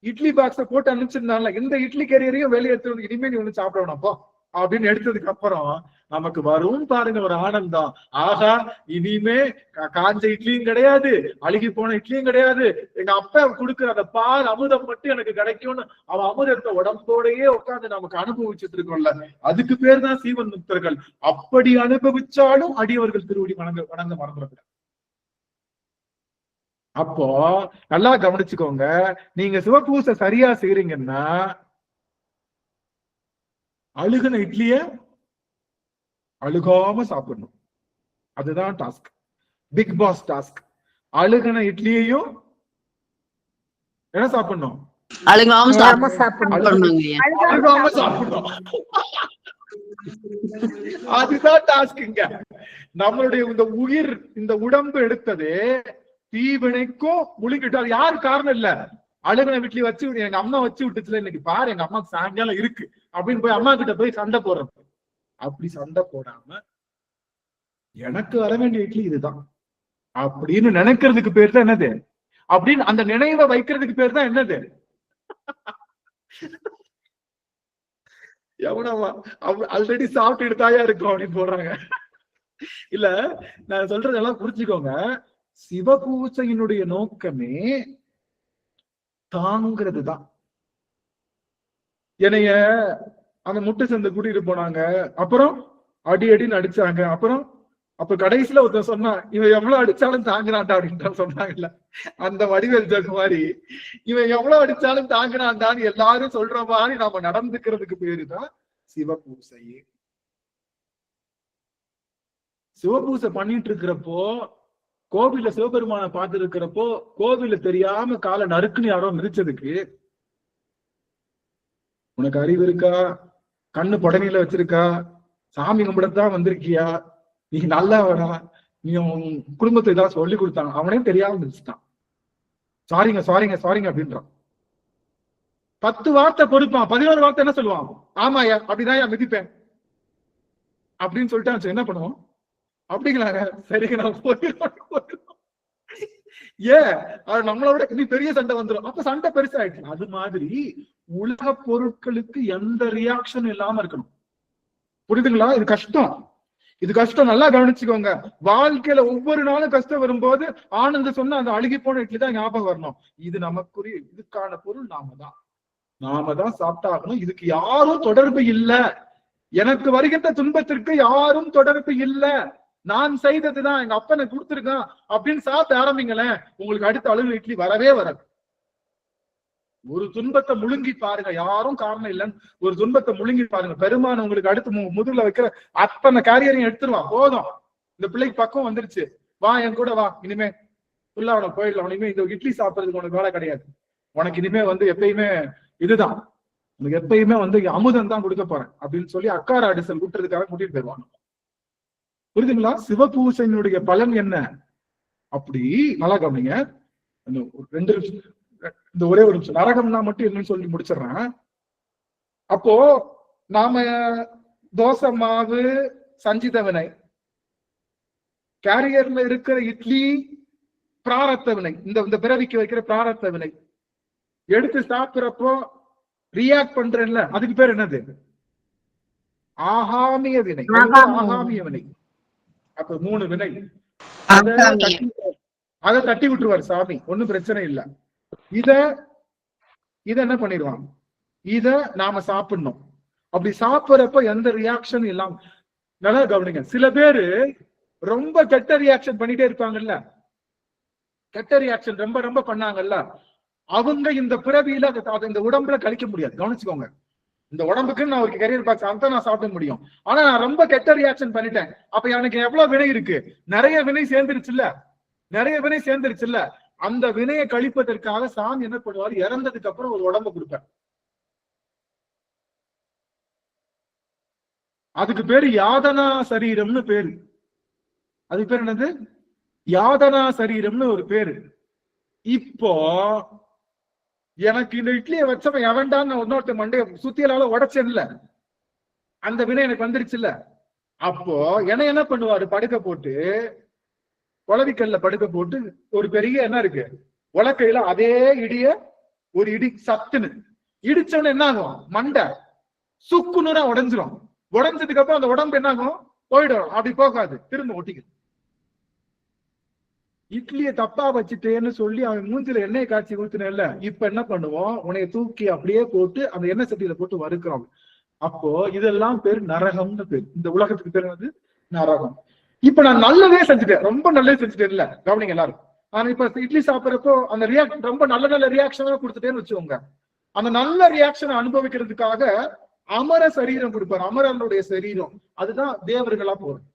இட்லி பாக்ஸ போட்டு அனுப்பிச்சிருந்தான்ல, இந்த இட்லி கேரியரையும் வெளியே எடுத்து வந்து இனிமே நீ ஒண்ணு சாப்பிட வேணாப்போ அப்படின்னு எடுத்ததுக்கு அப்புறம் நமக்கு வரும் பாருங்க ஒரு ஆனந்தம். ஆகா, இனிமே காஞ்ச இட்லியும் கிடையாது, அழுகி போன இட்லியும் கிடையாது, எங்க அப்பா கொடுக்குற அந்த பால் அமுதம் மட்டும் எனக்கு கிடைக்கும்னு அவன் அமுதத்தை உடம்போடையே உட்காந்து நமக்கு அனுபவிச்சுட்டு இருக்கோம்ல, அதுக்கு பேர் தான் சீவன் முக்தர்கள். அப்படி அனுபவிச்சாலும் அடியவர்கள் திருவடி வணங்க மறந்துடக்கூடாது. அப்போ நல்லா கவனிச்சுக்கோங்க, நீங்க சிவபூசை சரியா செய்றீங்கன்னா அழுகுன இட்லிய அழுகாம சாப்பிடணும். அதுதான் டாஸ்க், பிக் பாஸ் டாஸ்க். அழுகுன இட்லியையும் என்ன சாப்பிடணும்? அழுகாம சாப்பிடணும். அழுகாம சாப்பிடணும். அதுதான் டாஸ்க்குங்க. நம்மளுடைய இந்த உயிர், இந்த உடம்பு எடுத்தது தீவினைக்கும் முழுங்கிட்டு, அது யாரு காரணம் இல்ல. அழுகுன வீட்லயே வச்சு எங்க அம்மா வச்சு விட்டுச்சுல, இன்னைக்கு பாரு எங்க அம்மா சாயங்காலம் இருக்கு அப்படின்னு போய் அம்மா கிட்ட போய் சண்டை போடுறது. அப்படி சண்டை போடாம எனக்கு வர வேண்டிய இட்லி இதுதான் அப்படின்னு நினைக்கிறதுக்கு பேர் தான் என்னது? அப்படின்னு அந்த நினைவை வைக்கிறதுக்கு பேர் தான் என்னது? எவனவா ஆல்ரெடி சாப்பிட்டு எடுத்தாயா இருக்கும் அப்படின்னு போடுறாங்க. இல்ல, நான் சொல்றதெல்லாம் புரிஞ்சுக்கோங்க. சிவபூசையினுடைய நோக்கமே தாங்கிறது தான். என்னைய அந்த முட்டை சந்தை கூட்டிட்டு போனாங்க, அப்புறம் அடி அடின்னு அடிச்சாங்க. அப்புறம் அப்ப கடைசியில ஒருத்தர் சொன்னா, இவன் எவ்வளவு அடிச்சாலும் தாங்குறான்டா அப்படின்னு சொன்னாங்கல்ல, அந்த வடிவேல் ஜோக்கு மாதிரி இவன் எவ்வளவு அடிச்சாலும் தாங்குறான்டான்னு எல்லாரும் சொல்ற மாதிரி நாம நடந்துக்கிறதுக்கு பேருதான் சிவபூசை. சிவபூசை பண்ணிட்டு இருக்கிறப்போ, கோவில்ல சிவபெருமானை பார்த்து இருக்கிறப்போ, கோவில்ல தெரியாம காலை நறுக்குன்னு யாரோ மிதிச்சதுக்கு உனக்கு அறிவு இருக்கா? கண்ணு புடனையில வச்சிருக்கா? சாமி கும்பிடத்தான் வந்திருக்கியா? நீ நல்லா வரா? நீ உன் குடும்பத்தை ஏதாவது சொல்லி கொடுத்தாங்க, அவனே தெரியாம மிதிச்சுட்டான். சாரிங்க சாரிங்க சாரிங்க அப்படின்றான். 10 வார்த்தை பொறுப்பான், 11 வார்த்தை என்ன சொல்லுவான்? ஆமாயா அப்படிதான் மிதிப்பேன் அப்படின்னு சொல்லிட்டு என்ன பண்ணுவோம்? அப்படிங்களாங்க, சரிங்க நான் போயிடும். ஏன் நம்மளோட நீ பெரிய சண்டை வந்துடும், அப்ப சண்டை பெருசாயிடுச்சு. அது மாதிரி உலக பொருட்களுக்கு எந்த ரியாக்ஷன் இல்லாம இருக்கணும். புரியுதுங்களா? இது கஷ்டம், இது கஷ்டம். நல்லா கவனிச்சுக்கோங்க. வாழ்க்கையில ஒவ்வொரு நாளும் கஷ்டம் வரும்போது ஆனந்த சொன்ன அந்த அழுகி போன இட்லி தான் ஞாபகம் வரணும். இது நமக்குரிய, இதுக்கான பொருள் நாம தான் சாப்பிட்டாகணும். இதுக்கு யாரும் தொடர்பு இல்ல. எனக்கு வருகின்ற துன்பத்திற்கு யாரும் தொடர்பு இல்ல. நான் செய்ததுதான், எங்க அப்பனை கொடுத்துருக்கான் அப்படின்னு சாப்பிட்டு ஆரம்பிங்களேன், உங்களுக்கு அடுத்த அழுகு இட்லி வரவே வராது. ஒரு துன்பத்தை முழுங்கி பாருங்க, யாரும் காரணம் இல்லைன்னு ஒரு துன்பத்தை முழுங்கி பாருங்க. பெருமான் உங்களுக்கு அடுத்து முதுகுல வைக்கிற அத்தனை கேரியரையும் எடுத்துருவான். போதும், இந்த பிள்ளைக்கு பக்கம் வந்துருச்சு, வா என் கூட வா, இனிமே ஃபுல்லா அவனை போயிடலாம், இனிமே இந்த இட்லி சாப்பிடுறதுக்கு உனக்கு வேலை கிடையாது, உனக்கு இனிமே எப்பயுமே இதுதான், உனக்கு எப்பயுமே அமுதம் தான் கொடுக்க போறேன் அப்படின்னு சொல்லி அக்கார அடிசல் கூட்டுறதுக்காக கூட்டிட்டு போயிடுவாங்க. புரியுதுங்களா? சிவபூசையினுடைய பலன் என்ன? அப்படி நல்லா கவனிங்க. இந்த ஒரே ஒரு நிமிஷம் நரகம்னா மட்டும் என்னன்னு சொல்லி முடிச்சிடறேன். அப்போ நாம தோசை மாவு, சஞ்சித வினை, கேரியர்ல இருக்கிற இட்லி பிராரத்த வினை, இந்த பிறவிக்கு வைக்கிற பிராரத்த வினை எடுத்து சாப்பிடுறப்போ ரியாக்ட் பண்றேன்ல, அதுக்கு பேர் என்னது? ஆகாமிய வினை. ஆகாமிய வினை. அப்ப 3 வினை. அதை தட்டி விட்டுருவார் சாமி, ஒண்ணும் பிரச்சனை இல்லை. இத என்ன பண்ணிடுவாங்க? இத நாம சாப்பிடணும். அப்படி சாப்பிடுறப்ப எந்த ரியாக்ஷன் இல்லாம நல்லா கவனிங்க. சில பேரு ரொம்ப கெட்ட ரியாக்ஷன் பண்ணிட்டே இருப்பாங்கல்ல, கெட்ட ரியாக்ஷன் ரொம்ப பண்ணாங்கல்ல, அவங்க இந்த பிறவியில இந்த உடம்புல கழிக்க முடியாது. கவனிச்சுக்கோங்க. இந்த உடம்புக்கு நான் ஒரு கரியர் பாக்ஸ் அதை நான் சாப்பிட முடியும். ஆனா நான் ரொம்ப கெட்ட ரியாக்ஷன் பண்ணிட்டேன், அப்ப எனக்கு எவ்வளவு வினை இருக்கு? நிறைய வினை சேர்ந்துருச்சுல்ல. அந்த வினையை கழிப்பதற்காக சாமி என்ன பண்ணுவாரு? இறந்ததுக்கு அப்புறம் ஒரு உடம்பு கொடுப்பார். அதுக்கு பேரு யாதனா சரீரம்னு பேரு. அதுக்கு பேர் என்னது? யாதனா சரீரம்னு ஒரு பேரு. இப்போ எனக்கு இந்த இட்லியை வச்சவன் எவன்டான்னு இன்னொருத்த மண்டைய சுத்தியலால உடைச்சேன்ல, அந்த வினை எனக்கு வந்துருச்சுல்ல. அப்போ என்ன பண்ணுவாரு? படுக்க போட்டு குளவிக்கல்ல படுக்க போட்டு ஒரு பெரிய என்ன இருக்கு உலக்கையில அதே இடிய ஒரு இடி சத்துன்னு இடிச்சவன என்ன ஆகும், மண்டை சுக்குநூறா உடைஞ்சிரும். உடைஞ்சதுக்கு அப்புறம் அந்த உடம்பு என்ன ஆகும், போயிடும். அப்படி போகாது, திரும்ப ஒட்டிக்கும். இட்லியை தப்பா வச்சுட்டேன்னு சொல்லி அவன் மூஞ்சில எண்ணெய் காய்ச்சி ஊத்துனேன்ல, இப்ப என்ன பண்ணுவோம், உன்னைய தூக்கி அப்படியே போட்டு அந்த எண்ணெய் சட்டியில போட்டு வறுக்கிறோம். அப்போ இதெல்லாம் பேர் நரகம்னு பேர். இந்த உலகத்துக்கு பேர் வந்து நரகம். இப்ப நான் நல்லதே செஞ்சுட்டேன், ரொம்ப நல்லதே செஞ்சுட்டேன் இல்ல, கவனிங்க எல்லாரும். ஆனா இப்ப இட்லி சாப்பிடறப்போ அந்த ரியாக்ஷன் ரொம்ப நல்ல நல்ல ரியாக்ஷனா கொடுத்துட்டேன்னு வச்சுக்கோங்க. அந்த நல்ல ரியாக்ஷனை அனுபவிக்கிறதுக்காக அமர சரீரம் கொடுப்பாரு, அமரனுடைய சரீரம். அதுதான் தேவர்களா போறோம்.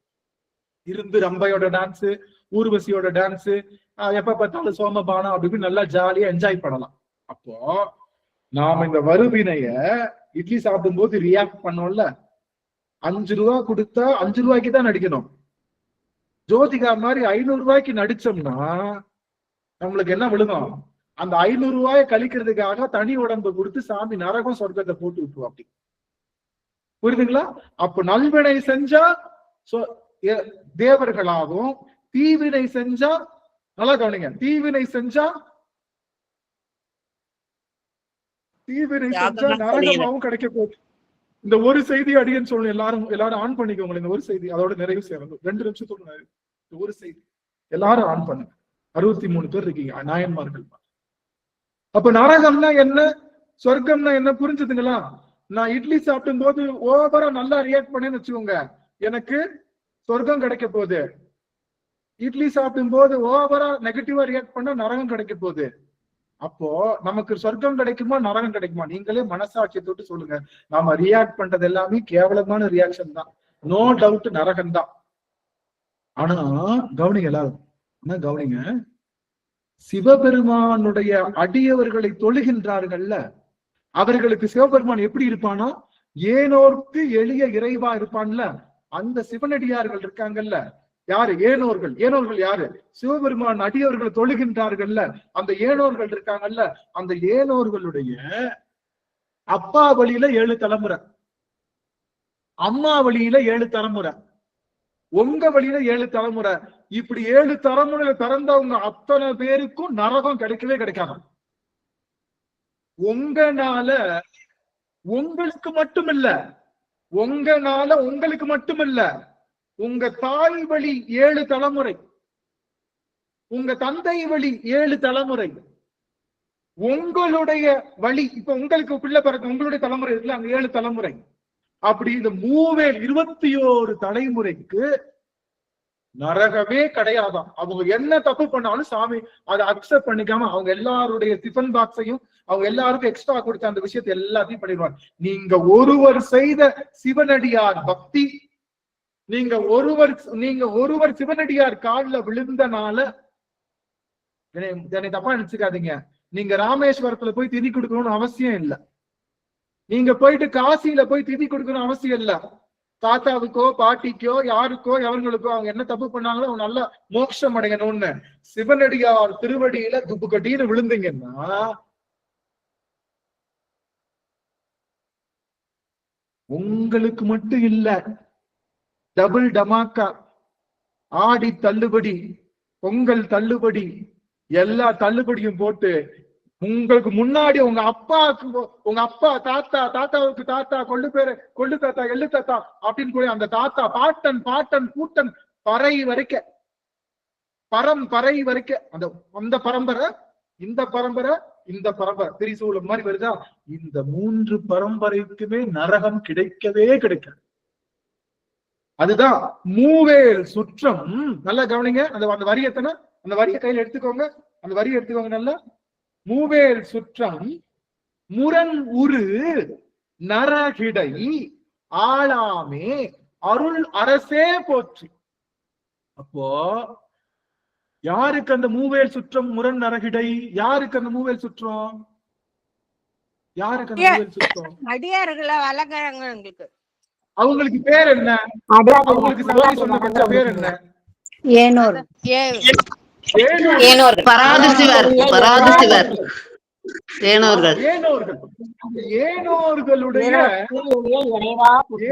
இருந்து ரம்பையோட டான்ஸ், ஊர்வசியோட டான்ஸ், எப்ப பார்த்தாலும் சோமபானம் அப்படி நல்லா ஜாலியா என்ஜாய் பண்ணலாம். அப்போ நாம இந்த வறுவினைய இட்லி சாப்பிடும் போது ரியாக்ட் பண்ணோம்ல, 5 ரூபா கொடுத்தா 5 ரூபாய்க்கு தான் நடிக்கணும். ஜோதிகா மாதிரி 500 ரூபாய்க்கு நடிச்சோம்னா நம்மளுக்கு என்ன விழுகும், அந்த 500 ரூபாயை கழிக்கிறதுக்காக தனி உடம்பு கொடுத்து சாமி நரகம் சொர்க்கத்தை போட்டு விட்டுருவோம். அப்படி புரியுதுங்களா? அப்ப நல்வினை செஞ்சா தேவர்களாகவும், தீவினை செஞ்சா நல்லா கவனிங்க, தீவினை செஞ்சா நரகமாவும் கிடைக்க போகுது. இந்த ஒரு செய்தி அடியன்னு சொல்லணும். எல்லாரும் ஆன் பண்ணிக்கோங்க. இந்த ஒரு செய்தி அதோட நிறைவு செய்யணும். 2 நிமிஷத்தோட ஒரு செய்தி எல்லாரும் ஆன் பண்ணுங்க. 63 பேர் இருக்கீங்க நாயன்மார்கள். அப்ப நரகம்னா என்ன, சொர்க்கம்னா என்ன, புரிஞ்சுதுங்களா? நான் இட்லி சாப்பிடும் போது ஓவரா நல்லா ரியாக்ட் பண்ணேன்னு வச்சுக்கோங்க, எனக்கு சொர்க்கம் கிடைக்க போகுது. இட்லி சாப்பிடும் போது ஓவரா நெகட்டிவா ரியாக்ட் பண்ணா நரகம் கிடைக்க போகுது. அப்போ நமக்கு சொர்க்கம் கிடைக்குமா நரகம் கிடைக்குமா, நீங்களே மனசாட்சியை தொட்டு சொல்லுங்க. நாம ரியாக்ட் பண்றது எல்லாமே கேவலமான ரியாக்ஷன் தான், நோ டவுட் நரகம் தான். ஆனா கவனிங்க எல்லாரும், என்ன கவனிங்க, சிவபெருமானுடைய அடியவர்களை தொழுகின்றார்கள்ல, அவர்களுக்கு சிவபெருமான் எப்படி இருப்பானோ, ஏனோர்க்கு எளிய இறைவா இருப்பான்ல, அந்த சிவனடியார்கள் இருக்காங்கல்ல, யாரு ஏனோர்கள், ஏனோர்கள் யாரு, சிவபெருமான் அடியவர்களை தொழுகின்றார்கள்ல, அந்த ஏனோர்கள் இருக்காங்கல்ல, அந்த ஏனோர்களுடைய அப்பா வழியில 7 தலைமுறை, அம்மா வழியில 7 தலைமுறை, உங்க வழியில 7 தலைமுறை, இப்படி 7 தலைமுறையில பிறந்தவங்க அத்தனை பேருக்கும் நரகம் கிடைக்கவே கிடைக்காது. உங்கனால உங்களுக்கு மட்டுமில்ல, உங்கனால உங்களுக்கு மட்டுமில்ல, உங்க தாய் வழி 7 தலைமுறை, உங்க தந்தை வழி 7 தலைமுறை, உங்களுடைய வழி, இப்ப உங்களுக்கு பிள்ளை பிறகு உங்களுடைய தலைமுறை இருக்குல்ல, அங்க 7 தலைமுறை. அப்படி இந்த 21 தலைமுறைக்கு நரகமே கிடையாதான். அவங்க என்ன தப்பு பண்ணாலும் சாமி அதை அக்செப்ட் பண்ணிக்காம அவங்க எல்லாருடைய டிஃபன் பாக்ஸையும் அவங்க எல்லாருக்கும் எக்ஸ்ட்ரா கொடுத்த அந்த விஷயத்தை எல்லாத்தையும் பண்ணிடுவாங்க. நீங்க ஒருவர் செய்த சிவனடியார் பக்தி, நீங்க ஒருவர் சிவனடியார் காலில் விழுந்தனால, என்னை தப்பா நினைச்சுக்காதீங்க, நீங்க ராமேஸ்வரத்துல போய் திதி கொடுக்கணும்னு அவசியம் இல்லை, நீங்க போயிட்டு காசியில போய் திதி கொடுக்கணும் அவசியம் இல்ல. தாத்தாவுக்கோ பாட்டிக்கோ யாருக்கோ எவர்களுக்கோ அவங்க என்ன தப்பு பண்ணாங்களோ அவங்க நல்லா மோட்சம் அடையணும்னு சிவனடியார் திருவடியில துப்பு கட்டின்னு விழுந்தீங்கன்னா உங்களுக்கு மட்டும் இல்ல, டபுள் டமாக்கா, ஆடி தள்ளுபடி, பொங்கல் தள்ளுபடி, எல்லா தள்ளுபடியும் போட்டு உங்களுக்கு முன்னாடி உங்க அப்பாவுக்கு, உங்க அப்பா தாத்தாவுக்கு தாத்தா, கொள்ளு தாத்தா, எள்ளு தாத்தா அப்படின்னு கூட அந்த தாத்தா பாட்டன் பூட்டன் பறை வரைக்க, பறை வரைக்க, அந்த பரம்பரை, இந்த பரம்பரை, இந்த பரம்பரை திரிசூலம் மாதிரி வருதா, இந்த 3 பரம்பரைக்குமே நரகம் கிடைக்கவே கிடைக்காது. அதுதான் மூவேல் சுற்றம். நல்லா கவனிங்க, அந்த வரியத்தனை, அந்த வரிய கையில எடுத்துக்கோங்க, அந்த வரியை எடுத்துக்கோங்க நல்லா. மூவேல் சுற்றம் முரண் உரு நரகிடை ஆளாமே அருள் அரசே போற்றி. அப்போ யாருக்கு அந்த மூவேல் சுற்றம் முரண் நரகிடை, யாருக்கு அந்த மூவேல் சுற்றம், யாருக்கு அந்த மூவேல் சுற்றம், அடியார்களை வழங்குறவங்களுக்கு. அவங்களுக்கு பேர் என்ன, அவங்களுக்கு சாமி சொன்ன பேர் என்ன, ஏனோர், பராது சிவர், பராது சிவர். ஏனோர்கள் ஏனோர்கள். ஏனோர்களுடைய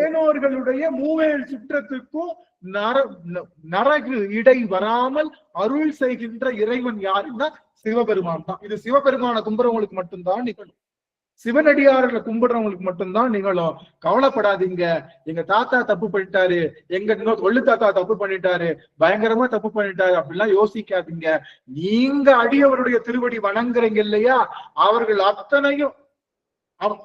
ஏனோர்களுடைய மூவேல் சுற்றத்துக்கும் நரகு இடை வராமல் அருள் செய்கின்ற இறைவன் யாருன்னா சிவபெருமான் தான். இது சிவபெருமான கும்புறவங்களுக்கு மட்டும்தான் நிகழும். சிவனடியார்களை கும்பிடுறவங்களுக்கு மட்டும்தான் நிகழும். கவலைப்படாதீங்க, எங்க தாத்தா தப்பு பண்ணிட்டாரு, எங்க ஒள்ளு தாத்தா தப்பு பண்ணிட்டாரு, பயங்கரமா தப்பு பண்ணிட்டாரு அப்படிலாம் யோசிக்காதீங்க. நீங்க அடியவருடைய திருவடி வணங்குறீங்க இல்லையா, அவர்கள் அத்தனையும்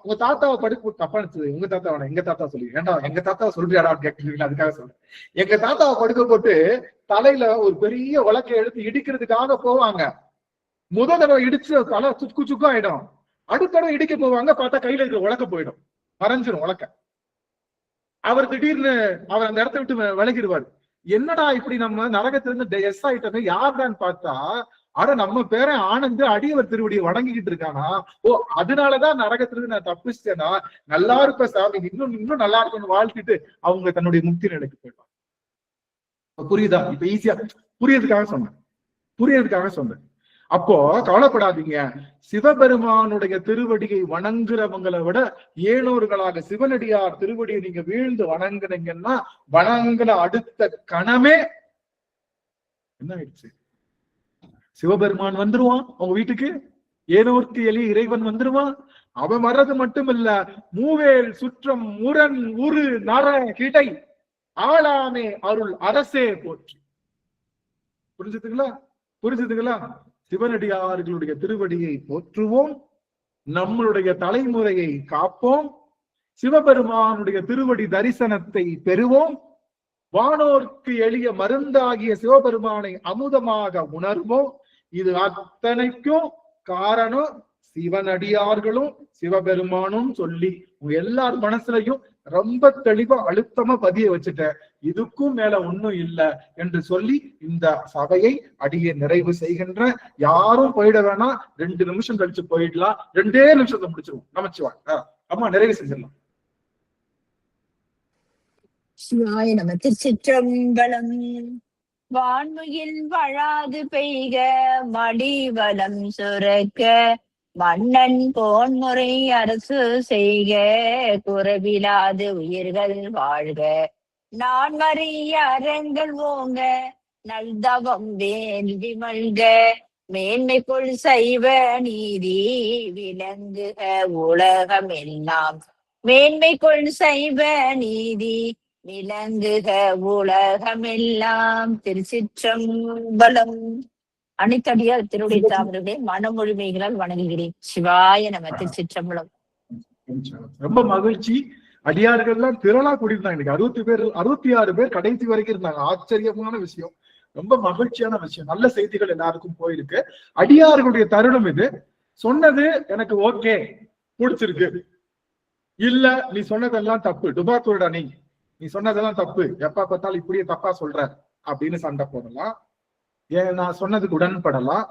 உங்க தாத்தாவை படுக்க தப்பா நினைச்சது. உங்க தாத்தாவை எங்க தாத்தா சொல்லி ஏண்டா எங்க தாத்தாவை சொல்றியாடா கேட்கறீங்களா, அதுக்காக சொல்றேன். எங்க தாத்தாவை படுக்க போட்டு தலையில ஒரு பெரிய உலக்கை எடுத்து இடிக்கிறதுக்காக போவாங்க. முதல் தடவை இடிச்சு தலை சுக்கு சுக்கு ஆயிடும். அடுத்த தடவை இடிக்க போவாங்க, பார்த்தா கையில இருக்கிற உலக்க போயிடும், மறைஞ்சிடும் உலக்க. அவர் திடீர்னு அவர் அந்த இடத்த விட்டு விலகிடுவார். என்னடா இப்படி நம்ம நரகத்திலிருந்து எஸ் ஆயிட்டது யார்தான் பார்த்தா, ஆனா நம்ம பேரை ஆனந்து அடியவர் திருவடியை வணங்கிக்கிட்டு இருக்கானா, ஓ அதனாலதான் நரகத்திலிருந்து நான் தப்பிச்சிட்டேனா, நல்லா இருப்ப சாமி, இன்னும் நல்லா இருக்கும்னு வாழ்த்திட்டு அவங்க தன்னுடைய முக்தி நிலைக்கு போயிடுவாங்க. புரியுதா? இப்ப ஈஸியா புரியறதுக்காக சொன்னேன். அப்போ கவலைப்படாதீங்க, சிவபெருமானுடைய திருவடியை வணங்குறவங்களை விட ஏனோர்களாக சிவனடியார் திருவடியை நீங்க வீழ்ந்து வணங்குனீங்கன்னா வணங்குன அடுத்த கணமே என்ன ஆயிடுச்சு, சிவபெருமான் வந்துருவான் உங்க வீட்டுக்கு. ஏனோர்க்கு எளிய இறைவன் வந்துருவான். அவன் வர்றது மட்டும் இல்ல, மூவேல் சுற்றம் முரண் உரு நர கிடை ஆளாமே அருள் அரசே போற்றி. புரிஞ்சுதுங்களா? சிவனடியார்களுடைய திருவடியை போற்றுவோம், நம்மளுடைய தலைமுறையை காப்போம், சிவபெருமானுடைய திருவடி தரிசனத்தை பெறுவோம், வானோர்க்கு எளிய மருந்தாகிய சிவபெருமானை அமுதமாக உணர்வோம். இது அத்தனைக்கும் காரணம் சிவனடியார்களும் சிவபெருமானும் சொல்லி உங்க எல்லார் மனசுலையும் ரொம்ப தெளிவா அழுத்தமா பதிய வச்சுட்டேன். இதுக்கும் மேல ஒண்ணும் இல்லை என்று சொல்லி இந்த சபையை அடியே நிறைவு செய்கின்ற. யாரும் போயிட வேணாம், 2 நிமிஷம் கழிச்சு போயிடலாம், 2 நிமிஷத்தை முடிச்சிருவோம். நமச்சிவாய். அம்மா நிறைவு செஞ்சிடலாம். சிவாய நம. திருச்சிற்றம்பலம். வான்முகில் வழாது பெய்க மடிவலம் சுரக்க மன்னன் போன்முறை அரசு செய்க குறைவிலாது உயிர்கள் வாழ்க நான்மறிய அறங்கள் ஓங்க நல்தவம் வேண்டி மல்க மேன்மைக்குள் சைவ நீதி விளங்குக உலகம் எல்லாம் மேன்மைக்குள் சைவ நீதி விளங்குக உலகமெல்லாம். திருச்சிற்றம்பலம். அனைத்தடியார் திருவடி தாமரை மனமொழிமைகளால் வணங்குகிறேன். சிவாய நம. திருச்சிற்றம்பலம். ரொம்ப மகிழ்ச்சி. அடியார்கள்லாம் திரளா கூடியிருந்தாங்க. இன்னைக்கு 66 பேர் கடைசி வரைக்கும் இருந்தாங்க. ஆச்சரியமான விஷயம், ரொம்ப மகிழ்ச்சியான விஷயம். நல்ல செய்திகள் எல்லாருக்கும் போயிருக்கு. அடியார்களுடைய தருணம் இது. சொன்னது எனக்கு ஓகே பிடிச்சிருக்கு, இல்ல நீ சொன்னதெல்லாம் தப்பு, டுபாக்கூடா நீ சொன்னதெல்லாம் தப்பு, எப்ப பார்த்தாலும் இப்படியே தப்பா சொல்ற அப்படின்னு சண்டை போடலாம். நான் சொன்னதுக்கு உடன்படலாம்.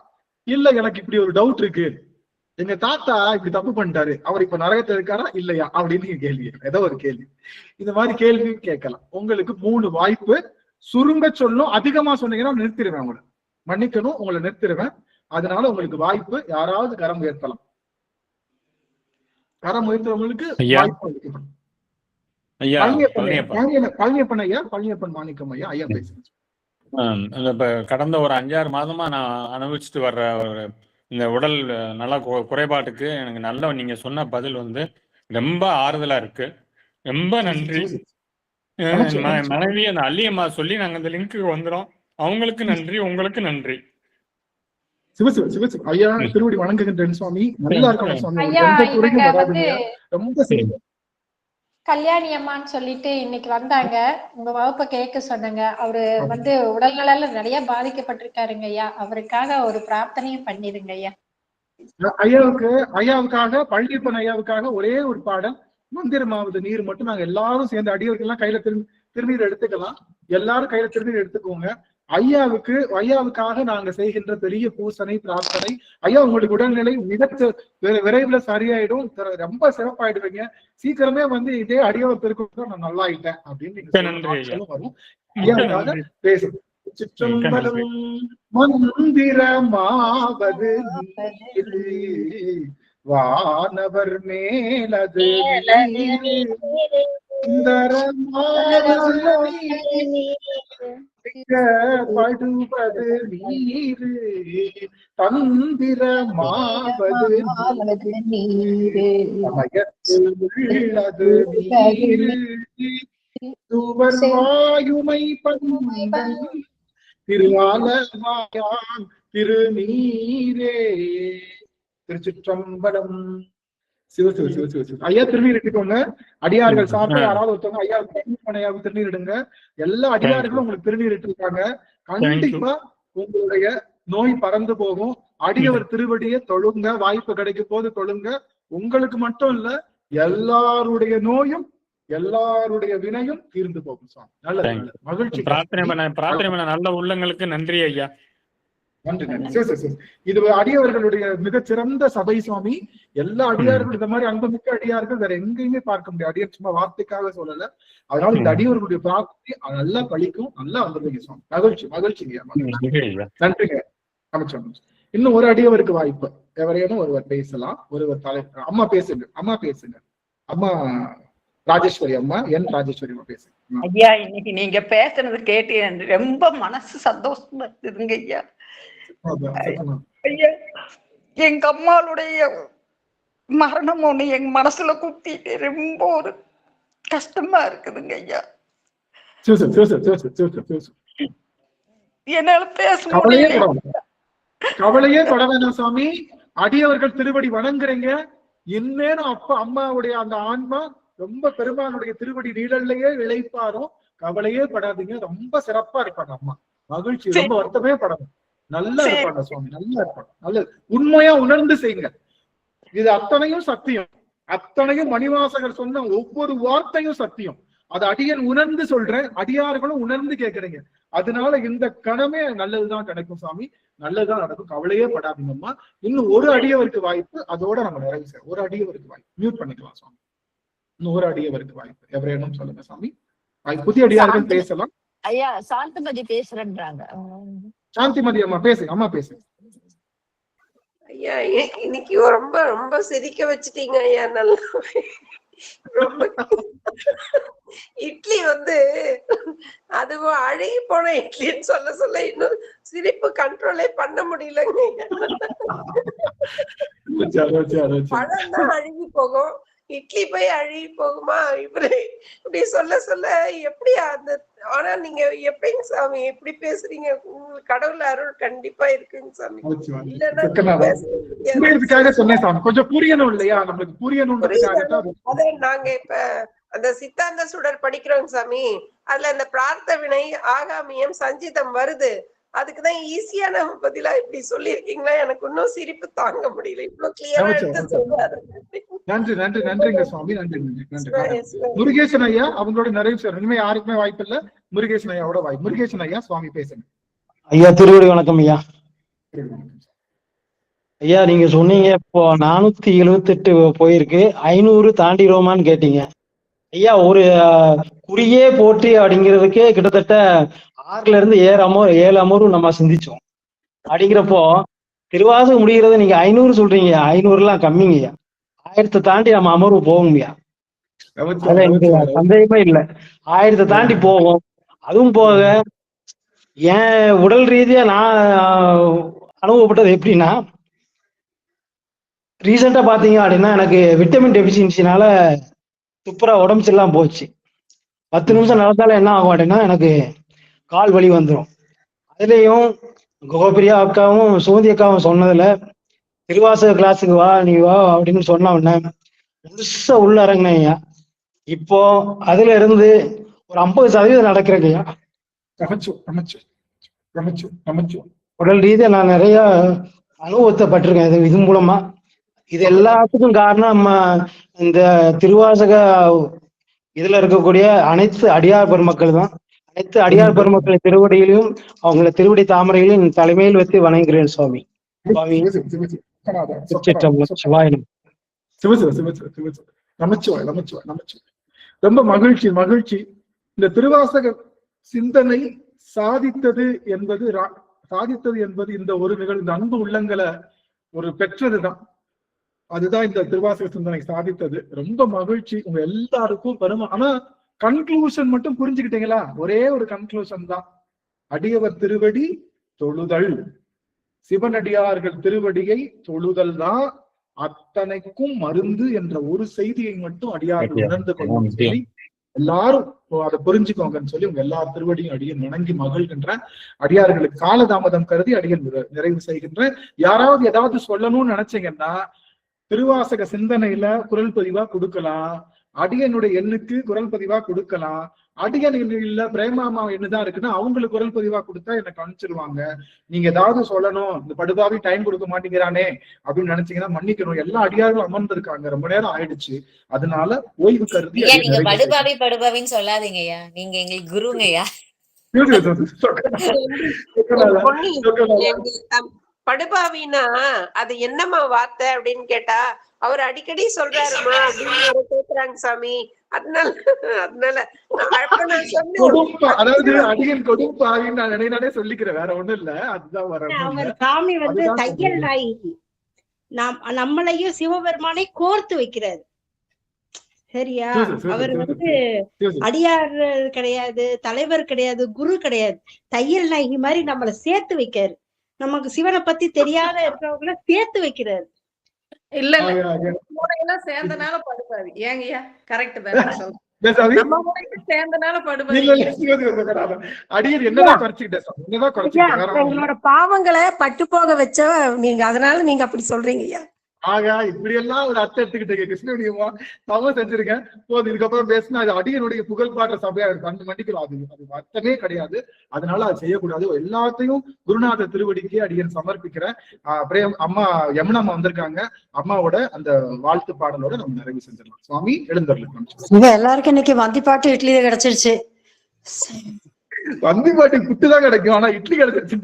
இல்ல எனக்கு இப்படி ஒரு டவுட் இருக்கு, எங்க தாத்தா இப்படி தப்பு பண்ணிட்டாரு, அவர் இப்ப நரகத்துல இருக்காரா இல்லையா அப்படின்னு கேள்வி, ஏதோ ஒரு கேள்வி, இந்த மாதிரி கேள்வியும் கேட்கலாம். உங்களுக்கு 3 வாய்ப்பு. சுருங்க சொல்லும், அதிகமா சொன்னீங்கன்னா நிறுத்திடுவேன், உங்களை மன்னிக்கணும், உங்களை நிறுத்திடுவேன். அதனால உங்களுக்கு வாய்ப்பு. யாராவது கரம் உயர்த்தலாம். கரம் உயர்த்தவங்களுக்கு வாய்ப்பு அளிக்கப்படும். பழனியப்பன் ஐயா, பழனியப்பன் மாணிக்கம் ஐயா, ஐயா பேசுங்க. இப்ப கடந்த ஒரு 5-6 மாதமா நான் அனுபவிச்சுட்டு வர்ற இந்த உடல் நல குறைபாட்டுக்கு எனக்கு நல்ல நீங்க சொன்ன பதில் ரொம்ப ஆறுதலா இருக்கு. ரொம்ப நன்றி. மனைவி அந்த அல்லியம்மா சொல்லி நாங்க அந்த லிங்க்கு வந்துடும். அவங்களுக்கு நன்றி, உங்களுக்கு நன்றி. சிவசிவ ஐயா திருவடி வணங்குகின்றேன் சுவாமி. நல்லா இருக்கணும் சுவாமி. ரொம்ப கல்யாணி அம்மான்னு சொல்லிட்டு இன்னைக்கு வந்தாங்க, உங்க வகுப்பை கேட்க சொன்னாங்க. அவரு உடல்நல நிறைய பாதிக்கப்பட்டிருக்காருங்க ஐயா. அவருக்காக ஒரு பிரார்த்தனையும் பண்ணிருங்க ஐயா. ஐயாவுக்காக பழனியப்பன் ஐயாவுக்காக ஒரே ஒரு பாடல், மந்திரமாவது நீர் மட்டும் நாங்க எல்லாரும் சேர்ந்து அடியவர்கள் எல்லாம் கையில திருநீர் எடுத்துக்கலாம். எல்லாரும் கையில திருநீர் எடுத்துக்கோங்க. ஐயாவுக்காக நாங்க செய்கின்ற பெரிய பூசனை பிரார்த்தனை. ஐயா உங்களுக்கு உடல்நிலை மிக விரைவில் சரியாயிடும், ரொம்ப சிறப்பாயிடுவீங்க. சீக்கிரமே இதே அடியவர் பெருக்க நான் நல்லா ஆயிட்டேன் அப்படின்னு நீங்க வரும். ஐயாவுக்காக பேசுங்க. திருச்சிற்றம்பலம். மந்திரமாவது வானவர் மேலது படுவது நீரு தந்திரமாவது உள்ளது நீரு துவர் வாயுமை பந்தன் திருவாலவாயான் திருநீரே. திருச்சிற்றம்பலம். சிவ சிவ சிவ சிவ சிவ. ஐயா திருநீர் இட்டுக்கோங்க. அடியார்கள் சார்பா யாராவது ஒருத்தவங்க ஐயா திருநீர் இடுங்க. எல்லா அடியார்களும் உங்களுக்கு திருநீர் இட்டிருக்காங்க. கண்டிப்பா உங்களுடைய நோய் பறந்து போகும். அடியவர் திருவடியை தொழுங்க. வாய்ப்பு கிடைக்கும் போது தொழுங்க. உங்களுக்கு மட்டும் இல்ல, எல்லாருடைய நோயும் எல்லாருடைய வினையும் தீர்ந்து போகும். சுவாமி நல்லது, மகிழ்ச்சி. பிரார்த்தனை பண்ண நல்ல உள்ளங்களுக்கு நன்றி ஐயா. நன்றி நன்றி. இது அடியவர்களுடைய மிகச்சிறந்த சபை சுவாமி. எல்லா அடியார்களும் இந்த மாதிரி அன்புமிக்க அடியார்கள் வேற எங்கேயுமே பார்க்க முடியாது. அடியார் சும்மா வார்த்தைக்காக சொல்லல. அதனால இந்த அடியவர்களுடைய பிரார்த்தனை நல்லா பழிக்கும். நல்லா வந்துருவீங்க சுவாமி. மகிழ்ச்சி மகிழ்ச்சிங்க. நன்றிங்க. அமைச்சர் இன்னும் ஒரு அடியவருக்கு வாய்ப்பு. எவரையும் ஒருவர் பேசலாம். ஒருவர் தலைவர். அம்மா பேசுங்க. அம்மா பேசுங்க. அம்மா ராஜேஸ்வரி அம்மா, என் ராஜேஸ்வரி அம்மா பேசுங்க. ஐயா, இன்னைக்கு நீங்க பேசுனது கேட்டு ரொம்ப மனசு சந்தோஷமா இருக்குதுங்க ஐயா. ஐயா, எங்க அம்மாளுடைய மரணம் ஒண்ணு எங்க மனசுல குத்திட்டு ரொம்ப ஒரு கஷ்டமா இருக்குதுங்க ஐயா. என்னால பேச முடியல. கவலையே பட வேண்டாம் சுவாமி. அடியவர்கள் திருவடி வணங்குறீங்க. இன்னேனும் அப்பா அம்மாவுடைய அந்த ஆன்மா ரொம்ப பெருமானுடைய திருவடி நீழல்லையே இழைப்பாரும். கவலையே படாதீங்க. ரொம்ப சிறப்பா இருப்பாங்க அம்மா. மகிழ்ச்சி. ரொம்ப வருத்தமே படாது. நல்லா இருப்பாங்க சுவாமி. நல்லா இருப்பாங்க. நல்லது. உண்மையா உணர்ந்து செய்யுங்க. இது அத்தனையும் சத்தியம். அத்தனையும் மணிவாசகர் சொன்ன ஒவ்வொரு வார்த்தையும் சத்தியம். அது அடியன் உணர்ந்து சொல்றேன். அடியார்களும் உணர்ந்து கேட்கறீங்க. அதனால இந்த கணமே நல்லதுதான் கிடைக்கும் சுவாமி. நல்லதுதான் நடக்கும். கவலையே படாதீங்கம்மா. இன்னும் ஒரு அடியவருக்கு வாய்ப்பு. அதோட நம்ம நிறைவு செய்யறோம். ஒரு அடியவருக்கு வாய்ப்பு. மியூட் பண்ணிக்கலாம் சுவாமி. இன்னும் ஒரு அடியவருக்கு வாய்ப்பு. எவரேனும் சொல்லுங்க சாமி. புதிய அடியார்கள் பேசலாம். ஐயா சாந்திமதி பேசுறேன்றாங்க. சாந்திமதி அம்மா பேசுங்க. அம்மா பேசுங்க. ஐயா, இன்னைக்கு ரொம்ப ரொம்ப சிரிக்க வச்சுட்டீங்க ஐயா. நல்லா ரொம்ப இட்லி அதுவும் அழுகி போன இட்லின்னு சொல்ல இன்னும் சிரிப்பு கண்ட்ரோலே பண்ண முடியலங்க. பழம் தான் அழுகி போகும், இட்லி போய் அழுகி போகுமா? இப்படி சொல்ல எப்படி அந்த ஆனா நீங்க எப்படிங்க சாமி எப்படி பேசுறீங்க? கடவுள் அருள் கண்டிப்பா இருக்குங்க சாமி. கொஞ்சம் புரியணும் இல்லையா? நம்மளுக்கு புரியணும். அதே நாங்க இப்ப அந்த சித்தாந்த சுடர் படிக்கிறோம் சாமி. அதுல அந்த பிரார்த்த வினை ஆகாமியம் சஞ்சிதம் வருது. அதுக்குதான் ஈஸியான பதிலா இப்படி சொல்லிருக்கீங்களா? எனக்கு இன்னும் சிரிப்பு தாங்க முடியல. இவ்வளவு கிளியரா எடுத்து சொல்றாரு. நன்றி நன்றி நன்றிங்க சுவாமி. நன்றி நன்றி நன்றி. முருகேசன் ஐயா அவங்களோட நிறைவு சார். இனிமே யாருக்குமே வாய்ப்பு இல்ல. முருகேசன் ஐயாவோட வாய்ப்பு. முருகேசன் ஐயா சுவாமி பேசுங்க. ஐயா திருவடி வணக்கம் ஐயா. ஐயா நீங்க சொன்னீங்க இப்போ 478 போயிருக்கு, 500 தாண்டிடுவோமான்னு கேட்டீங்க. ஐயா ஒரு குறியே போற்றி அப்படிங்கிறதுக்கே கிட்டத்தட்ட 6ல இருந்து 7 அமர்வு நம்ம சிந்திச்சோம். அப்படிங்கிறப்போ திருவாசகம் முடிகிறது நீங்க 500 சொல்றீங்க. 500 எல்லாம் கம்மிங்கய்யா. 1000 தாண்டி நம்ம அமர்வு போகுங்கய்யா. அதுல எனக்கு சந்தேகமே இல்லை. 1000 தாண்டி போகும். அதுவும் போக என் உடல் ரீதியா நான் அனுபவப்பட்டது எப்படின்னா, ரீசெண்டா பாத்தீங்க அப்படின்னா எனக்கு விட்டமின் டெபிஷியன்சினால சூப்பரா உடம்பு சரியில்லாம போச்சு. 10 நிமிஷம் நடந்தாலும் என்ன ஆகும் அப்படின்னா எனக்கு கால் வலி வந்துடும். அதுலேயும் கோபிரியா அக்காவும் சோதி அக்காவும் சொன்னதுல திருவாசக கிளாஸுக்கு வா நீ வா அப்படின்னு சொன்ன உடனே முழுசா உள்ள இறங்கினேயா. இப்போ அதுல இருந்து ஒரு 50% நடக்கிறேங்கய்யா. உடல் ரீதியா நான் நிறைய அனுபவத்தை பட்டிருக்கேன் இது மூலமா. இது எல்லாத்துக்கும் காரணம் நம்ம இந்த திருவாசக இதுல இருக்கக்கூடிய அனைத்து அடியார் பெருமக்கள் தான். அனைத்து அடியார் பெருமக்களை திருவடியிலும் அவங்களை திருவடி தலைமையில் வைத்து வணங்குகிறேன் சுவாமி. ரொம்ப மகிழ்ச்சி மகிழ்ச்சி. இந்த திருவாசக சிந்தனை சாதித்தது என்பது இந்த ஒரு நிகழ்வு, இந்த அன்பு உள்ளங்களை ஒரு பெற்றதுதான். அதுதான் இந்த திருவாசக சிந்தனை சாதித்தது. ரொம்ப மகிழ்ச்சி உங்க எல்லாருக்கும் பெருமை. ஆனா கன்க்ளூஷன் மட்டும் புரிஞ்சுக்கிட்டீங்களா? ஒரே ஒரு கன்க்ளூஷன் தான், அடியவர் திருவடி தொழுதல், சிவனடியார்கள் திருவடியை தொழுதல் தான் அத்தனைக்கும் மருந்து என்ற ஒரு செய்தியை மட்டும் அடியார்கள் உணர்ந்து கொள்ளணும்னு சொல்லி எல்லாரும் அதை புரிஞ்சுக்கோங்கன்னு சொல்லி உங்க எல்லா திருவடியும் அடியன் வணங்கி மகிழ்கின்ற. அடியார்களுக்கு காலதாமதம் கருதி அடியன் நிறைவு செய்கின்றேன். யாராவது ஏதாவது சொல்லணும்னு நினைச்சீங்கன்னா திருவாசக சிந்தனையில குரல் பதிவா கொடுக்கலாம், அடியனுடைய எண்ணுக்கு குரல் பதிவா கொடுக்கலாம். அடியன் இல்ல பிரேமாமா என்னதான் இருக்குன்னா அவங்களுக்கு குரல் பதிவா கொடுத்தா எனக்கு அனுப்பிச்சிருவாங்க. நீங்க ஏதாவது சொல்லணும், இந்த படுபாவி டைம் கொடுக்க மாட்டேங்கிறானே அப்படின்னு நினைச்சீங்கன்னா மன்னிக்கணும். எல்லா அடியார்களும் அமர்ந்திருக்காங்க, ரொம்ப நேரம் ஆயிடுச்சு. அதனால ஓய்வு கருதி நீங்க படுபாவின்னு சொல்லாதீங்கய்யா, நீங்க எங்களுக்கு குருங்கய்யா. படுபாவினா அது என்னம்மா வார்த்தை அப்படின்னு கேட்டா அவர் அடிக்கடி சொல்றாருமா அப்படின்னு கேக்குறாங்க சாமி. அதனால அதாவது அடியன் கொடுப்பாவின்னு நான் நினைனாலே சொல்லிக்கிறேன், வேற ஒண்ணும் இல்ல. அதுதான் வர சாமி வந்து தையல் நாயகி, நம்மளையும் சிவபெருமானை கோர்த்து வைக்கிறாரு. சரியா? அவர் வந்து அடியார் கிடையாது, தலைவர் கிடையாது, குரு கிடையாது, தையல் நாயகி மாதிரி நம்மளை சேர்த்து வைக்காரு. நமக்கு சிவனை பத்தி தெரியாத இருக்கிறவங்கள சேர்த்து வைக்கிறாரு. இல்ல எல்லாம் சேர்ந்தனால படுபாவி. ஏங்கய்யா கரெக்ட் தானே? சேர்ந்தனால படுபாவி. எங்களோட பாவங்களை பட்டு போக வச்ச நீங்க, அதனால நீங்க அப்படி சொல்றீங்க ஐயா. ஆகா இப்படி எல்லாம் ஒரு அர்த்தம் எடுத்துக்கிட்டீங்க. கிருஷ்ணனுடைய தவம் செஞ்சிருக்கேன் போது, இதுக்கப்புறம் பேசினா அது அடியனுடைய புகழ் பாடுற சபையா இருக்கும். அந்த மன்னிக்கிறோம், அது அர்த்தமே கிடையாது. அதனால அது செய்யக்கூடாது. எல்லாத்தையும் குருநாத திருவடிக்கு அடியன் சமர்ப்பிக்கிறேன். அப்புறம் அம்மா யமுனம்மா வந்திருக்காங்க, அம்மாவோட அந்த வாழ்த்து பாடலோட நம்ம நிறைவு செஞ்சிடலாம். சுவாமி எழுந்தருளுக்கு. எல்லாருக்கும் இன்னைக்கு வந்திப்பாட்டு இட்லி கிடைச்சிருச்சு. வந்திப்பாட்டு புட்டுதான் கிடைக்கும், ஆனா இட்லி கிடைச்சிருச்சு.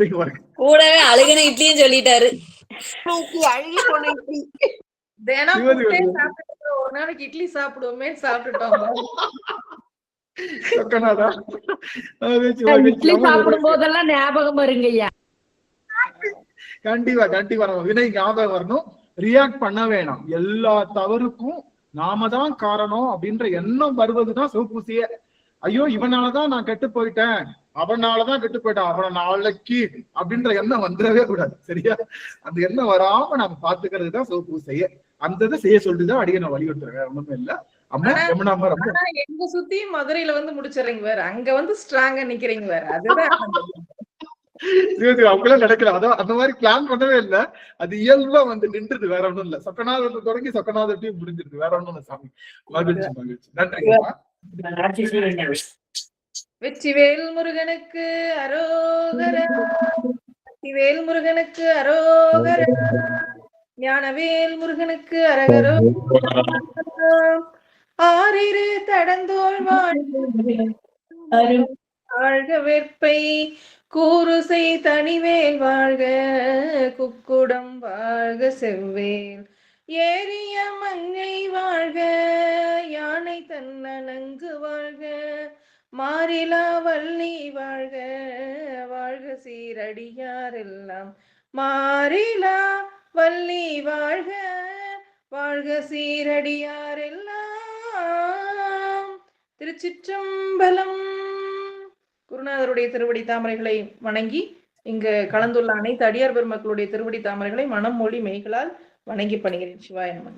கூடவே அழுகின இட்லியும் சொல்லிட்டாரு. அழுகி போன இட்லி ஒரு நாளைக்கு இட்லி சாப்பிடுவோமே, சாப்பிட்டுட்டோம். இட்லி சாப்பிடும் போதெல்லாம் ஞாபகம் வருங்கய்யா. கண்டிப்பா வினை ஞாபகம் வரணும். ரியாக்ட் பண்ண வேணாம். எல்லா தவறுக்கும் நாம தான் காரணம் அப்படின்ற எண்ணம் வருவதுதான் சிவபூசிய. ஐயோ இவனாலதான் நான் கெட்டு போயிட்டேன், அவனாலதான் கெட்டு போயிட்டான், அவனை நாளைக்கு அப்படின்ற எண்ணம் வந்துடவே கூடாது. சரியா? அந்த எண்ணம் வராம நாம பாத்துக்கிறது தான் சிவபூசைய. அந்த இதை செய்ய சொல்லிட்டுதான் அடிய நான் வலியுறுத்துறேன், வேற ஒண்ணுமே இல்ல. அம்மா யமுனாம்மா ரொம்ப எங்க சுத்தியும் மதுரையில வந்து முடிச்சிடுறீங்க வேற, அங்க வந்து ஸ்ட்ராங்கா நிக்கிறீங்க வேற. அதுதான் அவங்களாம் நடக்கல. அதான் அந்த மாதிரி பிளான் பண்ணவே இல்ல, அது இயல்பா வந்து நின்றுது, வேற ஒண்ணும் இல்ல. சொக்கநாதத்தை தொடங்கி சொக்கநாதத்தையும் முடிஞ்சிருக்கு, வேற ஒண்ணும் இல்ல. சாமி மகிழ்ச்சி. நன்றிங்கம்மா. வெற்றிவேல் முருகனுக்கு அரோகரா, வெற்றிவேல் முருகனுக்கு அரோகரா, ஞானவேல் முருகனுக்கு அரகரோ. ஆறிரு தடந்தோள் வாழ்க வேற்பை கூறுசை தனிவேல் வாழ்க, குக்குடம் வாழ்க செவ்வேல் ஏரிய மங்கை வாழ்க, யானை தன்னங்கு வாழ்க, மாறிலா வள்ளி வாழ்க, வாழ்க சீரடியாரெல்லாம் மாறிலா வள்ளி வாழ்க, வாழ்க சீரடியாரெல்லாம். திருச்சிற்றம்பலம். குருநாதருடைய திருவடி தாமரைகளை வணங்கி இங்கு கலந்துள்ள அனைத்து அடியார் பெருமக்களுடைய திருவடி தாமரைகளை மனம் மொழி மெய்களால் வணங்கி பணிகிறேன். சிவாய நமக.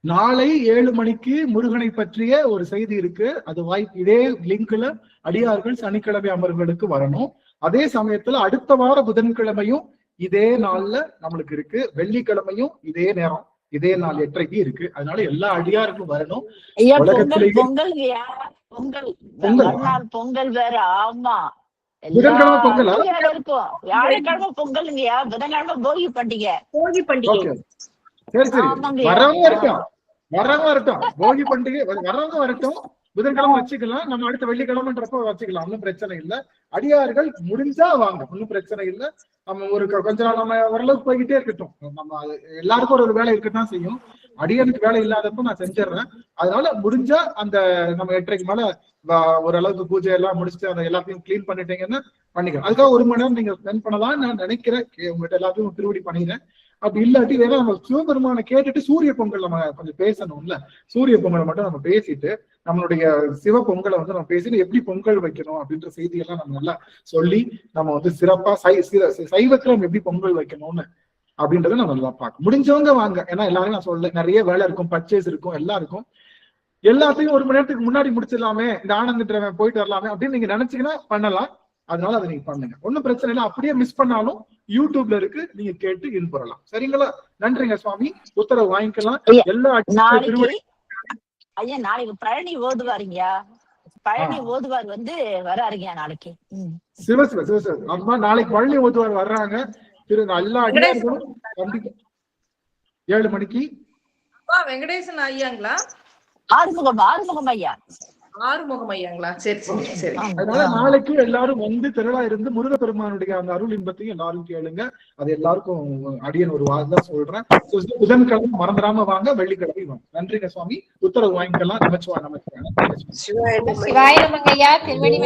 நாளை 7 மணிக்கு முருகனை பற்றிய ஒரு செய்தி இருக்கு. அது இதே லிங்க்ல அடியார்கள் சனிக்கிழமை அமர்வுகளுக்கு வரணும். அதே சமயத்துல அடுத்த வார புதன்கிழமையும் இதே நாள்ல நம்மளுக்கு இருக்கு. வெள்ளிக்கிழமையும் இதே நேரம் இதே நாள் 8:30 இருக்கு. அதனால எல்லா அடியாருக்கும் வரணும். பொங்கல் வேற. ஆமா, புதன்கிழமை பொங்கலா? இருக்கும். வியாழக்கிழமை பொங்கலுங்கய்யா, புதன்கிழமை போகி பண்டிகை. சரி வரவங்க வரட்டும். போகி பண்டிகை வரவங்க வரட்டும். புதன்கிழமை வச்சுக்கலாம், நம்ம அடுத்த வெள்ளிக்கிழமைன்றப்ப வச்சுக்கலாம், ஒன்னும் பிரச்சனை இல்ல. அடியார்கள் முடிஞ்சா வாங்க, ஒன்னும் பிரச்சனை இல்ல. நம்ம ஒரு கொஞ்ச நாள் நம்ம ஓரளவுக்கு போய்கிட்டே இருக்கட்டும். நம்ம எல்லாருக்கும் ஒரு வேலை இருக்கத்தான் செய்யும். அடியனுக்கு வேலை இல்லாதப்ப நான் செஞ்சிடறேன். அதனால முடிஞ்சா அந்த நம்ம 8:30 மேல ஓரளவுக்கு பூஜை எல்லாம் முடிச்சுட்டு அந்த எல்லாத்தையும் கிளீன் பண்ணிட்டீங்கன்னா பண்ணிக்கலாம். அதுக்காக 1 மணி நேரம் நீங்க ஸ்பெண்ட் பண்ணலாம் நான் நினைக்கிறேன். உங்ககிட்ட எல்லாத்தையும் திருவடி பண்ணிக்கிறேன். அப்படி இல்லாட்டி வேற நம்ம சிவபெருமானை கேட்டுட்டு சூரிய பொங்கல் நம்ம கொஞ்சம் பேசணும்ல. சூரிய பொங்கலை மட்டும் நம்ம பேசிட்டு நம்மளுடைய சிவ பொங்கலை வந்து நம்ம பேசிட்டு எப்படி பொங்கல் வைக்கணும் அப்படின்ற செய்தியெல்லாம் நம்ம நல்லா சொல்லி நம்ம வந்து சிறப்பா சைவத்துல நம்ம எப்படி பொங்கல் வைக்கணும்னு அப்படின்றத நம்ம நல்லா பார்க்க முடிஞ்சவங்க வாங்க. ஏன்னா எல்லாரும் நான் சொல்ல நிறைய வேலை இருக்கும், பர்ச்சேஸ் இருக்கும், எல்லாம் இருக்கும். எல்லாத்தையும் 1 மணி நேரத்துக்கு முன்னாடி முடிச்சிடலாமே, இந்த ஆனந்துன்றவன் போயிட்டு வரலாமே அப்படின்னு நீங்க நினைச்சீங்கன்னா பண்ணலாம். அதனால அதை நீங்க பண்ணுங்க, ஒன்னும் பிரச்சனை இல்லை. அப்படியே மிஸ் பண்ணாலும் யூடியூப்ல இருக்கு, நீங்க கேட்டு இன்புறலாம். சரிங்களா? நன்றிங்க சுவாமி, உத்தரவு வாங்கிக்கலாம். எல்லா ஐயா நாளைக்கு பழனி ஓதுவாருங்கயா, பழனி ஓதுவார் வந்து வராருங்க நாளைக்கு. சிவ சிவ சிவ சிவ அம்மா நாளைக்கு பழனி ஓதுவார் வர்றாங்க. எல்லா அடியார்களும் கண்டிப்பா 7 மணிக்கு. வெங்கடேசன் ஐயாங்களா? ஆறுமுகம் ஐயா. ஆறுமுகம் ஐயாங்களா? சரி சரி சரி. அதனால நாளைக்கு எல்லாரும் வந்து திரளா இருந்து முருகப்பெருமானுடைய அந்த அருள் இன்பத்தையும் எல்லாரும் கேளுங்க. அது எல்லாருக்கும் அடியன் ஒரு வார்த்தை சொல்றேன். புதன்கிழமை மறந்துடாம வாங்க, வெள்ளிக்கிழமை வாங்க. நன்றிங்க சுவாமி, உத்தரவு வாங்கிக்கலாம். நமச்சிவாய் நமச்சிவாய். சிவாய நமங்க ஐயா. திருவடி